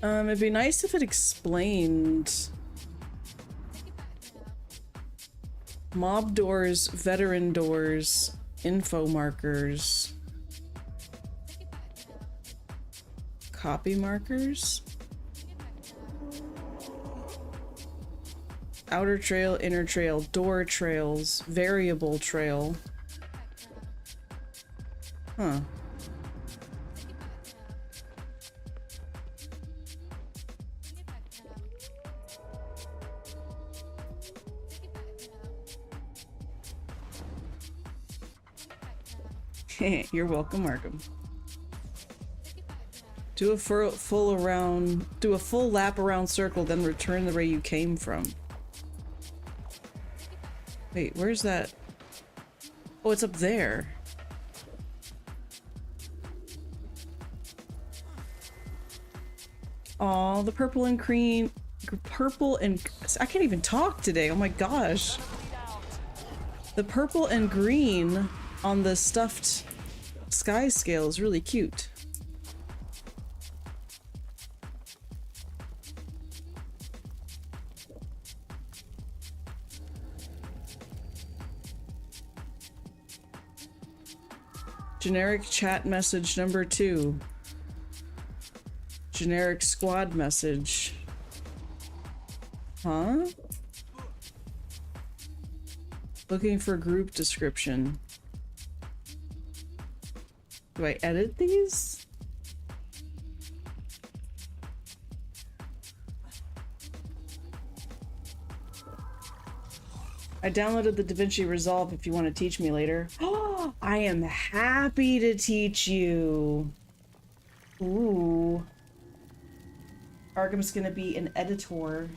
It'd be nice if it explained mob doors, veteran doors, info markers, copy markers, outer trail, inner trail, door trails, variable trail. Huh. You're welcome, Arkham. Do a full lap around circle, then return the way you came from. Wait, where's that? Oh, it's up there. Oh, the purple and green, I can't even talk today. Oh my gosh. The purple and green on the stuffed sky scale is really cute. Generic chat message number 2. Generic squad message. Huh? Looking for group description. Do I edit these? I downloaded the DaVinci Resolve if you want to teach me later. Oh, I am happy to teach you. Ooh. Arkham's gonna be an editor.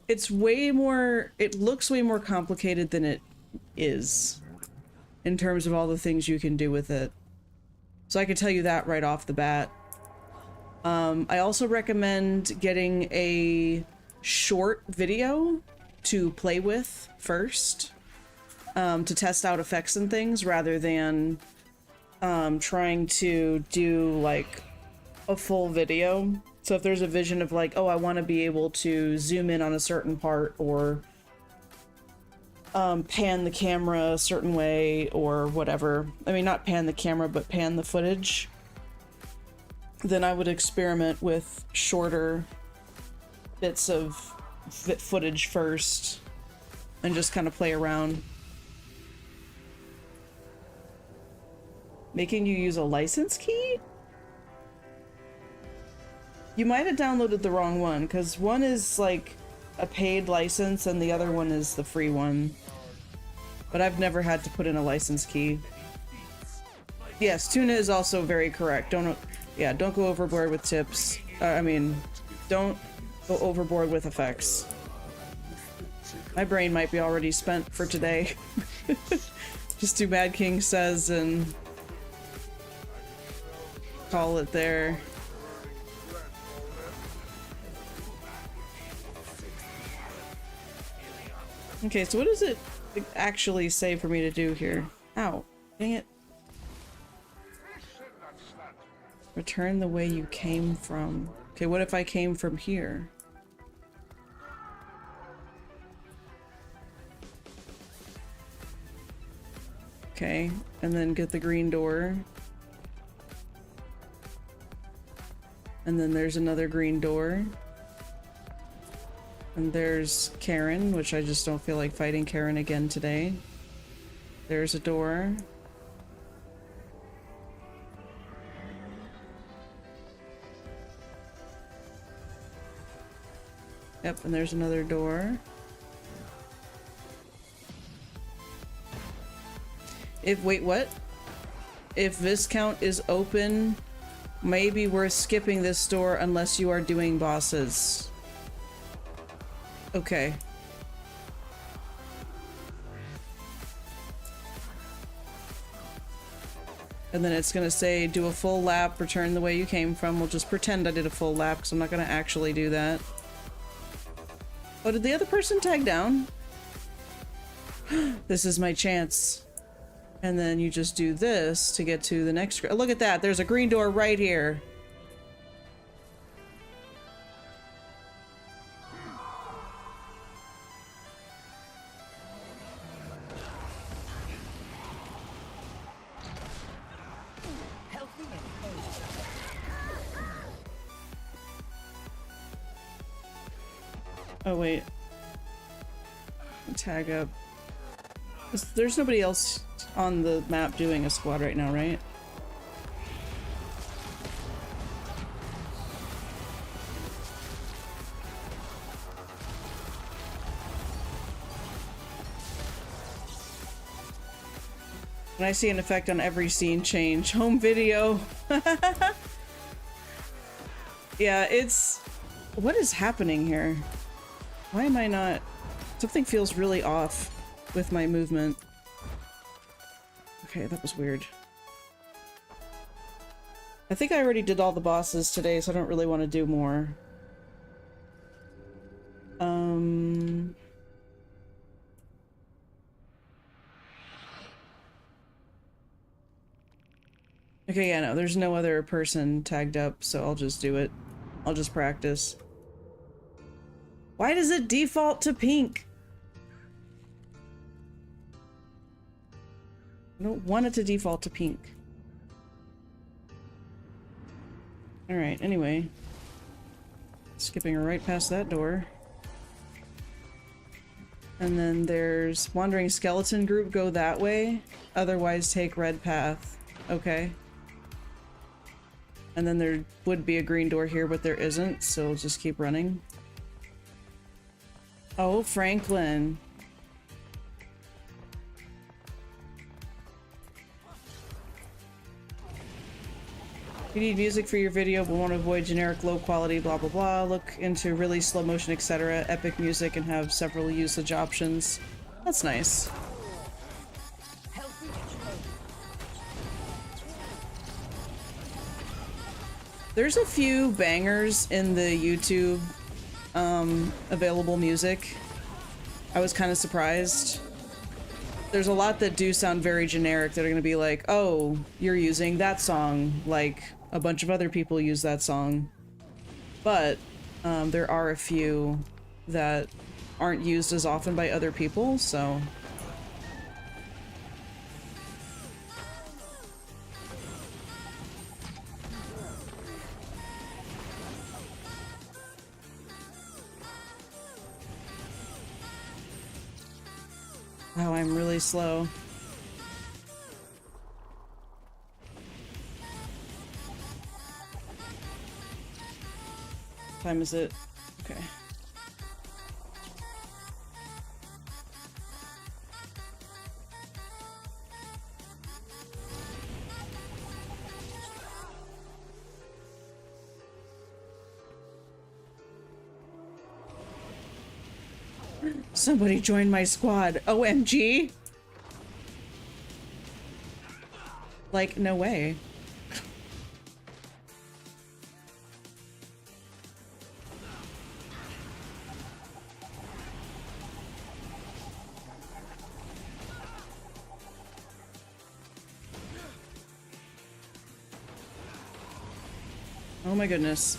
It's way more, it looks way more complicated than it is in terms of all the things you can do with it. So I can tell you that right off the bat. I also recommend getting a short video to play with first, to test out effects and things, rather than trying to do like a full video. So if there's a vision of like, oh, I want to be able to zoom in on a certain part, or pan the camera a certain way, or whatever. I mean, not pan the camera, but pan the footage. Then I would experiment with shorter bits of footage first and just kind of play around. Making you use a license key? You might have downloaded the wrong one, because one is like a paid license and the other one is the free one. But I've never had to put in a license key. Yes, Tuna is also very correct. Don't go overboard with tips. Don't go overboard with effects. My brain might be already spent for today. Just do Mad King Says and call it there. Okay, so what does it actually say for me to do here? Ow, dang it. Return the way you came from. Okay, what if I came from here? Okay, and then get the green door. And then there's another green door. And there's Karen, which I just don't feel like fighting Karen again today. There's a door. Yep, and there's another door. Wait, what? If Viscount is open, maybe we're skipping this door unless you are doing bosses. Okay. And then it's gonna say, do a full lap, return the way you came from. We'll just pretend I did a full lap, because I'm not gonna actually do that. Oh, did the other person tag down? This is my chance. And then you just do this to get to the next... Look at that, there's a green door right here. Oh, wait. Tag up. There's nobody else on the map doing a squad right now, right? And I see an effect on every scene change. Home video. Yeah, it's... What is happening here? Why am I not... Something feels really off with my movement. Okay, that was weird. I think I already did all the bosses today, so I don't really want to do more. Okay, yeah, no, there's no other person tagged up, so I'll just do it. I'll just practice. Why does it default to pink? I don't want it to default to pink. Alright, anyway. Skipping right past that door. And then there's Wandering Skeleton Group, go that way. Otherwise take red path. Okay. And then there would be a green door here, but there isn't, so we'll just keep running. Oh, Franklin. You need music for your video but want to avoid generic low quality blah blah blah. Look into really slow motion etc. Epic music and have several usage options. That's nice. There's a few bangers in the YouTube available music. I was kind of surprised. There's a lot that do sound very generic that are gonna be like, oh, you're using that song like a bunch of other people use that song. But there are a few that aren't used as often by other people, so... Wow, I'm really slow. Time is it? Okay. Somebody join my squad. OMG. Like, no way. Oh my goodness.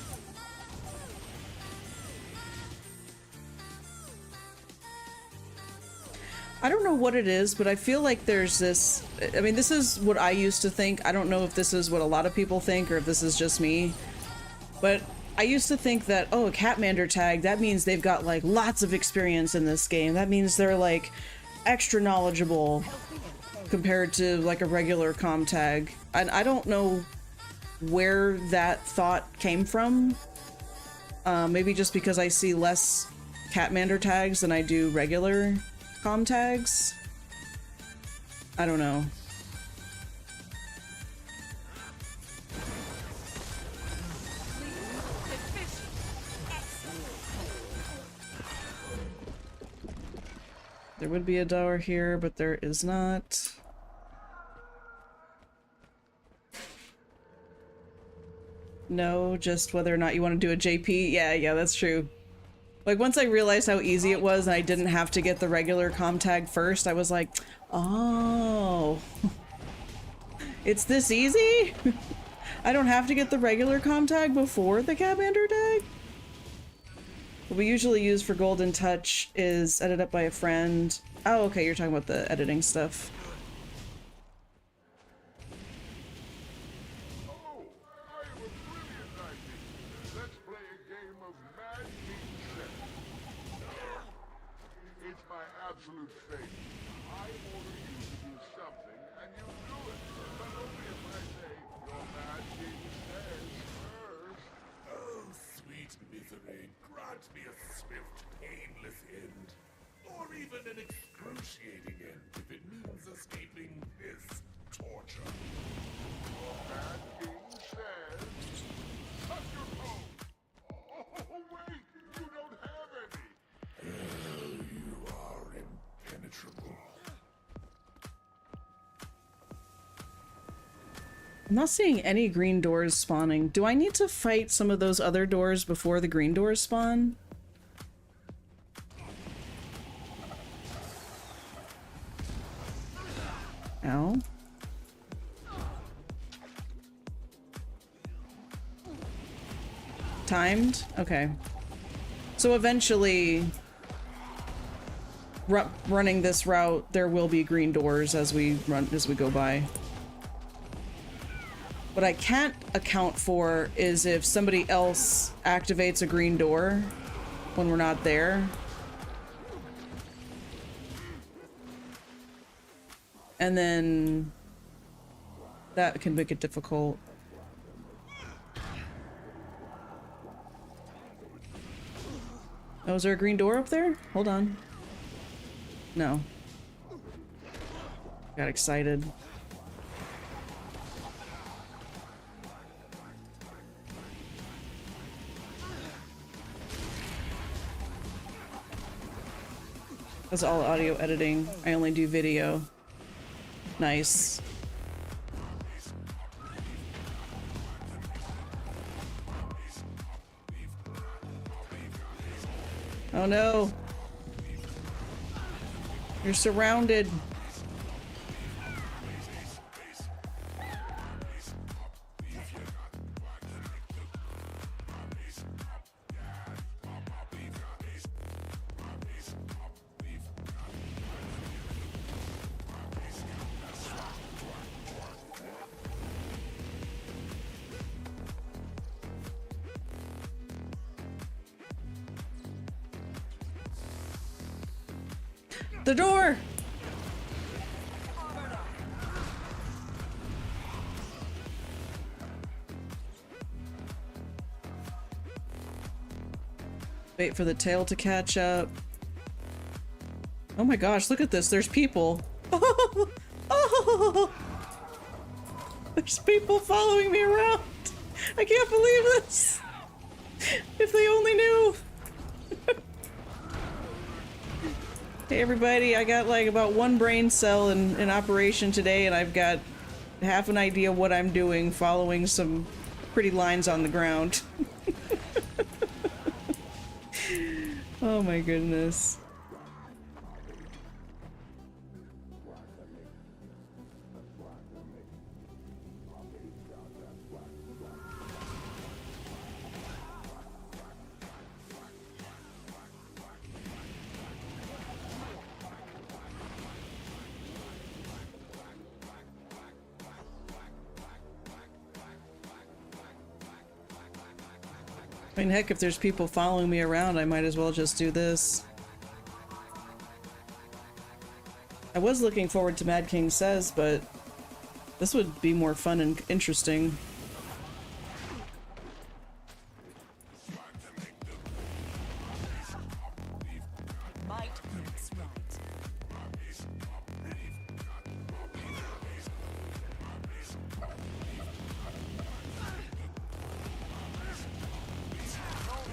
I don't know what it is, but I feel like there's this... I mean, this is what I used to think. I don't know if this is what a lot of people think or if this is just me. But I used to think that, oh, a Catmander tag, that means they've got, like, lots of experience in this game. That means they're, like, extra knowledgeable compared to, like, a regular comm tag. And I don't know where that thought came from. Maybe just because I see less Catmander tags than I do regular comm tags? I don't know. There would be a door here, but there is not. No, just whether or not you want to do a JP. Yeah, that's true. Like, once I realized how easy it was and I didn't have to get the regular comm tag first, I was like, oh. It's this easy? I don't have to get the regular comm tag before the Catmander tag? What we usually use for Golden Touch is edited up by a friend. Oh, okay, you're talking about the editing stuff. Oh, I have a brilliant idea. Let's play a game of Mad King Chess. It's my absolute fate. I order you to do something, and you do it. But only if I say, your Mad King says first. Oh, sweet misery, grant me a swift, painless end. Or even an excruciating end if it means escaping this torture. Your Mad King says, cut your phone. Oh, wait, you don't have any. You are impenetrable. I'm not seeing any green doors spawning. Do I need to fight some of those other doors before the green doors spawn? Ow. Timed? Okay. So eventually, running this route, there will be green doors as we go by. What I can't account for is if somebody else activates a green door when we're not there. And then that can make it difficult. Oh, is there a green door up there? Hold on. No. Got excited. That's all audio editing. I only do video. Nice. Oh no. You're surrounded. The door! Wait for the tail to catch up. Oh my gosh, look at this. There's people. Oh, there's people following me around. I can't believe this. If they only knew. Hey everybody, I got like about one brain cell in operation today, and I've got half an idea what I'm doing following some pretty lines on the ground. Oh my goodness. I mean, heck, if there's people following me around, I might as well just do this. I was looking forward to Mad King Says, but this would be more fun and interesting. Might makes right.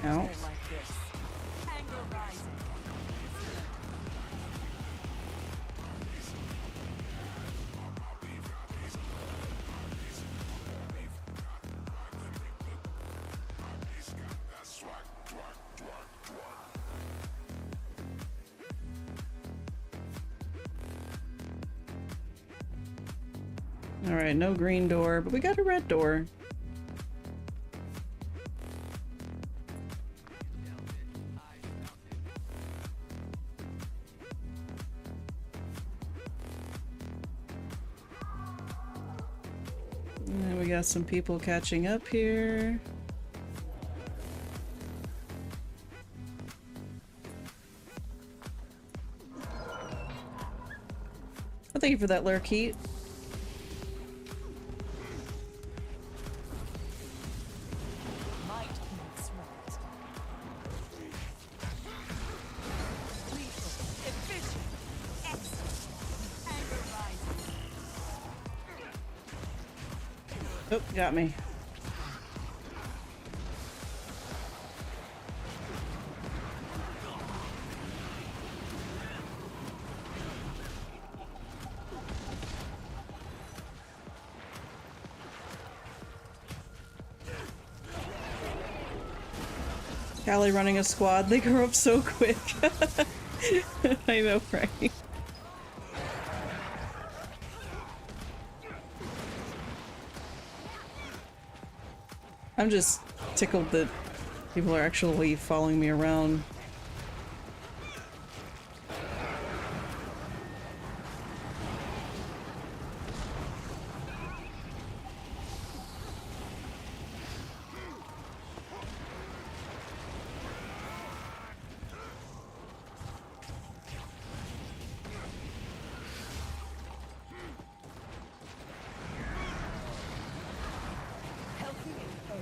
Ow. Like this. Anger rising. Alright, no green door, but we got a red door. And we got some people catching up here. Oh, thank you for that lurk heat. Might makes right. Lethal. Efficient. Excellent. Anger rising. Oh, got me. Callie running a squad, they grow up so quick. I know, right? I'm just tickled that people are actually following me around. Healthy and whole.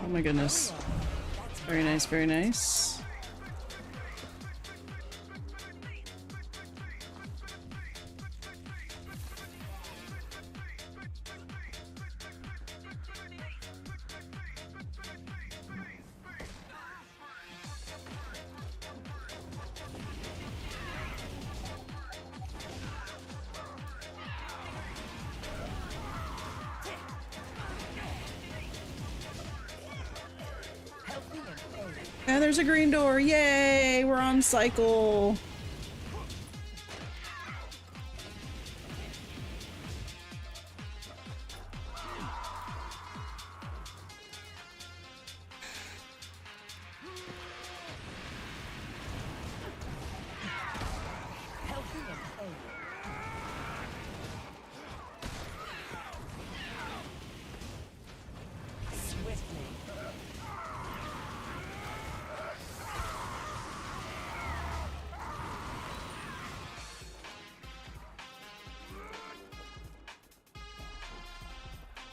Oh my goodness. Very nice, very nice. And there's a green door. Yay! We're on cycle.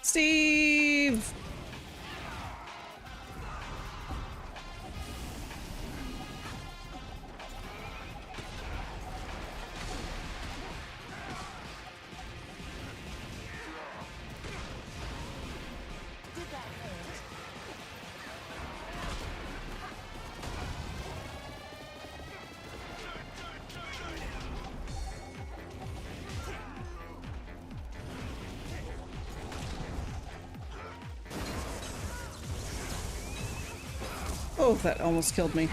Steve! Oh, that almost killed me.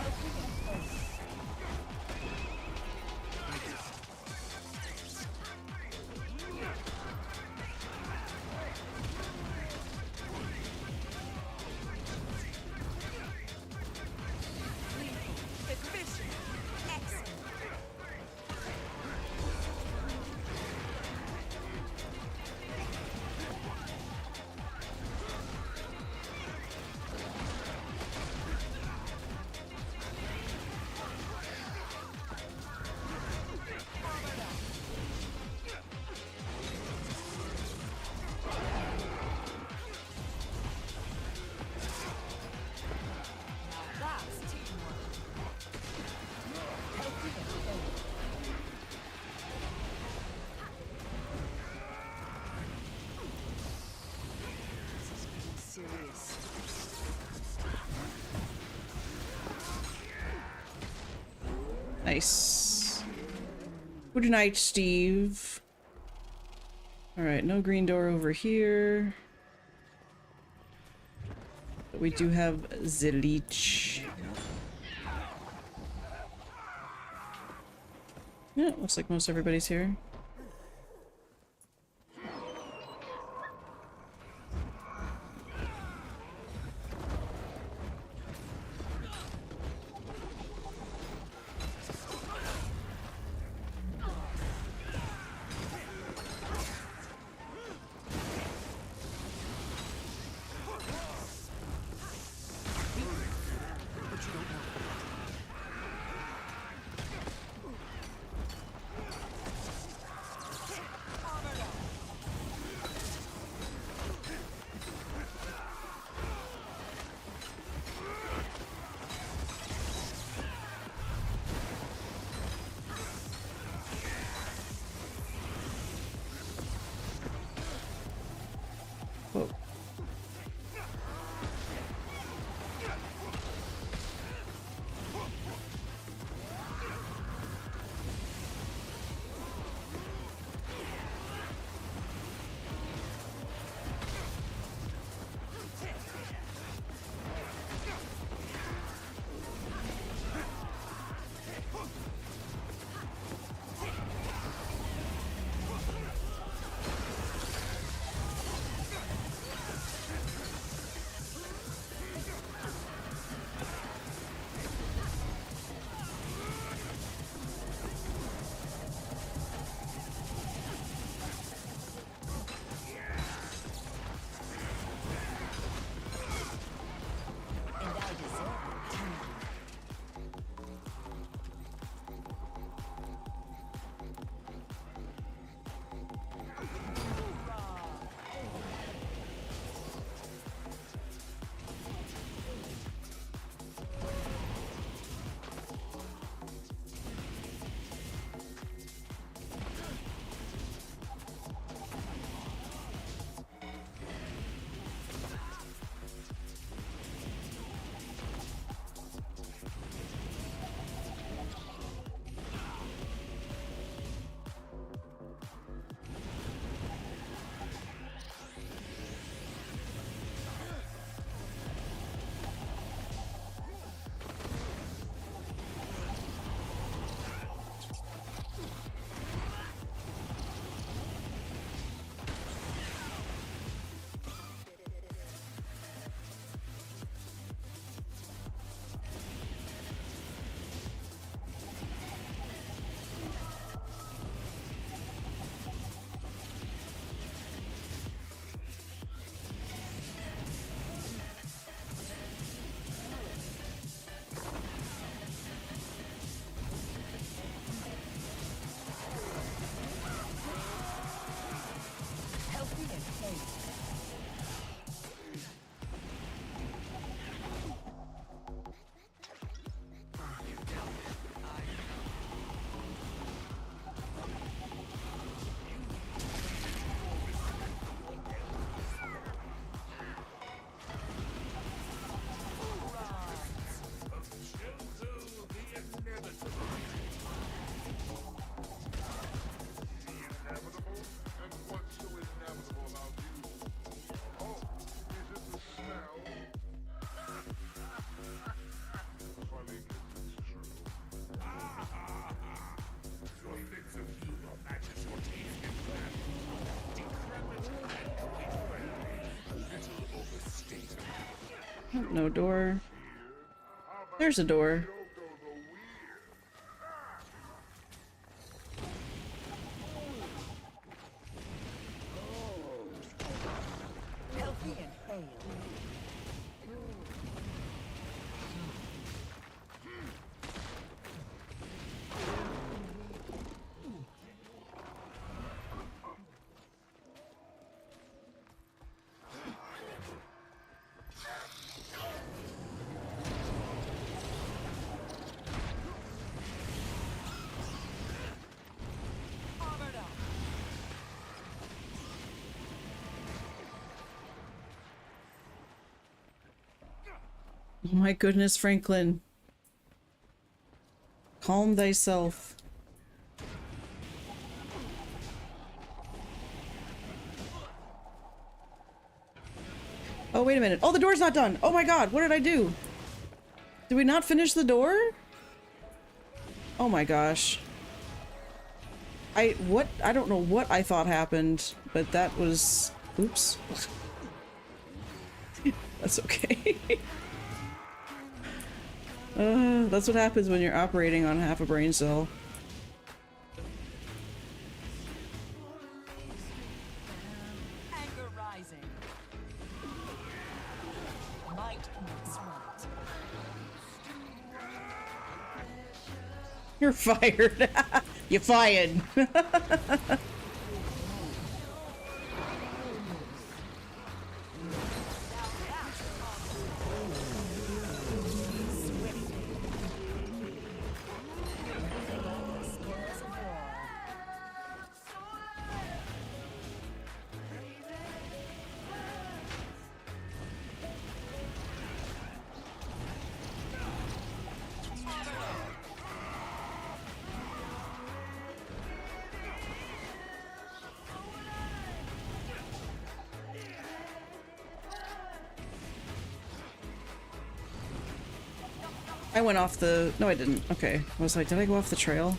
Nice. Good night, Steve. Alright, no green door over here. But we do have the leech. Yeah, looks like most everybody's here. Whoa. No door. There's a door. Healthy and hale. Armored up. Oh my goodness, Franklin. Calm thyself. Oh, wait a minute. Oh, the door's not done. Oh my god, what did I do? Did we not finish the door? Oh my gosh. I don't know what I thought happened, but that was... Oops. That's okay. That's what happens when you're operating on half a brain cell. Anger rising. Might makes right. You're fired. You fired. I went off the... No, I didn't. Okay. I was like, did I go off the trail?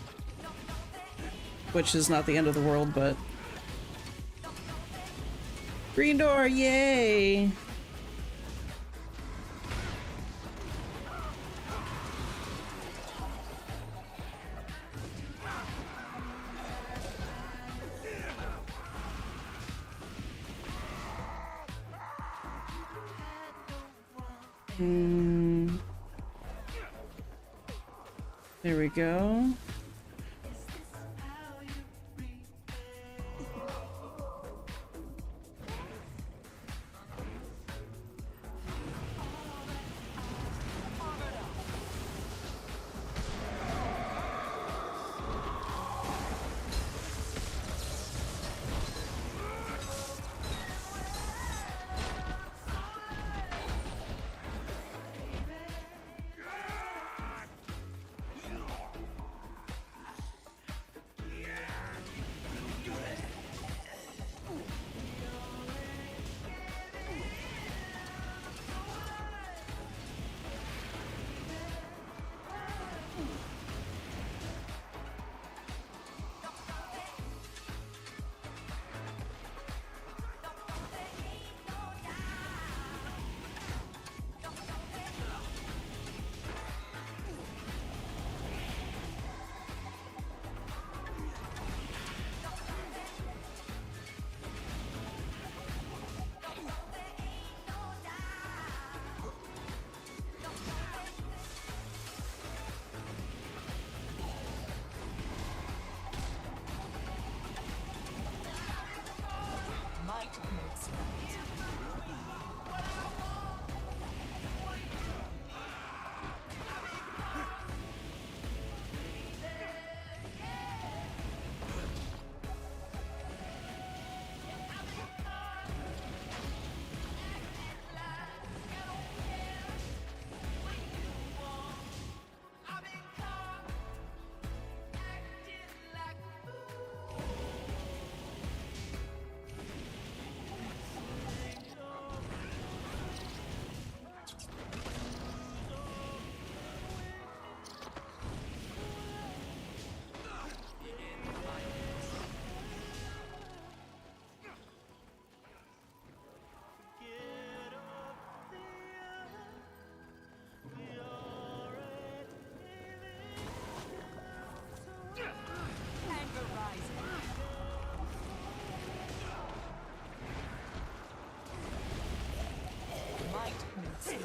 Which is not the end of the world, but... Green door, yay! There we go. Might makes right. right.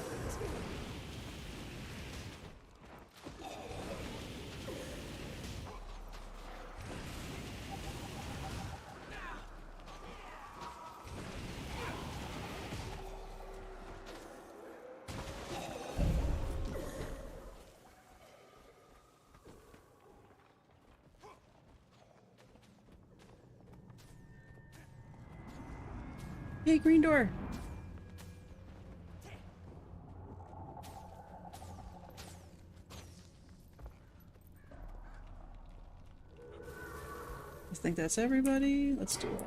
Hey, green door. I think that's everybody. Let's do it.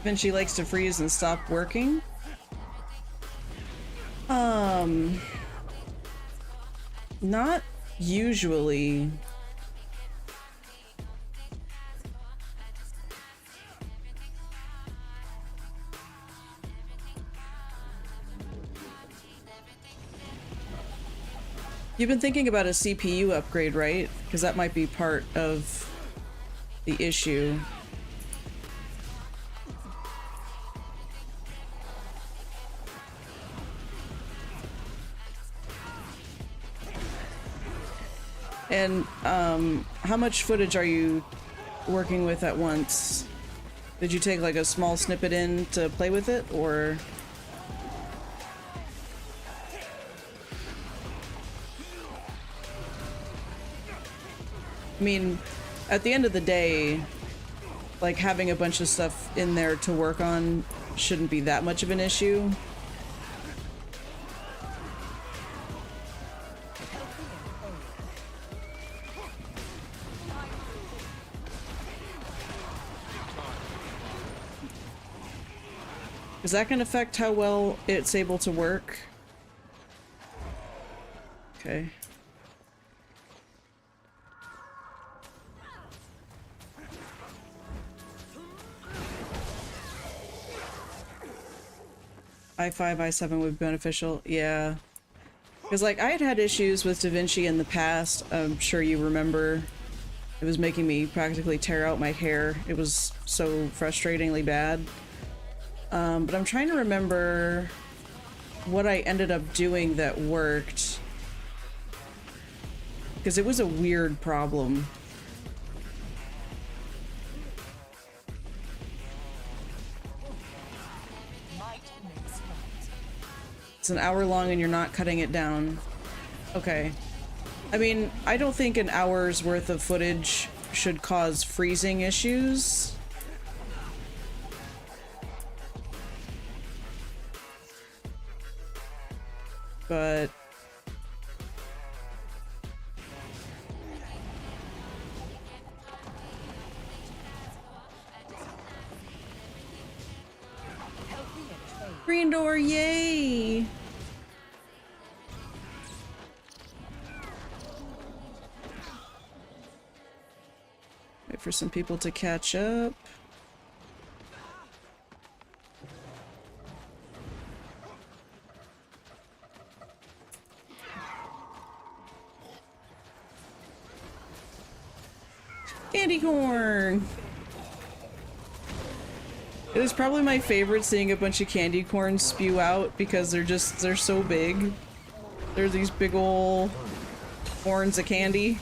Then she likes to freeze and stop working. Not usually. You've been thinking about a CPU upgrade, right? Because that might be part of the issue. And how much footage are you working with at once? Did you take like a small snippet in to play with it, or? I mean, at the end of the day, like having a bunch of stuff in there to work on shouldn't be that much of an issue. Is that going to affect how well it's able to work? Okay. i5, i7 would be beneficial. Yeah. Because, like, I had issues with DaVinci in the past. I'm sure you remember. It was making me practically tear out my hair. It was so frustratingly bad. But I'm trying to remember what I ended up doing that worked. Because it was a weird problem. It's an hour long and you're not cutting it down. Okay. I mean, I don't think an hour's worth of footage should cause freezing issues. But green door, yay! Wait for some people to catch up. Candy corn! It is probably my favorite seeing a bunch of candy corns spew out because they're so big. They're these big ol' horns of candy.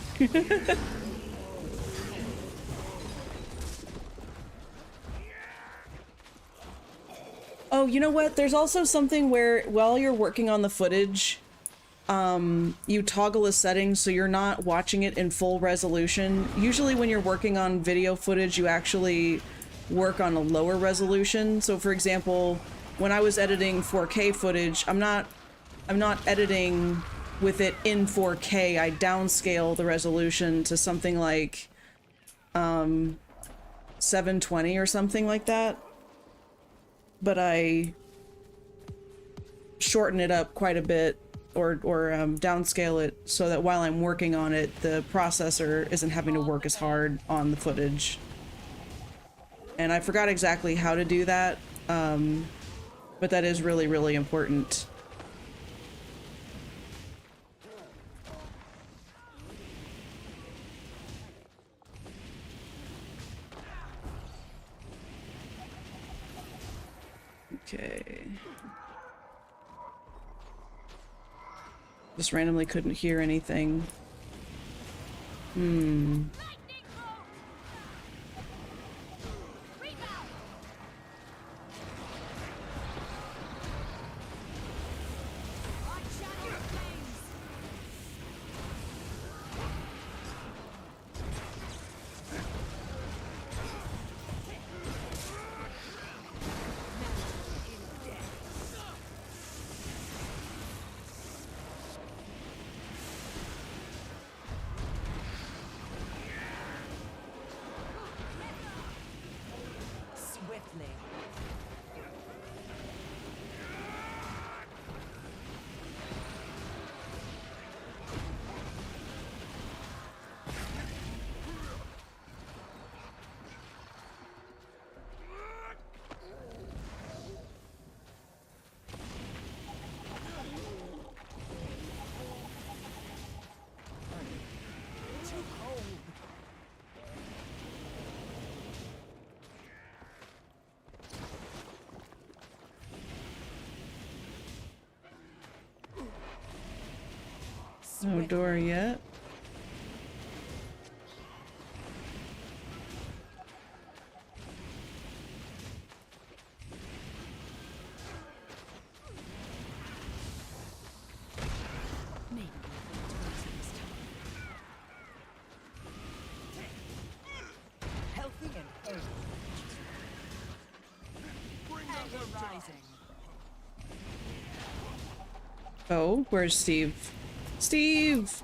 Oh, you know what? There's also something where while you're working on the footage, you toggle a setting so you're not watching it in full resolution. Usually when you're working on video footage, you actually work on a lower resolution. So for example, when I was editing 4K footage, I'm not editing with it in 4K. I downscale the resolution to something like 720 or something like that. But I shorten it up quite a bit or downscale it so that while I'm working on it, the processor isn't having to work as hard on the footage. And I forgot exactly how to do that, but that is really, really important. Okay. Just randomly couldn't hear anything. Swiftly. Too cold. No door yet. Maybe we'll do it this time. Healthy and healthy. Anger rising. Oh, where's Steve? Steve!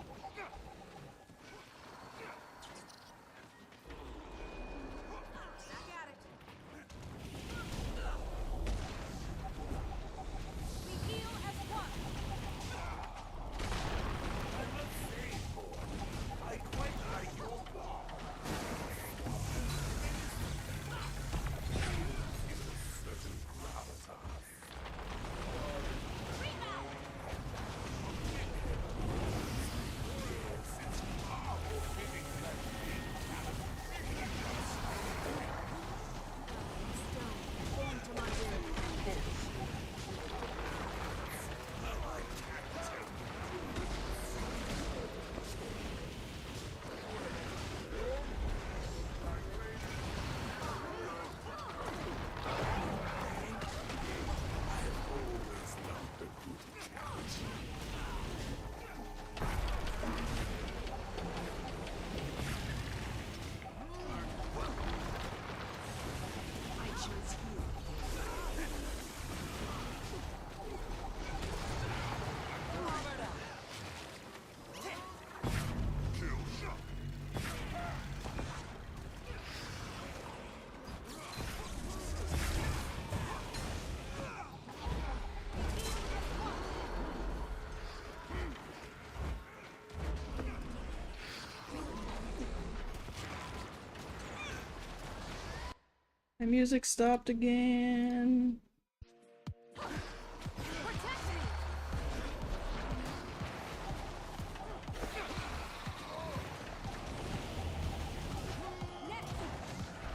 My music stopped again.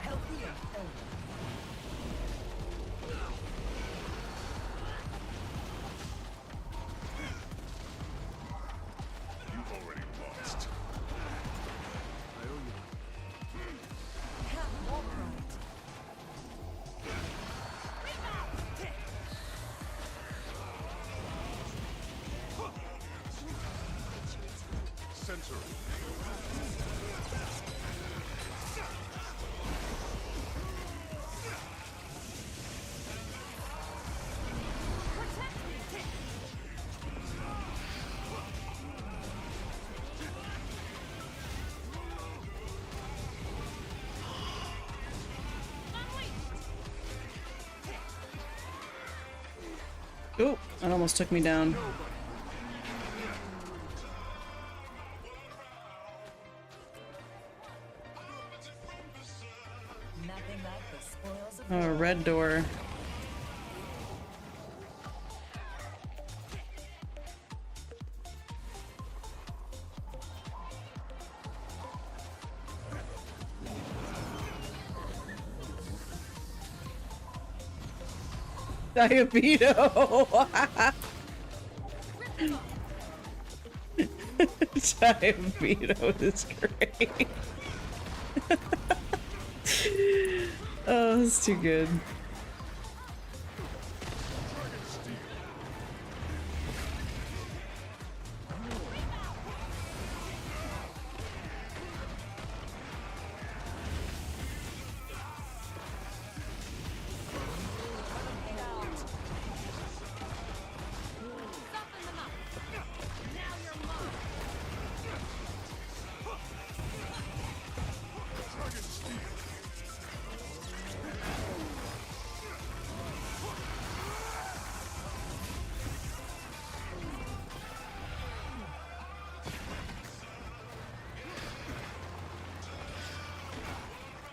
Healthy and healthy. Oh, that almost took me down. Nothing like the spoils of Oh, red door. Diabeto! Diabeto is great. Oh, that's too good.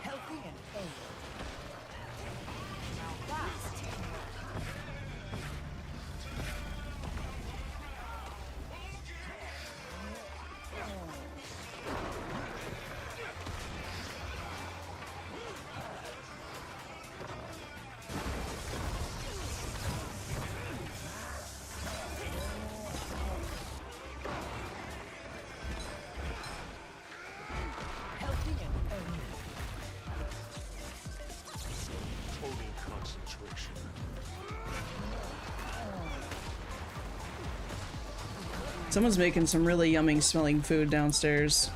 healthy and old. Now that's teamwork. Healthy and old. Total concentration. Someone's making some really yummy smelling food downstairs.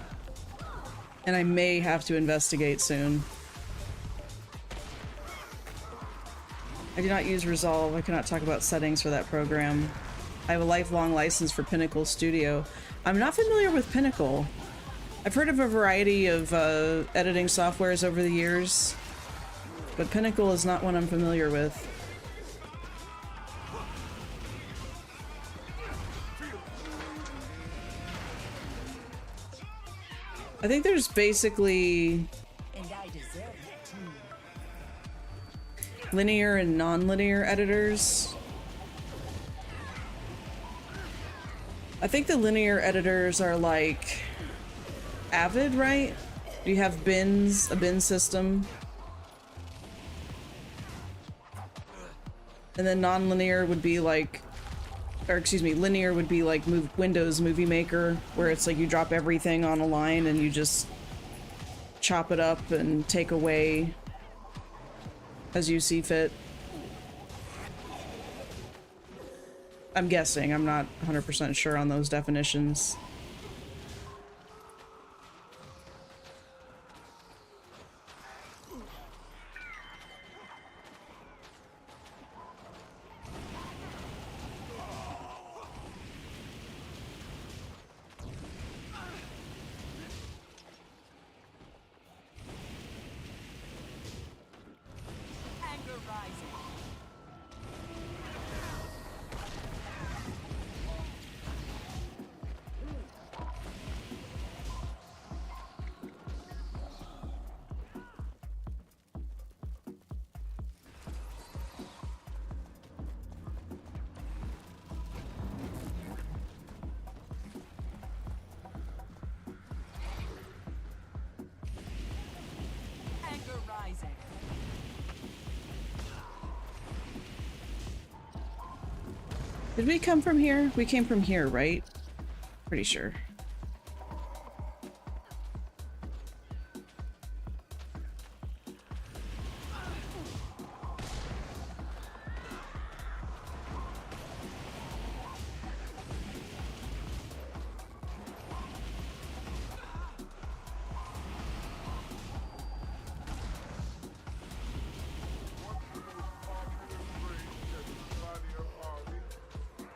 And I may have to investigate soon. I do not use Resolve. I cannot talk about settings for that program. I have a lifelong license for Pinnacle Studio. I'm not familiar with Pinnacle. I've heard of a variety of editing softwares over the years, but Pinnacle is not one I'm familiar with. I think there's basically And I deserve it too. linear and non-linear editors. I think the linear editors are like Avid, right? Do you have bins, a bin system? And then non-linear would be like, or excuse me, linear would be like Windows Movie Maker, where it's like you drop everything on a line and you just chop it up and take away as you see fit. I'm guessing, I'm not 100% sure on those definitions. Anger rising. Anger rising. Did we come from here? We came from here, right? Pretty sure.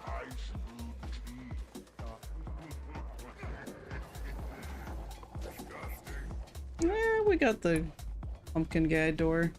Ice blue tea. Yeah, we got the pumpkin guy door.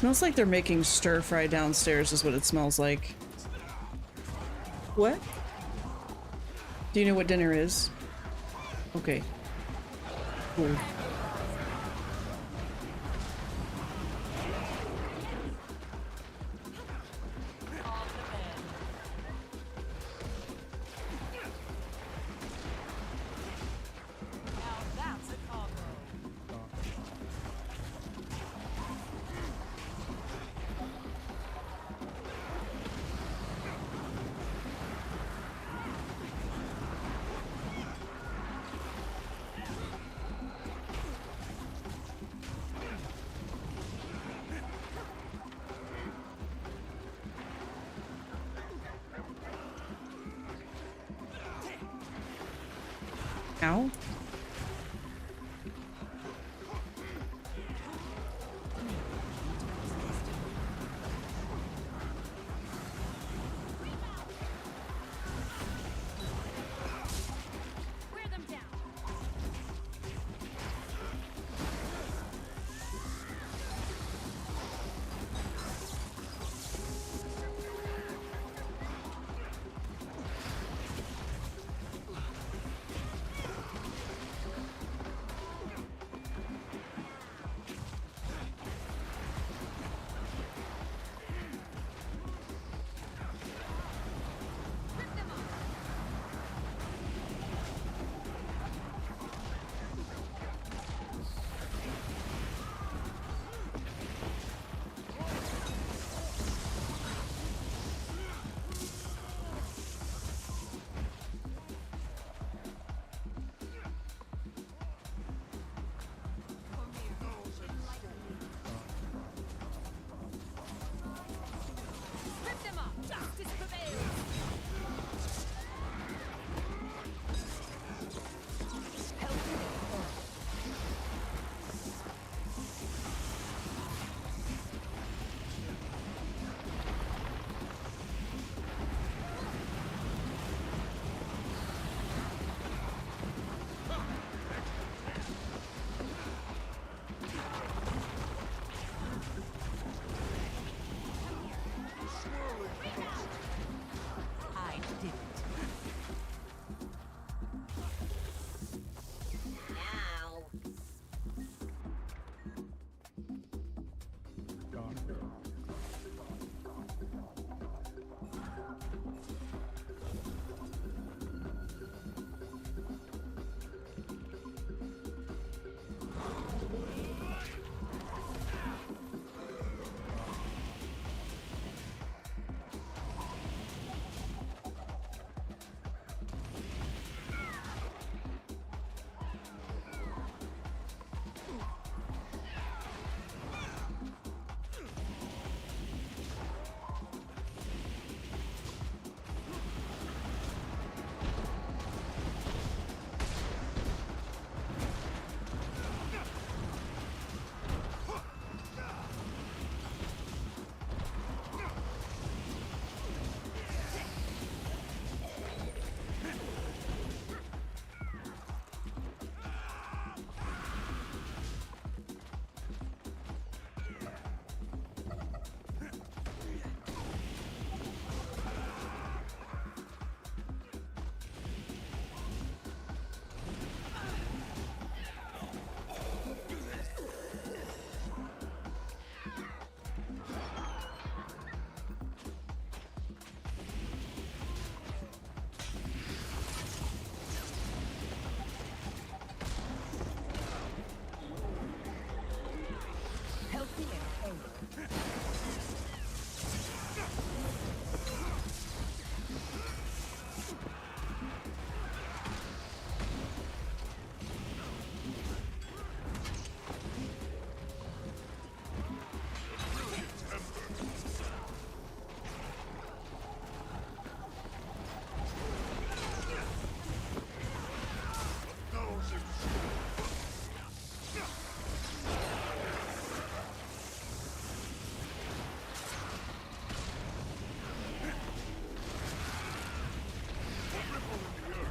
Smells like they're making stir fry downstairs is what it smells like. What? Do you know what dinner is? Okay. Cool. Ow. Wear them down. Rip them off. Justice prevails. I did it. Now.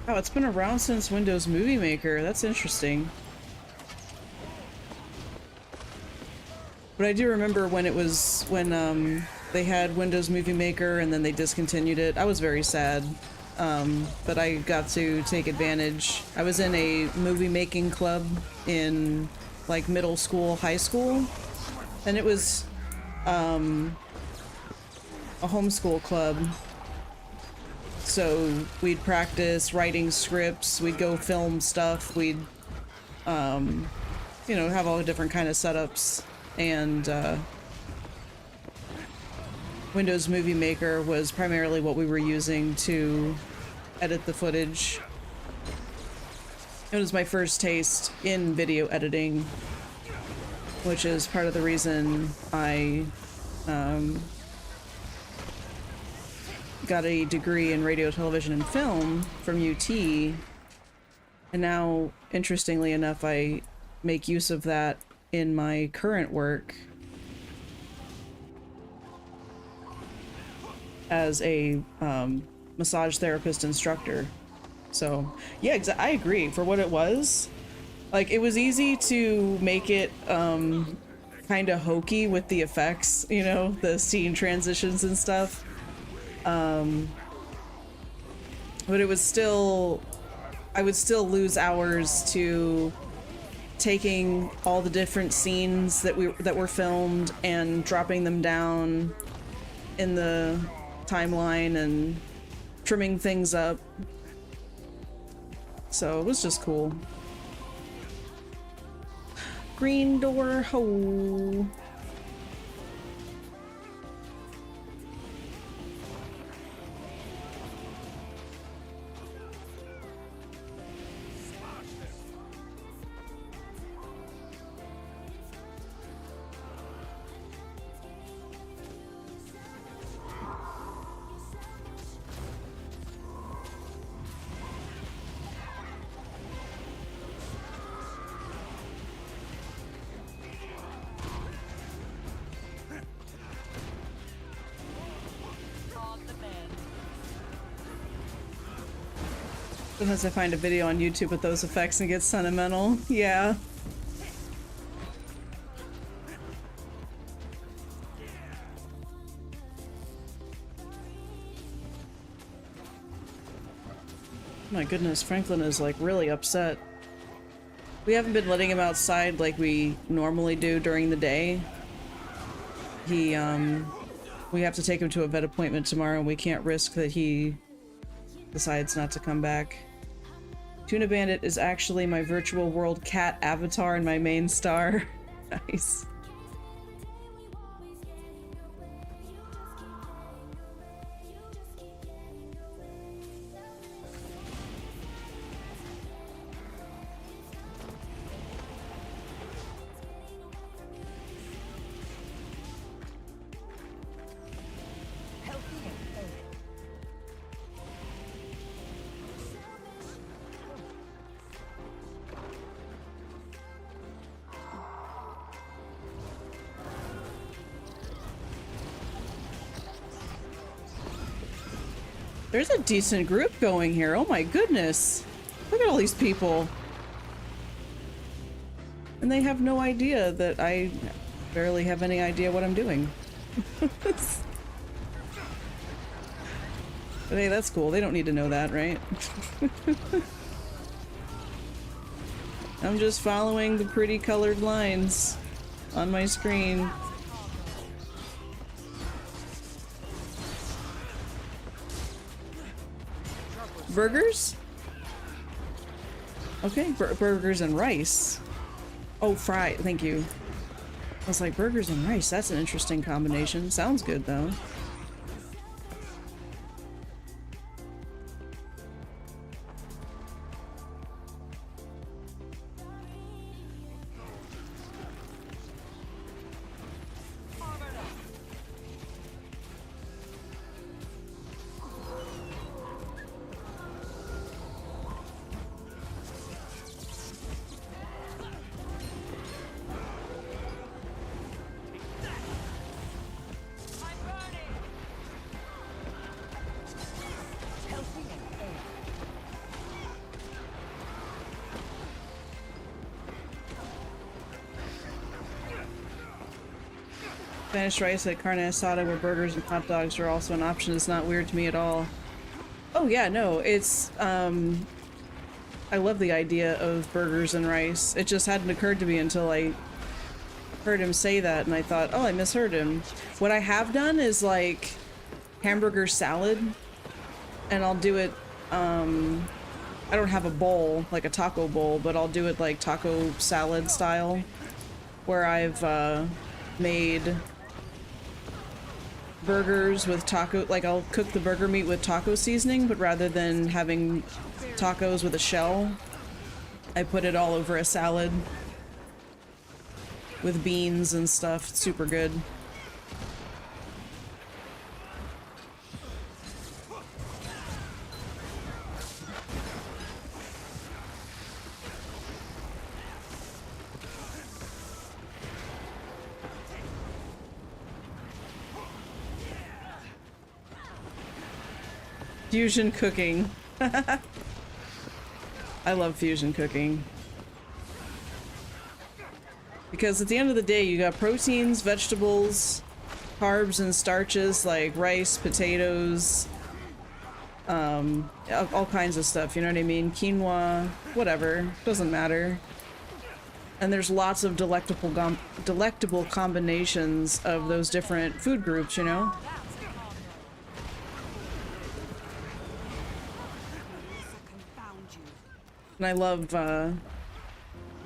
Oh, it's been around since Windows Movie Maker. That's interesting. But I do remember when it was when they had Windows Movie Maker and then they discontinued it. I was very sad. But I got to take advantage. I was in a movie making club in like middle school, high school, and it was a homeschool club. So we'd practice writing scripts, we'd go film stuff, we'd you know, have all the different kind of setups, and Windows Movie Maker was primarily what we were using to edit the footage. It was my first taste in video editing, which is part of the reason I got a degree in radio, television, and film from UT, and now, interestingly enough, I make use of that in my current work as a massage therapist instructor. So yeah, I agree. For what it was, like, it was easy to make it kind of hokey with the effects, you know, the scene transitions and stuff, but it was still, I would still lose hours to taking all the different scenes that were filmed and dropping them down in the timeline and trimming things up. So it was just cool. Green door hole. Sometimes I find a video on YouTube with those effects and get sentimental. Yeah. My goodness, Franklin is like really upset. We haven't been letting him outside like we normally do during the day. We have to take him to a vet appointment tomorrow, and we can't risk that he decides not to come back. Tuna Bandit is actually my virtual world cat avatar and my main star. Nice. There's a decent group going here. Oh my goodness. Look at all these people. And they have no idea that I barely have any idea what I'm doing. But hey, that's cool. They don't need to know that, right? I'm just following the pretty colored lines on my screen. Burgers? Okay, burgers and rice. Oh, fry. Thank you. I was like, burgers and rice. That's an interesting combination. Sounds good, though. Spanish rice at carne asada where burgers and hot dogs are also an option is not weird to me at all. Oh yeah, no, it's, I love the idea of burgers and rice. It just hadn't occurred to me until I heard him say that, and I thought, oh, I misheard him. What I have done is, like, hamburger salad, and I'll do it, I don't have a bowl, like a taco bowl, but I'll do it like taco salad style, where I've, made burgers with taco, like I'll cook the burger meat with taco seasoning, but rather than having tacos with a shell, I put it all over a salad with beans and stuff. It's super good. Fusion cooking. I love fusion cooking. Because at the end of the day, you got proteins, vegetables, carbs, and starches like rice, potatoes, all kinds of stuff, you know what I mean? Quinoa, whatever, doesn't matter. And there's lots of delectable combinations of those different food groups, you know? And I love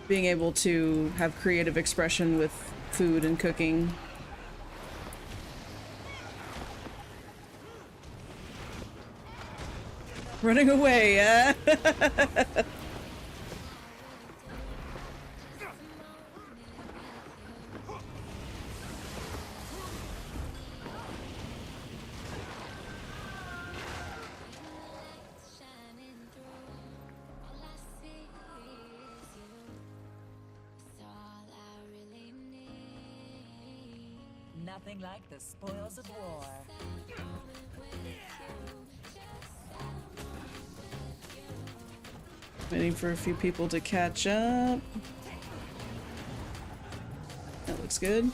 being able to have creative expression with food and cooking. Running away, yeah? Nothing like the spoils of war. Waiting for a few people to catch up. That looks good.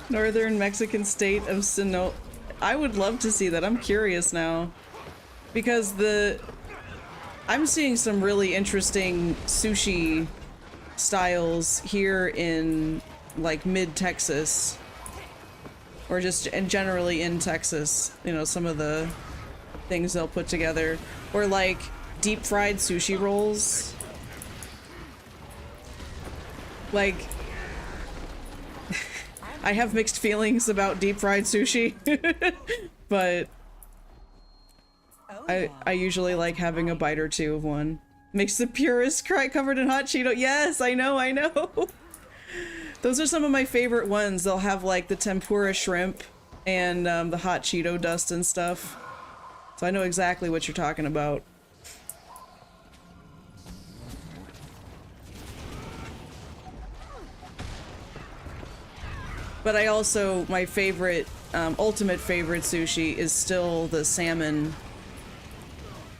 Northern Mexican state of Sinaloa. I would love to see that. I'm curious now. Because I'm seeing some really interesting sushi styles here in like mid-Texas. Or just and generally in Texas. You know, some of the things they'll put together. Or like deep fried sushi rolls. Like, I have mixed feelings about deep fried sushi, but I usually like having a bite or two of one. Makes the purist cry covered in hot Cheeto. Yes, I know, I know. Those are some of my favorite ones. They'll have like the tempura shrimp and the hot Cheeto dust and stuff. So I know exactly what you're talking about. But I also, my favorite, ultimate favorite sushi is still the salmon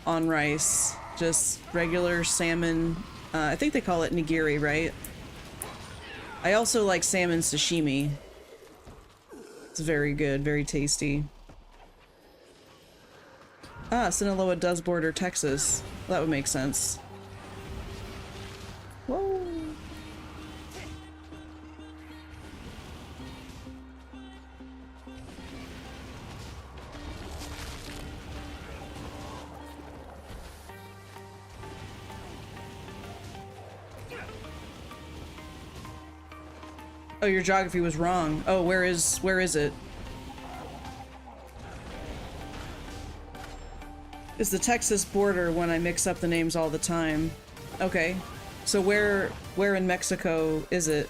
on rice. Just regular salmon. I think they call it nigiri, right? I also like salmon sashimi. It's very good, very tasty. Ah, Sinaloa does border Texas. That would make sense. Whoa. Oh, your geography was wrong. Oh, where is it? It's the Texas border when I mix up the names all the time. Okay. So where in Mexico is it?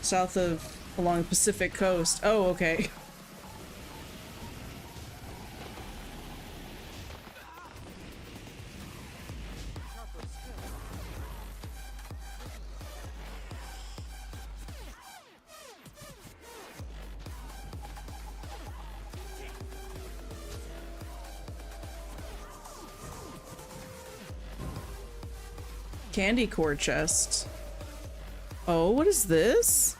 South of, along the Pacific coast. Oh, okay. Candy core chest. Oh, what is this?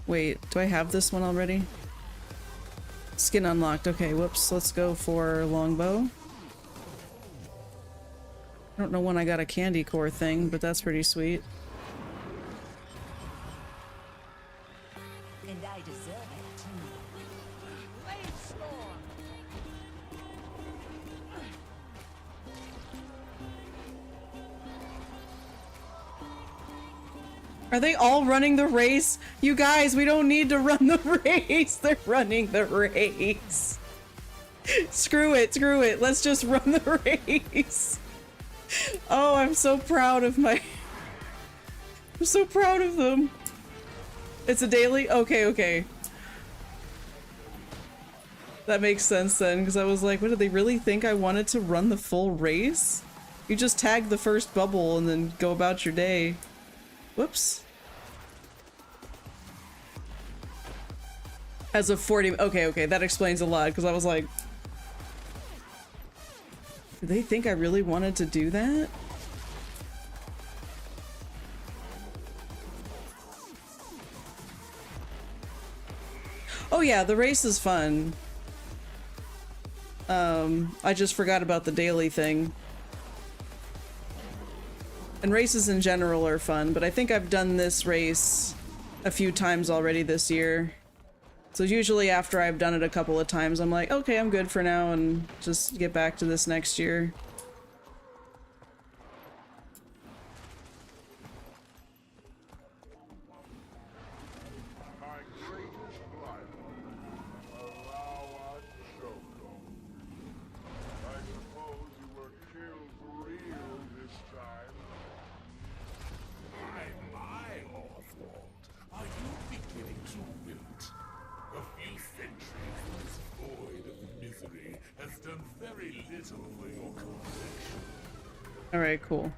Wait, do I have this one already? Skin unlocked. Okay, whoops. Let's go for longbow. I don't know when I got a candy core thing, but that's pretty sweet. And I deserve it too. Are they all running the race? You guys, we don't need to run the race. They're running the race. Screw it, screw it. Let's just run the race. Oh, I'm so proud of my... I'm so proud of them. It's a daily? Okay, okay. That makes sense then, because I was like, what, did they really think I wanted to run the full race? You just tag the first bubble and then go about your day. Whoops. As of 40, okay, okay, that explains a lot, because I was like, did they think I really wanted to do that? Oh yeah, the race is fun. I just forgot about the daily thing. And races in general are fun, but I think I've done this race a few times already this year. So usually after I've done it a couple of times, I'm like, okay, I'm good for now, and just get back to this next year. My greatest life. Allow us Shoko. I suppose you were killed for real this time. My Oswald, are you beginning to wilt? A few centuries in this void of misery has done very little for your complexion. Alright, cool.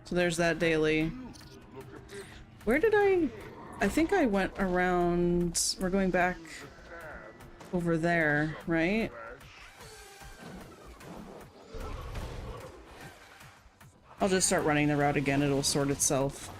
So there's that daily. Where did I think I went around... We're going back over there, right? I'll just start running the route again, it'll sort itself.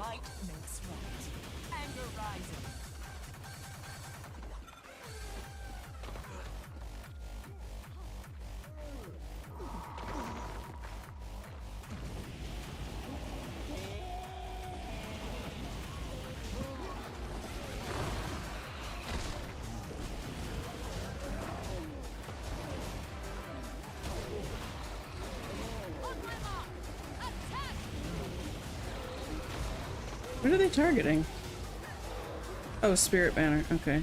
Might makes right. Anger rising. What are they targeting? Oh, Spirit Banner. Okay.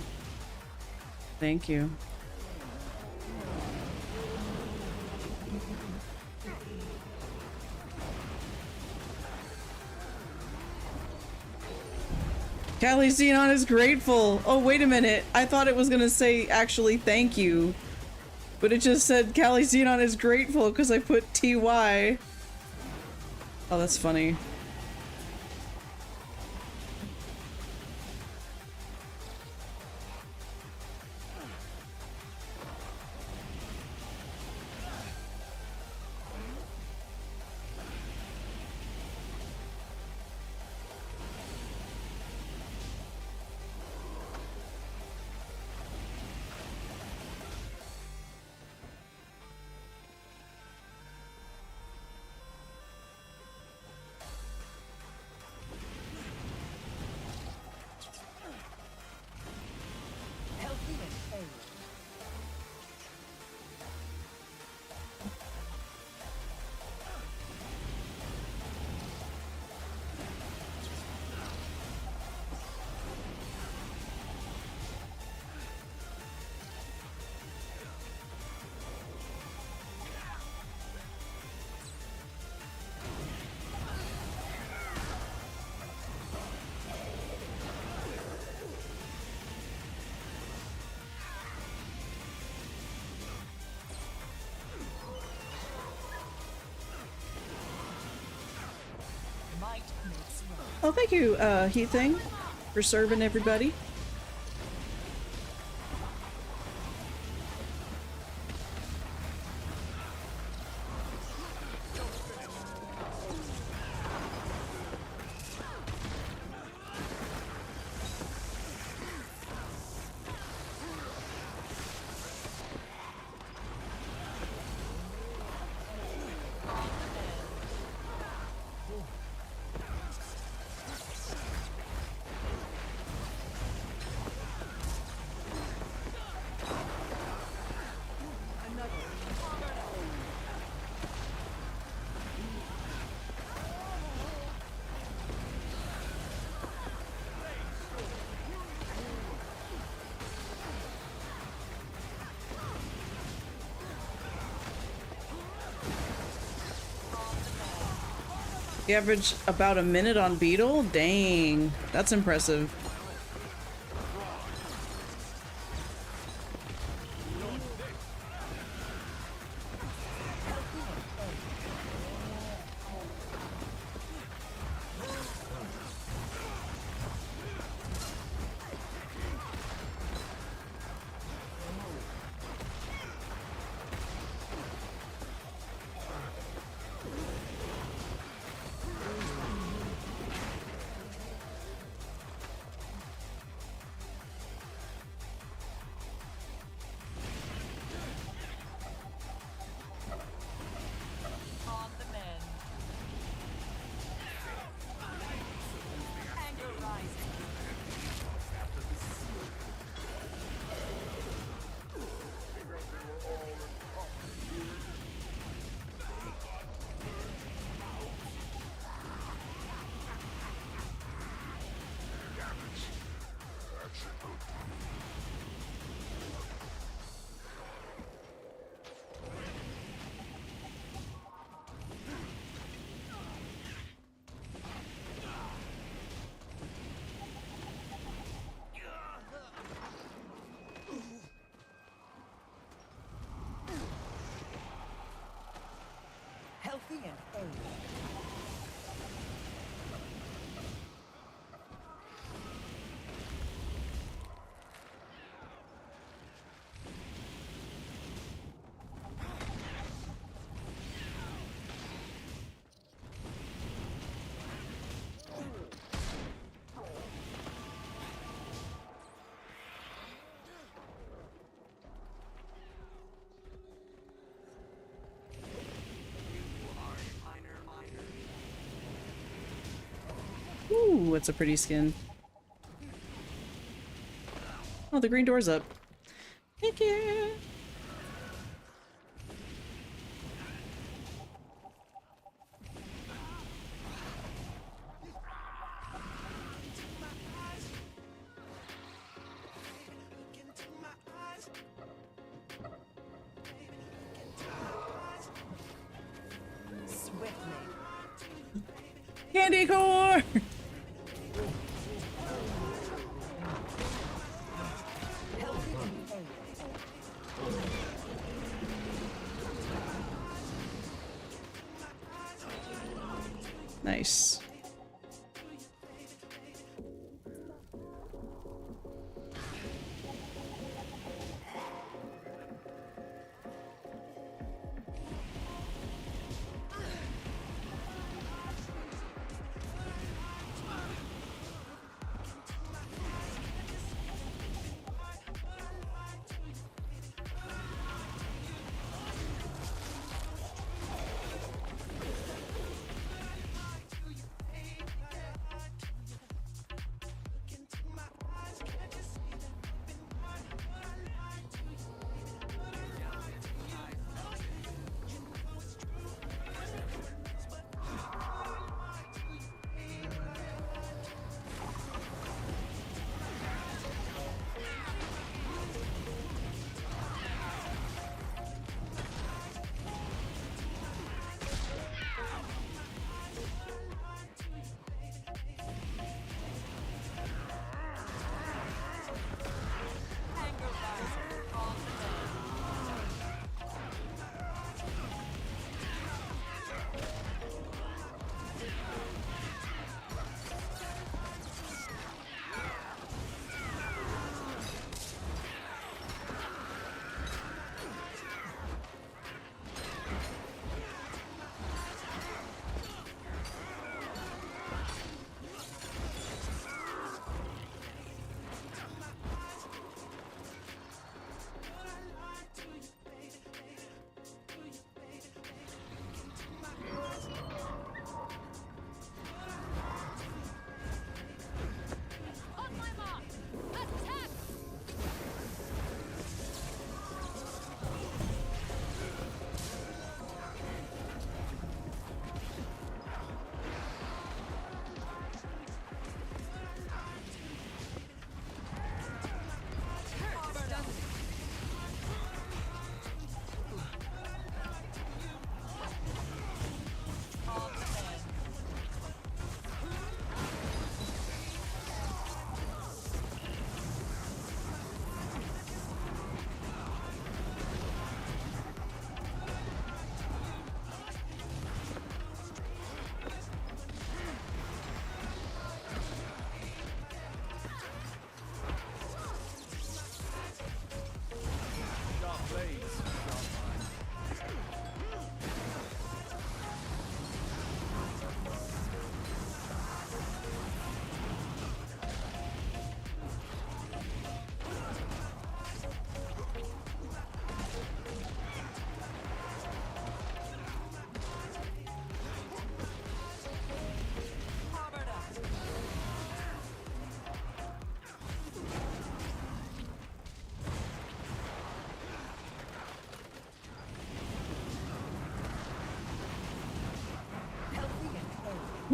Thank you. Callie Xenon is grateful. Oh, wait a minute. I thought it was gonna say actually thank you. But it just said Callie Xenon is grateful because I put TY. Oh, that's funny. Healthy and whole. Might makes right. Oh, thank you, Heat Thing, for serving everybody. You average about a minute on Beetle? Dang, that's impressive. On the mend. Anger rising. Healthy and whole. Ooh, it's a pretty skin. Oh, the green door's up. Thank you. Candy core! Nice.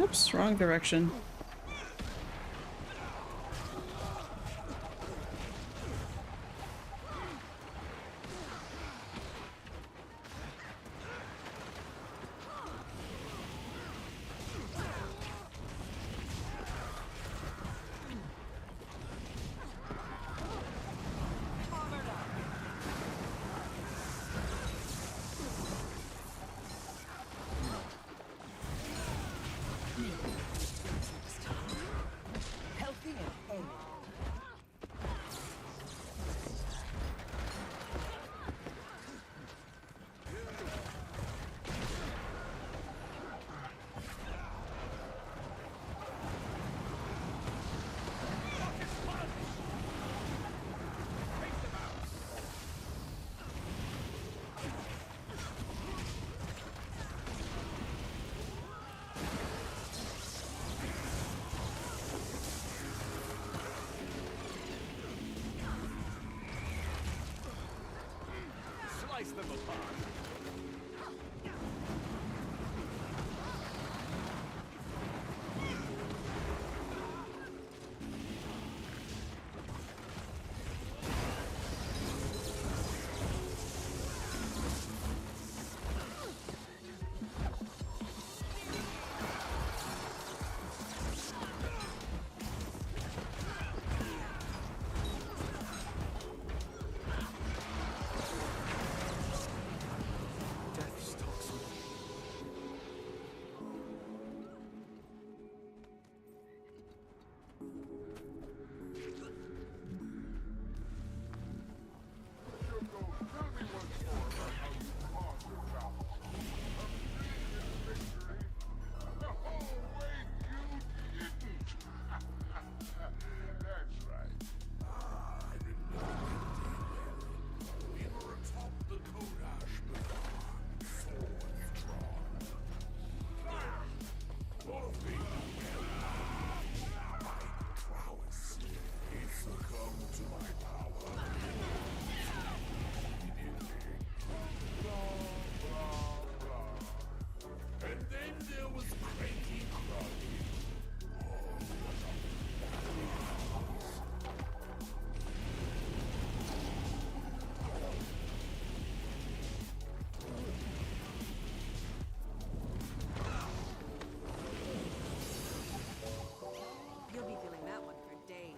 Oops, wrong direction. them apart. Death stalks me. Hugo, tell me once more about how you conquered Valor. A brilliant victory? Oh, wait, you didn't! That's right. I remember we were atop the Kodash Bazaar, swords drawn. Morphine my prowess. He succumbed to my power. And then there was Cranky Crowley. You'll be feeling that one for days.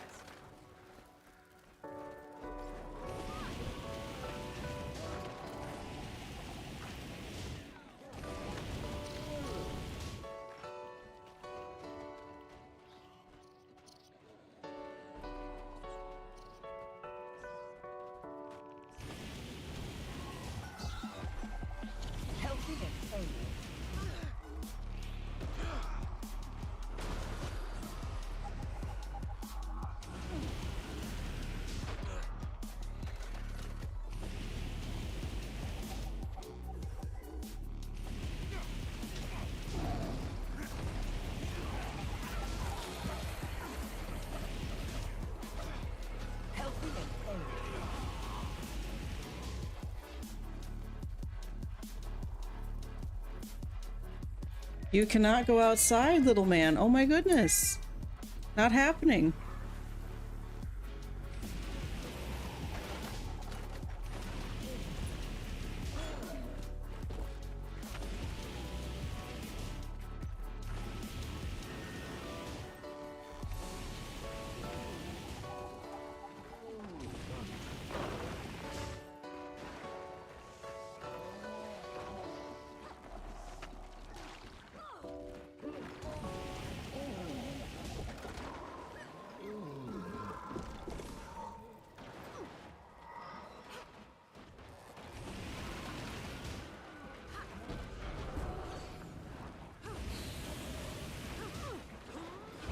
You cannot go outside, little man. Oh my goodness. Not happening.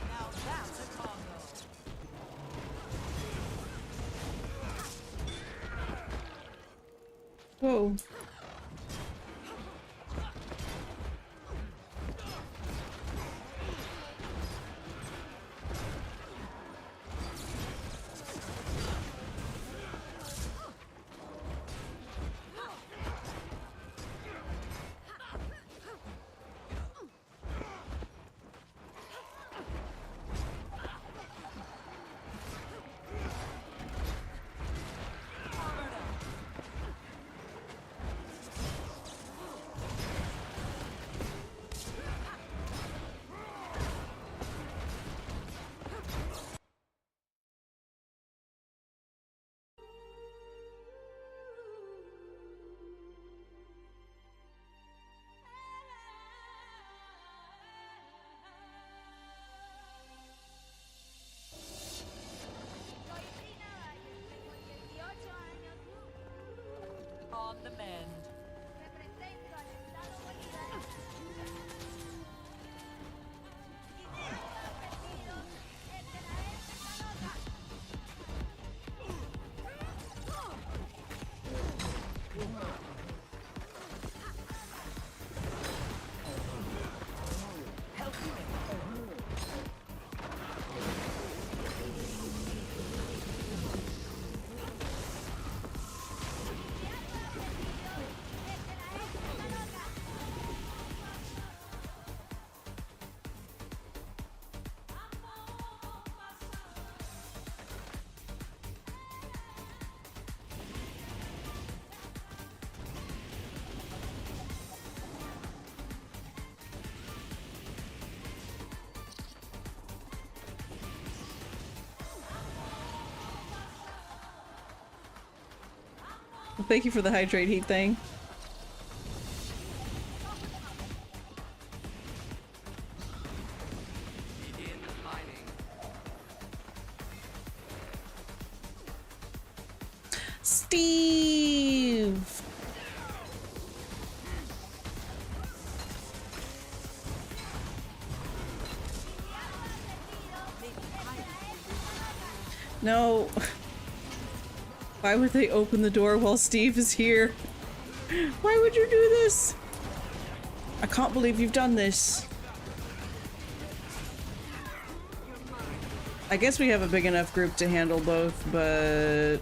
Now that's a combo. Whoa. On the mend. Well, thank you for the hydrate heat thing. Begin mining. Steve! No. Why would they open the door while Steve is here? Why would you do this? I can't believe you've done this. I guess we have a big enough group to handle both, but...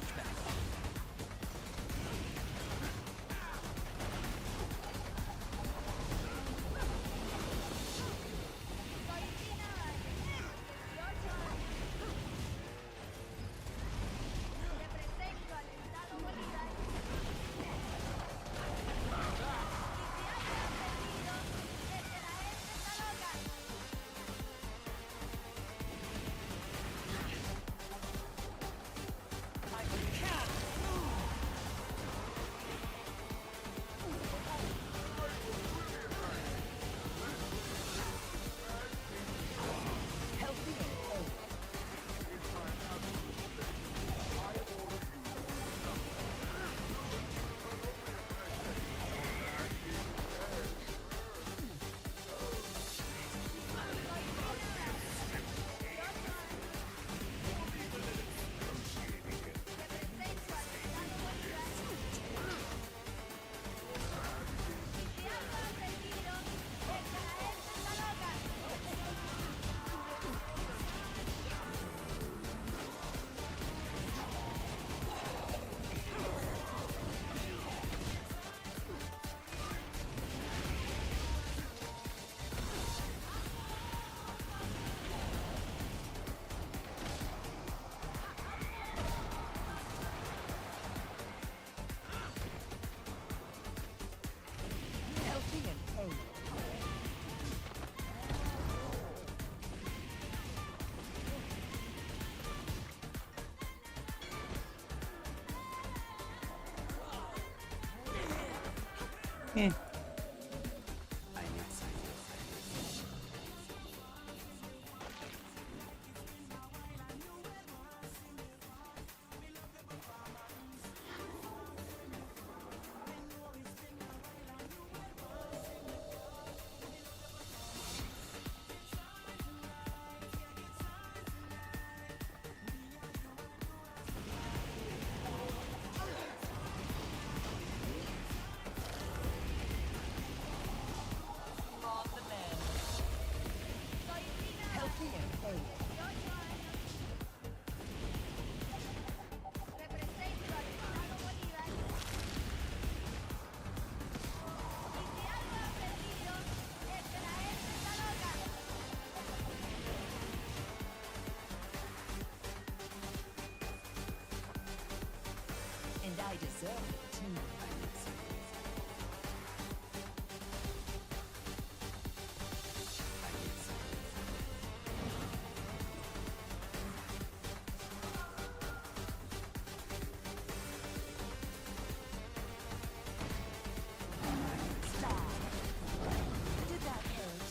I'm okay. Eh. And I deserve it too. Did that hurt?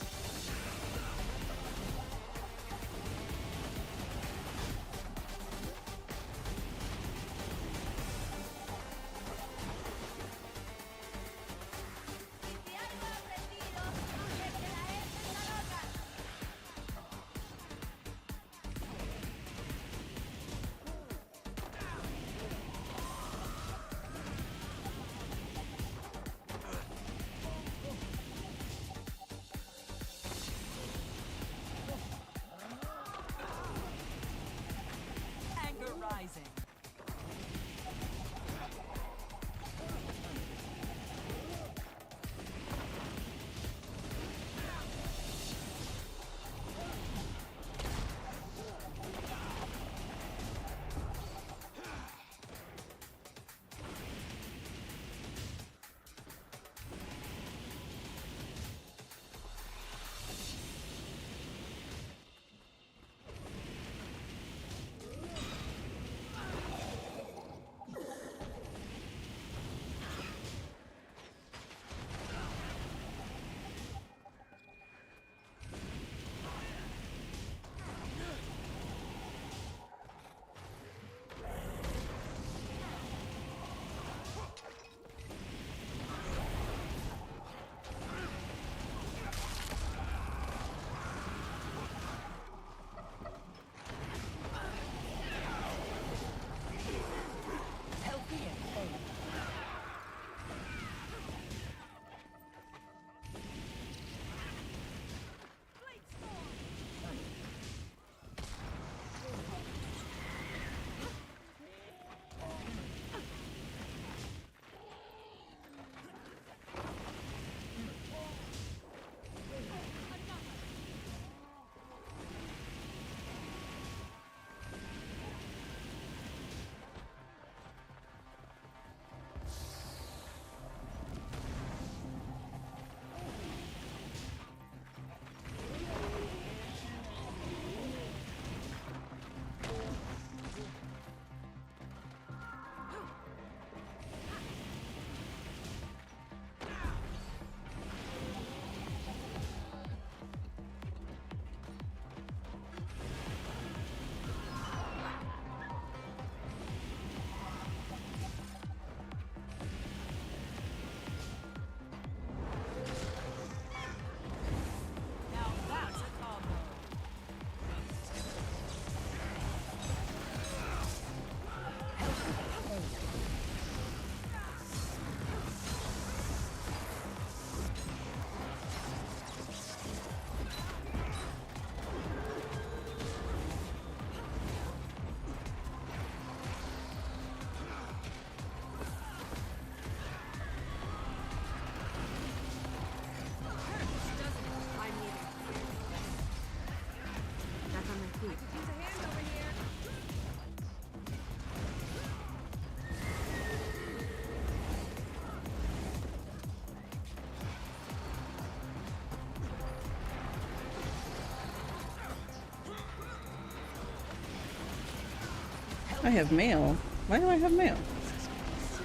I have mail. Why do I have mail?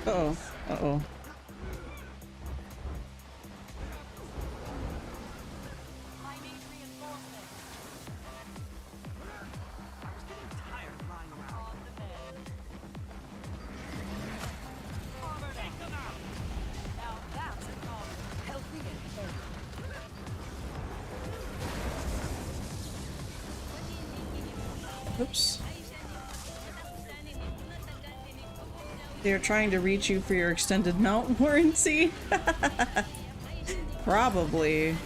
Uh-oh. Uh-oh. I need reinforcements. I was getting tired of lying around. On the bed. Take them out. Now that's a call. Healthy and healthy. Oops. They're trying to reach you for your extended mount warranty? Probably.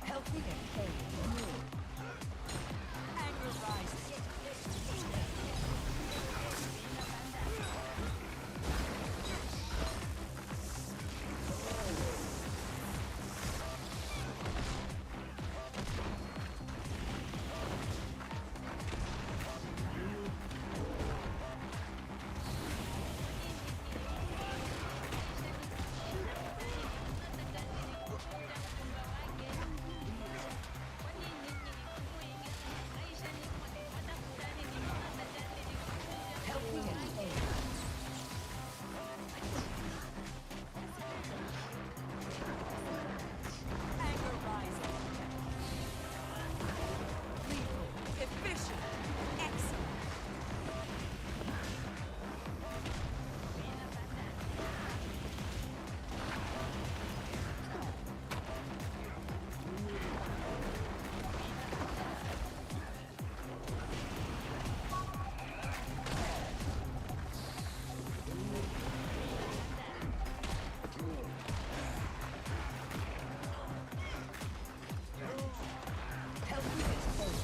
Healthy and healthy. Anger rises. Anger rising. Lethal. Efficient. Excellent. Healthy and healthy.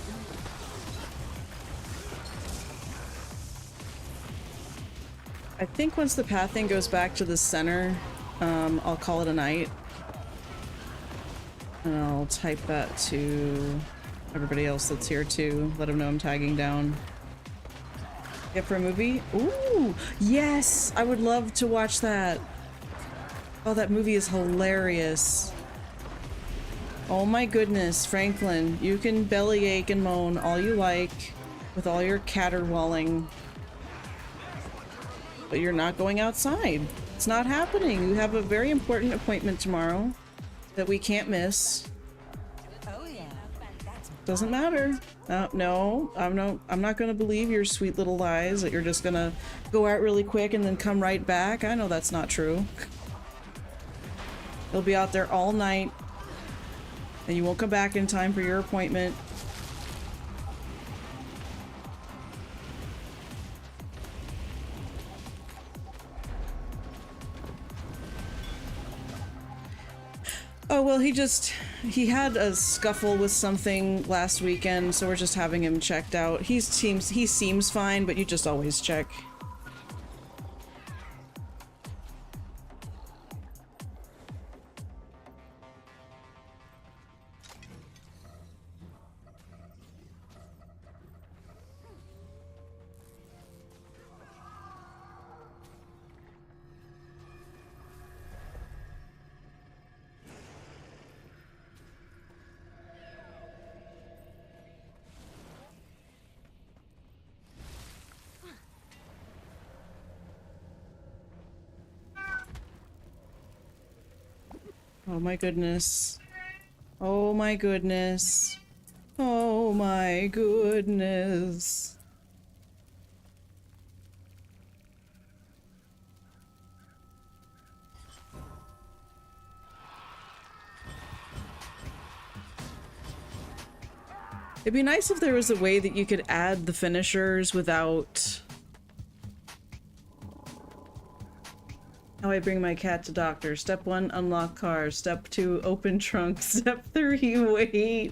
I think once the pathing goes back to the center, I'll call it a night. And I'll type that to everybody else that's here too. Let them know I'm tagging down. Yeah, for a movie? Ooh, yes! I would love to watch that. Oh, that movie is hilarious. Oh my goodness, Franklin, you can bellyache and moan all you like with all your caterwauling, but you're not going outside. It's not happening. You have a very important appointment tomorrow that we can't miss. Oh yeah. That's Doesn't matter. No, I'm not gonna believe your sweet little lies that you're just gonna go out really quick and then come right back. I know that's not true. You'll be out there all night and you won't come back in time for your appointment. Oh, well, he had a scuffle with something last weekend, so we're just having him checked out. He seems fine, but you just always check. Oh my goodness. Oh my goodness. Oh my goodness. It'd be nice if there was a way that you could add the finishers without... How I bring my cat to doctor. Step 1, unlock car. Step 2, open trunk. Step 3, wait.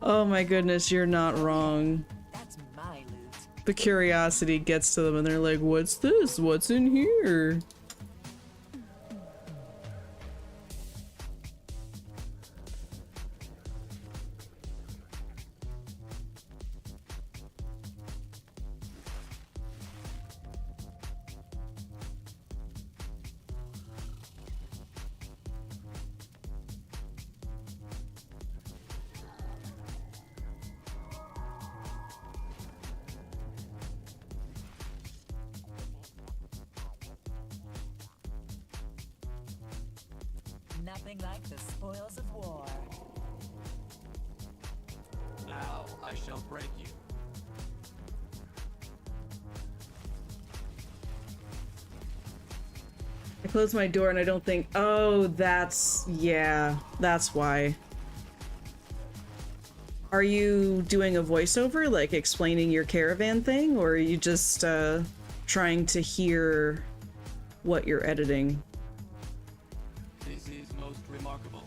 Oh my goodness, you're not wrong. That's my loot. The curiosity gets to them and they're like, what's this? What's in here? Nothing like the spoils of war. Now I shall break you. I close my door and I don't think, oh, that's, yeah, that's why. Are you doing a voiceover, like explaining your caravan thing, or are you just trying to hear what you're editing? This is most remarkable.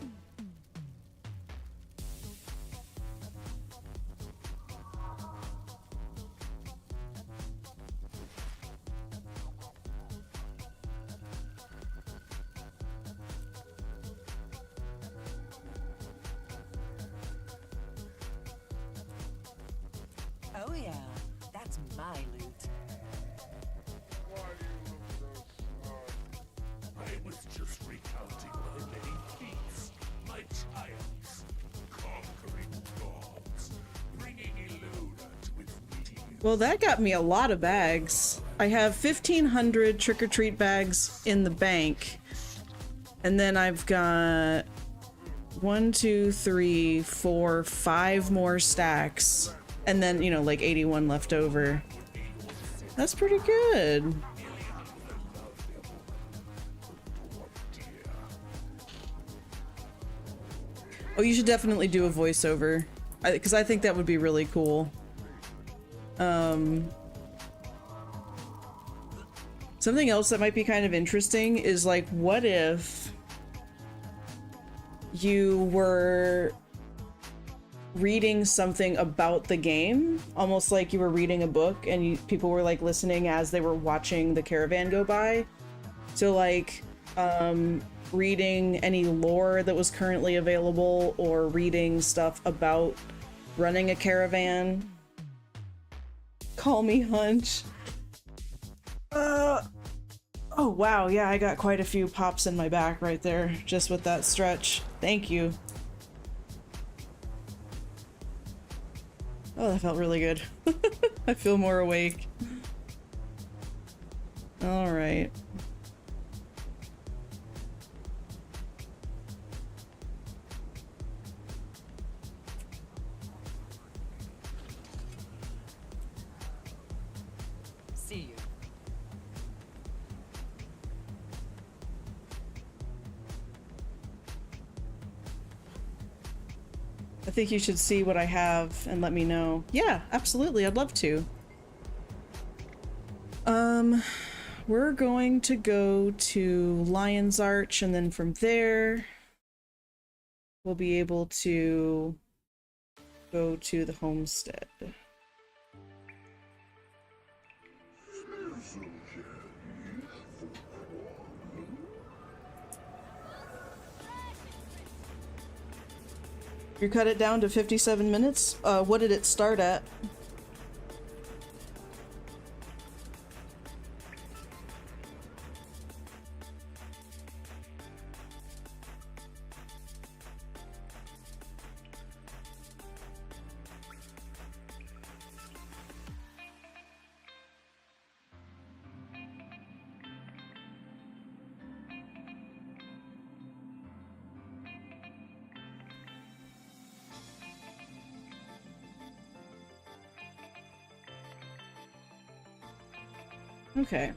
Oh yeah, that's my loot. Why do you look so smug? I was just recounting my many feats, my triumphs, conquering gods, bringing Eluna to its meeting. Well, that got me a lot of bags. I have 1,500 trick-or-treat bags in the bank. And then I've got 1, 2, 3, 4, 5 more stacks. And then, you know, like 81 left over. That's pretty good. Oh, you should definitely do a voiceover. Because I think that would be really cool. Something else that might be kind of interesting is like, what if you were reading something about the game, almost like you were reading a book, and people were like listening as they were watching the caravan go by. So like, reading any lore that was currently available, or reading stuff about running a caravan. Call me Hunch. Oh wow, yeah, I got quite a few pops in my back right there, just with that stretch. Thank you. Oh, that felt really good. I feel more awake. All right. See you. I think you should see what I have and let me know. Yeah, absolutely. I'd love to. we're going to go to Lion's Arch, and then from there, we'll be able to go to the homestead. You cut it down to 57 minutes? What did it start at? Okay.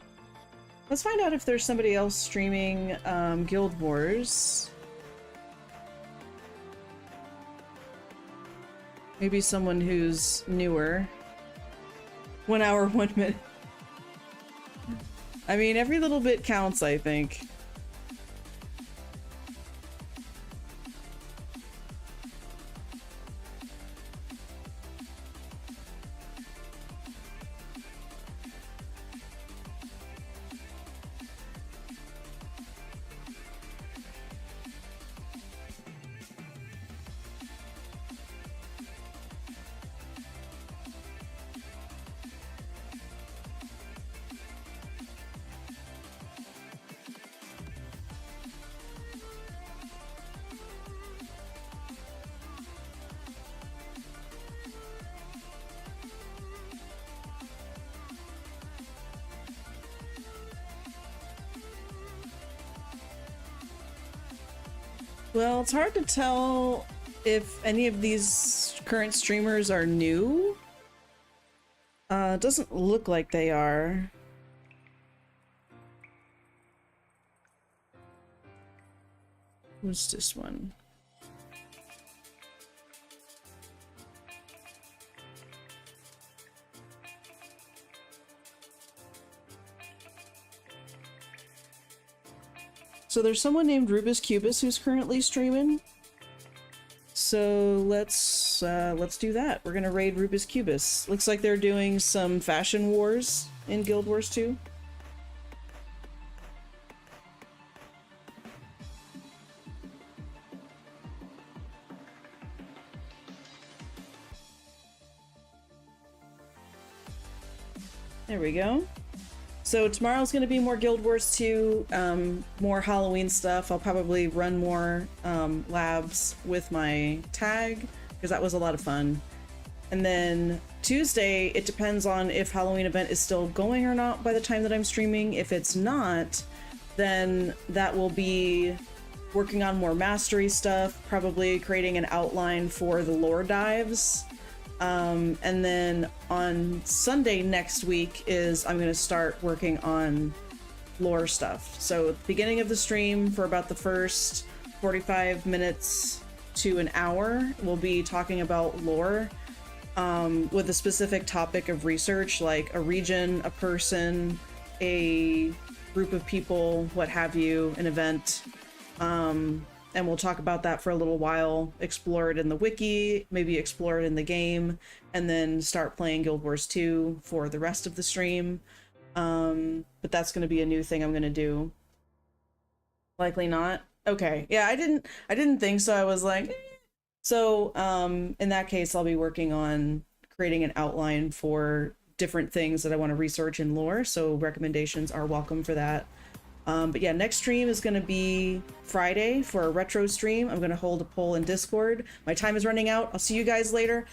Let's find out if there's somebody else streaming Guild Wars. Maybe someone who's newer. 1 hour, 1 minute. I mean, every little bit counts, I think. Well, it's hard to tell if any of these current streamers are new. Doesn't look like they are. What's this one? So there's someone named Rubus Cubus who's currently streaming. So let's do that. We're gonna raid Rubus Cubus. Looks like they're doing some fashion wars in Guild Wars 2. There we go. So tomorrow's going to be more Guild Wars 2, more Halloween stuff. I'll probably run more labs with my tag, because that was a lot of fun. And then Tuesday, it depends on if Halloween event is still going or not by the time that I'm streaming. If it's not, then that will be working on more mastery stuff, probably creating an outline for the lore dives. And then on Sunday next week I'm going to start working on lore stuff. So at the beginning of the stream, for about the first 45 minutes to an hour, we'll be talking about lore with a specific topic of research, like a region, a person, a group of people, what have you, an event. And we'll talk about that for a little while, explore it in the wiki, maybe explore it in the game, and then start playing Guild Wars 2 for the rest of the stream. But that's going to be a new thing I'm going to do. Likely not. Okay. Yeah, I didn't think so. I was like, eh. So in that case, I'll be working on creating an outline for different things that I want to research in lore. So recommendations are welcome for that. But yeah, next stream is going to be Friday for a retro stream. I'm going to hold a poll in Discord. My time is running out. I'll see you guys later.